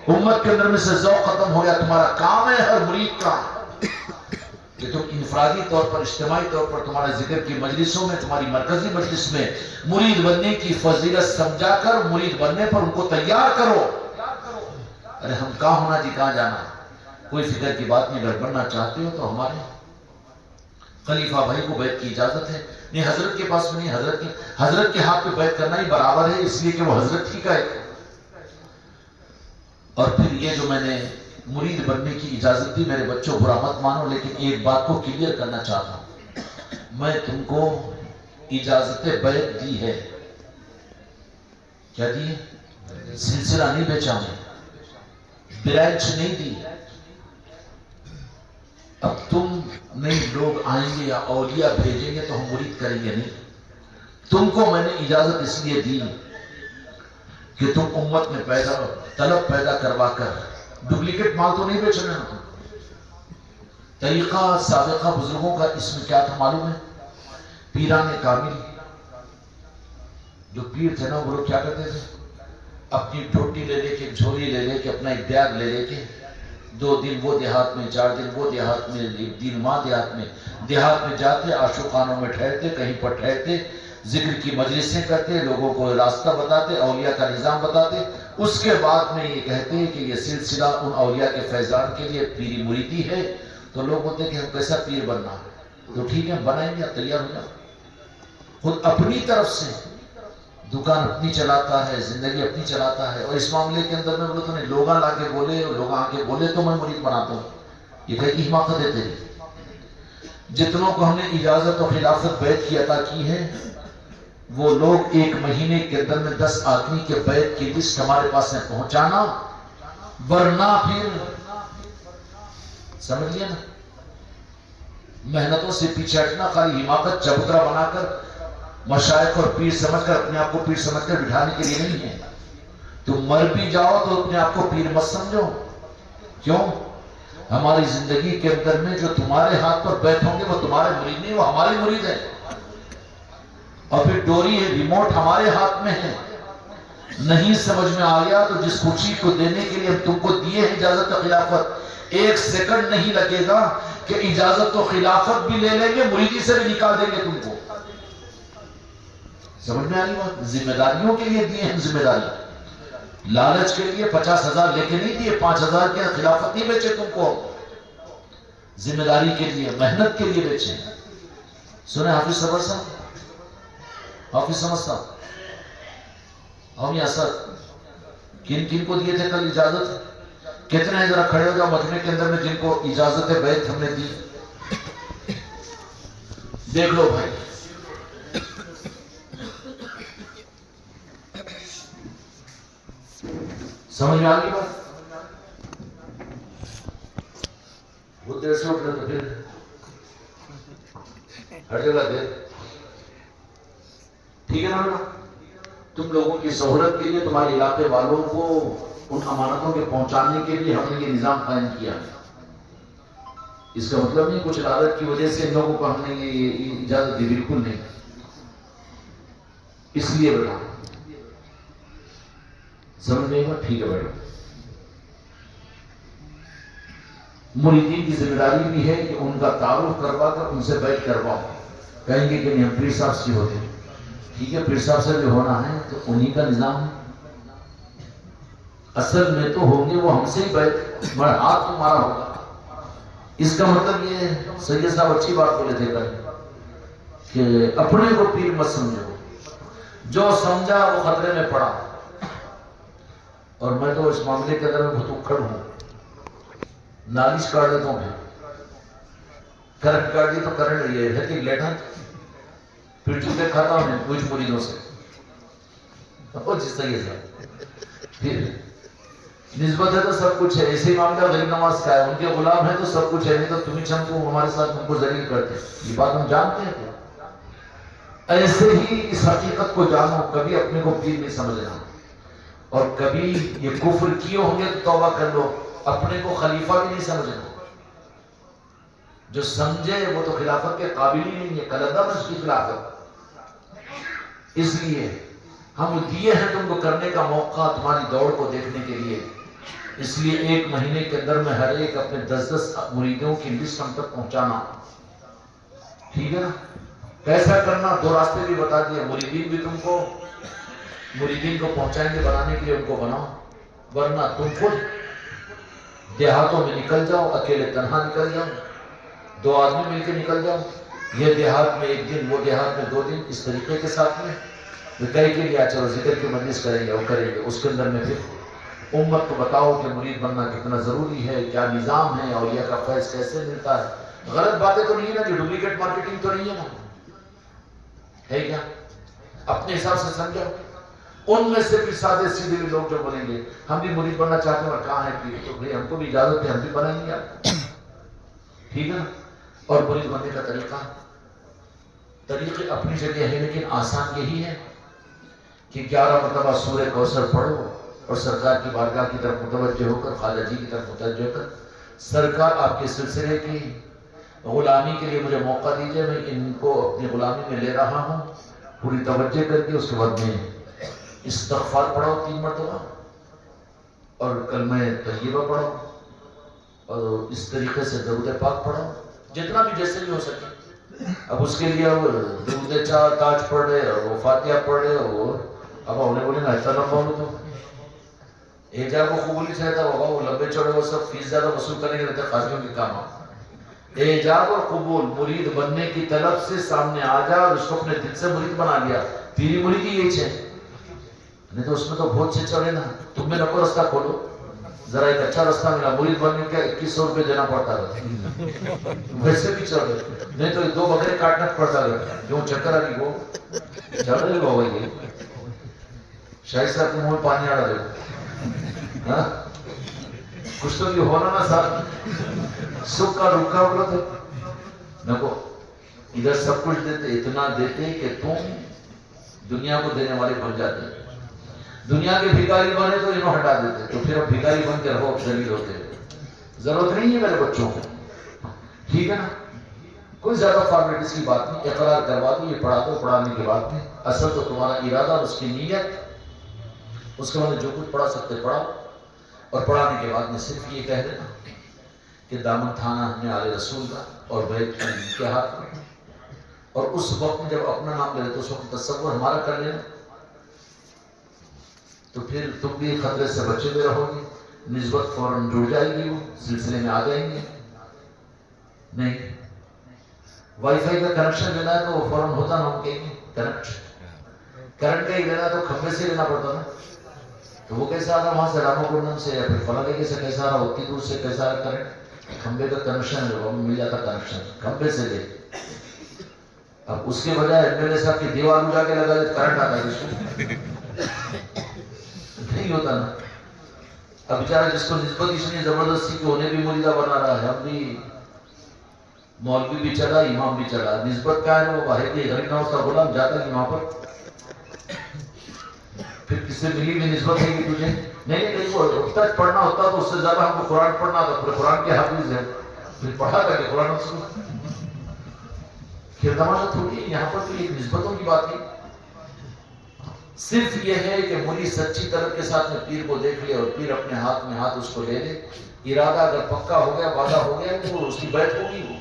امت کے اندر میں سے ذوق ختم ہو گیا۔ تمہارا کام ہے ہر مرید کا کہ تم انفرادی طور پر، اجتماعی طور پر تمہارے ذکر کی مجلسوں میں، تمہاری مرکزی مجلس میں مرید بننے کی فضیلت سمجھا کر مرید بننے پر ان کو تیار کرو۔ ارے ہم کہاں ہونا جی، کہاں جانا، کوئی فکر کی بات نہیں۔ اگر بننا چاہتے ہو تو ہمارے خلیفہ بھائی کو بیعت کی اجازت ہے، نہیں حضرت کے پاس میں نہیں، حضرت کے ہاتھ پہ بیعت کرنا ہی برابر ہے، اس لیے کہ وہ حضرت ہی کا ہے۔ اور پھر یہ جو میں نے مرید بننے کی اجازت دی، میرے بچوں برا مت مانو، لیکن ایک بات کو کلیئر کرنا چاہتا ہوں، میں تم کو اجازت بیعت دی ہے، کیا دی ہے؟ سلسلہ نہیں بیچا میں، برانچ نہیں دی۔ اب تم نہیں لوگ آئیں گے یا اولیاء بھیجیں گے تو ہم مرید کریں گے نہیں، تم کو میں نے اجازت اس لیے دی کہ تم امت میں طلب پیدا کروا کر ڈپلیکیٹ مال تو نہیں بیچنا ہے۔ طریقہ سابقہ بزرگوں کا اس میں کیا تھا معلوم ہے؟ پیران کامل، جو پیر تھے نا وہ لوگ کیا کرتے تھے؟ اپنی ڈھوٹی لے لے کے، جھولی لے لے کے، اپنا ایک بیگ لے لے کے 2 دن وہ دیہات میں، 4 دن وہ دیہات میں، 1 دن ماں دیہات میں جاتے، عاشقانوں میں ٹھہرتے، کہیں پر ٹھہرتے، ذکر کی مجلسیں کرتے، لوگوں کو راستہ بتاتے، اولیاء کا نظام بتاتے، اس کے بعد میں یہ کہتے ہیں کہ یہ سلسلہ ان اولیاء کے فیضان کے لیے پیری مریدی ہے۔ تو لوگ بولتے ہیں کہ ہم کیسا پیر بننا، تو ٹھیک ہے بنائیں گے، تیار ہو جاؤ۔ خود اپنی طرف سے دکان اپنی چلاتا ہے، زندگی اپنی چلاتا ہے، اور اس معاملے کے اندر میں بولے تو نہیں، لوگ لا کے بولے، لوگ آ کے بولے تو میں مرید بناتا ہوں، یہ کہتی حماقت ہے تیری۔ جتنوں کو ہم نے اجازت و خلافت بیعت کی عطا کی ہے، وہ لوگ 1 مہینے کے اندر میں 10 آدمی کے بیعت کی لسٹ ہمارے پاس میں پہنچانا، ورنہ پھر سمجھ لیا نا، محنتوں سے پیچھے ہٹنا، خالی حماقت چبوترا بنا کر مشائخ اور پیر سمجھ کر اپنے آپ کو پیر سمجھ کر بٹھانے کے لیے نہیں ہے۔ تم مر بھی جاؤ تو اپنے آپ کو پیر مت سمجھو، کیوں؟ ہماری زندگی کے اندر میں جو تمہارے ہاتھ پر بیعت ہوں گے وہ تمہارے مرید نہیں، وہ ہمارے مرید ہیں، اور پھر ڈوری ہے، ریموٹ ہمارے ہاتھ میں ہے۔ نہیں سمجھ میں آ گیا تو جس خوشی کو دینے کے لیے ہم تم کو دیے ہیں اجازت و خلافت، 1 سیکنڈ نہیں لگے گا کہ اجازت و خلافت بھی لے لیں گے، مریدی سے بھی نکال دیں گے تم کو۔ سمجھ میں آ رہی بات؟ ذمہ داریوں کے لیے دیے ہیں ذمہ داری، لالچ کے لیے 50,000 لے کے نہیں دیے، 5,000 کے خلافت نہیں بیچے تم کو، ذمہ داری کے لیے محنت کے لیے بیچے۔ سنیں حافظ صبر صاحب، حافظ سمجھ صاحب، ہم یہ اثر کن کن کو دیے تھے کل اجازت؟ کتنے ہیں ذرا کھڑے ہو جاؤ مجمع کے اندر میں جن کو اجازت بیعت ہم نے دی، دیکھ لو بھائی۔ سمجھ میں آ گئی بات؟ وہ دیر سے اٹھ رہے تو پھر ہر جگہ دے، ٹھیک ہے نا؟ تم لوگوں کی سہولت کے لیے، تمہارے علاقے والوں کو ان امانتوں کے پہنچانے کے لیے ہم نے یہ نظام قائم کیا۔ اس کا مطلب نہیں کچھ لالچ کی وجہ سے ان لوگوں کو ہم نے یہ اجازت دی، بالکل نہیں۔ اس لیے بیٹا سمجھ نہیں گا، ٹھیک ہے بیٹا۔ مریدین کی ذمہ داری بھی ہے کہ ان کا تعارف کروا کر ان سے بیعت کرواؤ۔ کہیں گے کہ نہیں ہم پیر صاحب سے ہوتے ہیں، ٹھیک ہے، پیر صاحب سے جو ہونا ہے تو انہی کا نظام ہے۔ اصل میں تو ہوں گے وہ ہم سے ہی بیعت، مگر ہاتھ تمہارا ہوگا۔ اس کا مطلب یہ ہے، سید صاحب اچھی بات بولے تھے کل کہ اپنے کو پیر مت سمجھو، جو سمجھا وہ خطرے میں پڑا۔ اور میں تو اس معاملے کے اندر بہت اکھڑ ہوں، نالش کاٹ دیتا ہوں، کرنٹ کاٹ دی تو کرنٹ یہ ہے کہ لیٹا پھر چوکے کھاتا ہوں کچھ مریدوں سے، جس طرح سے پھر نسبت ہے تو سب کچھ ہے۔ ایسے معاملہ غریب نواز کا ہے، ان کے غلام ہے تو سب کچھ ہے، نہیں تو تم ہی چم کو ہمارے ساتھ ہم کو ذلیل کرتے، یہ بات ہم جانتے ہیں۔ ایسے ہی اس حقیقت کو جانو، کبھی اپنے کو پیر نہیں سمجھنا، اور کبھی یہ کفر کیے ہوں گے تو توبہ کر لو، اپنے کو خلیفہ بھی نہیں سمجھنا۔ جو سمجھے وہ تو خلافت کے قابل ہی نہیں ہے، کلندر اس کی خلافت۔ اس لیے ہم دیے ہیں تم کو کرنے کا موقع، تمہاری دوڑ کو دیکھنے کے لیے۔ اس لیے 1 مہینے کے اندر میں ہر ایک اپنے 10 مریدوں کی لسٹ ہم تک پہنچانا، ٹھیک ہے نا؟ کیسا کرنا، 2 راستے بھی بتا دیے۔ مریدین بھی تم کو مریدین کو پہنچائیں گے، بنانے کے لیے ان کو بناؤ، ورنہ تم خود دیہاتوں میں نکل جاؤ، اکیلے تنہا نکل جاؤ، 2 آدمی مل کے نکل جاؤ، یہ دیہات میں 1 دن، وہ دیہات میں 2 دن، اس طریقے کے ساتھ میں کئی کے لیے چلو ذکر کی مجلس کریں گے، وہ کریں گے، اس کے اندر میں پھر امت کو بتاؤ کہ مرید بننا کتنا ضروری ہے، کیا نظام ہے، اولیاء کا فیض کیسے ملتا ہے۔ غلط باتیں تو نہیں ہے نا، جو ڈپلیکیٹ مارکیٹنگ تو نہیں ہے نا، ہے کیا؟ اپنے حساب سے سمجھو۔ ان میں سے بھی سادے سیدھے بھی لوگ جو بولیں گے ہم بھی مرید بننا چاہتے ہیں، اور کہاں ہے پیر، تو بھائی ہم کو بھی اجازت ہے، ہم بھی بنائیں گے آپ، ٹھیک ہے نا؟ اور مرید بننے کا طریقے اپنی جگہ ہے، لیکن آسان یہی ہے کہ 11 مرتبہ سورہ کوثر پڑھو اور سرکار کی بارگاہ کی طرف متوجہ ہو کر، خواجہ جی کی طرف متوجہ ہو کر، سرکار آپ کے سلسلے کی غلامی کے لیے مجھے موقع دیجئے، میں ان کو اپنی غلامی میں لے رہا ہوں، پوری توجہ کر کے اس کے بعد میں استغفار پڑھو 3 مرتبہ، اور کلمہ طیبہ پڑھو، اور اس طریقے سے درود پاک پڑھو، جتنا بھی جیسے بھی ہو سکے۔ اب اس کے لیے وہ درود تاج پڑھ رہے، اور وہ فاتحہ پڑھ رہے، اور اب انہیں بولے نا ایسا لمبا ہو تو اعجاب و قبولی سے رہتا ہوگا، وہ لمبے چوڑے وہ سب فیس زیادہ وصول کرنے کے رہتے قاضیوں کے کام۔ اعجاب اور قبول، مرید بننے کی طلب سے سامنے آ جا اور اس کو اپنے دل سے مرید بنا لیا، پیری مرید ہی یہی ہے، نہیں تو اس میں تو بہت سے چڑھے نا، تم میں نکو رستہ کھولو، ذرا ایک اچھا رستہ ملا، مرید بننے کا 2100 روپے دینا پڑتا ہے، ویسے بھی چڑھ رہے، نہیں تو 2 بکرے کاٹنا پڑتا ہے، جو چکر آ گئی وہ چڑھ رہے ہو گئی، شاید صاحب تم منہ پانی آ رہا دے، کچھ تو یہ ہونا نا صاحب، سکھ کا رکھا بولا تو نکو، ادھر سب کچھ دیتے، اتنا دیتے کہ تم دنیا کو دینے والے بن جاتے، دنیا کے بھکاری بنے تو انہوں ہٹا دیتے، تو پھر اب بھکاری بن کے رہو، ذلیل ہوتے، ضرورت نہیں ہے میرے بچوں کو، ٹھیک ہے نا؟ کوئی زیادہ فارمیلٹیز کی بات نہیں، اقرار کروا دو، یہ پڑھا دو، پڑھانے کی بات نہیں، اصل تو تمہارا ارادہ اور اس کی نیت، اس کے بعد جو کچھ پڑھا سکتے پڑھاؤ، اور پڑھانے کے بعد میں صرف یہ کہہ دینا کہ دامن تھانا ہم نے آل رسول کا اور بیت کے ہاتھ میں، اور اس وقت میں جب اپنا نام لے رہے تو اس وقت تصور ہمارا کر لینا، تو پھر تم بھی خطرے سے بچے ہوئے رہو گے، نسبت فوراً جڑ جائے گی، وہ سلسلے میں آ جائیں گے۔ نہیں، وائی فائی کا کنیکشن لینا ہے تو وہ فوراً ہوتا نا، ہم کہیں گے کنیکٹ، کرنٹ کا ہی لینا تو کھمبے سے لینا پڑتا نا، تو وہ کیسا آ رہا وہاں سے رامو گنڈم سے یا پھر فلاں جگہ سے کیسا آ رہا، اتنی دور سے کیسا آ رہا کرنٹ، کھمبے کا کنیکشن ہے، وہ مل جاتا کنیکشن، کھمبے سے لے۔ اب اس کے بجائے ایم ایل اے صاحب کی دیوار میں جا کے لگا دے کرنٹ آتا ہے اس کو، نہیں ہوتا نا۔ اب بیچارہ جس کو نسبت اتنی زبردستی کہ انہیں بھی مریدہ بنا رہا ہے، اب بھی مولوی بھی چلا، امام بھی چلا، نسبت کا ہے وہ واحد غریب نواز کا غلام جاتا کہ وہاں پر پھر کس سے ملی بھی نسبت ہے کہ تجھے نہیں وہ تک پڑھنا ہوتا تو اس سے زیادہ ہم کو قرآن پڑھنا تھا، پھر قرآن کے حافظ ہے، پھر پڑھا تھا کہ قرآن اس کو پھر تماشا تھوڑی ہے، یہاں پر تو ایک نسبتوں کی بات نہیں، صرف یہ ہے کہ مری سچی طلب کے ساتھ میں پیر کو دیکھ لے اور پیر اپنے ہاتھ میں ہاتھ اس کو لے لے، ارادہ اگر پکا ہو گیا، وعدہ ہو گیا تو اس کی بیعت ہوگی وہ،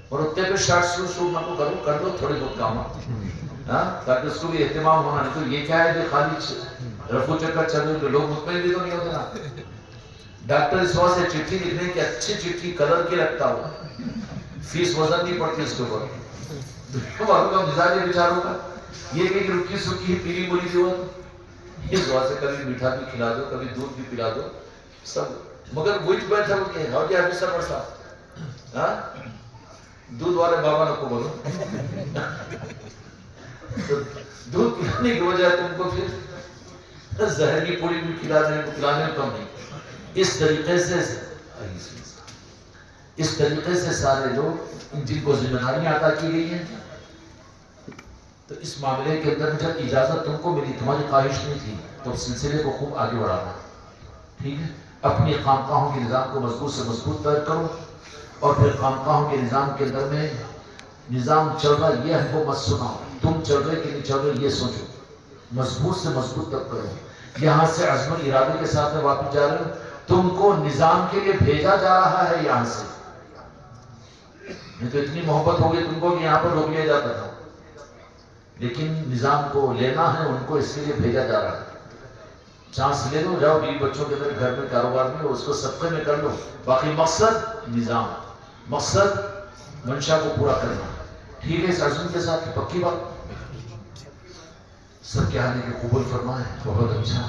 اور اتنے پہ شارٹ شروع نہ کو کرو، کر دو تھوڑے بہت کام، تاکہ اس کو بھی اہتمام ہونا، نہیں تو یہ کیا ہے کہ خالی رفو چکر چل رہے، لوگ مطمئن بھی تو نہیں ہوتے نا۔ ڈاکٹر اس واسطے چٹھی لکھنے کی اچھی چٹھی کلر کی رکھتا ہو، فیس وزن نہیں پڑتی اس کے اوپر، والوں کا مزاج ہے بیچاروں کا، یہ کہ رکی سکی پیلی بولی جو اس واسطے کبھی میٹھا بھی کھلا دو، کبھی دودھ بھی پلا دو سب، مگر وہی بیٹھا ہو کہ ہاؤ جی آفیسر پڑھتا دودھ والے بابا نہ کو بولو، دودھ پلانے کی وجہ تم کو پھر زہر کی پوڑی بھی کھلانے کم نہیں۔ اس طریقے سے سارے لوگ جن کو ذمہ داریاں عطا کی گئی ہیں، تو اس معاملے کے اندر جب اجازت تم کو ملی، تمہاری خواہش نہیں تھی، تو سلسلے کو خوب آگے بڑھانا، ٹھیک ہے، اپنی خانقاہوں کے نظام کو مضبوط سے مضبوط تر کرو، اور پھر خانقاہوں کے نظام کے اندر میں نظام چل رہا یہ ہم کو مت سناؤ، تم چل رہے کہ نہیں چل رہے یہ سوچو، مضبوط سے مضبوط تب کرو، یہاں سے عزم ارادے کے ساتھ میں واپس جا رہے ہو، تم کو نظام کے لیے بھیجا جا رہا ہے یہاں سے، نہیں تو اتنی محبت ہو گئی تم کو کہ یہاں پر روک لیا جاتا تھا، لیکن نظام کو لینا ہے، ان کو اس کے لیے بھیجا جا رہا ہے، چانس لے لو، جاؤ بیوی بچوں کے اندر گھر میں کاروبار میں اس کو صدقے میں کر لو، باقی مقصد نظام، مقصد منشا کو پورا کرنا، ٹھیک ہے، اس عزم کے ساتھ پکی بات، سب کے آنے کے قبول فرمائے، بہت اچھا۔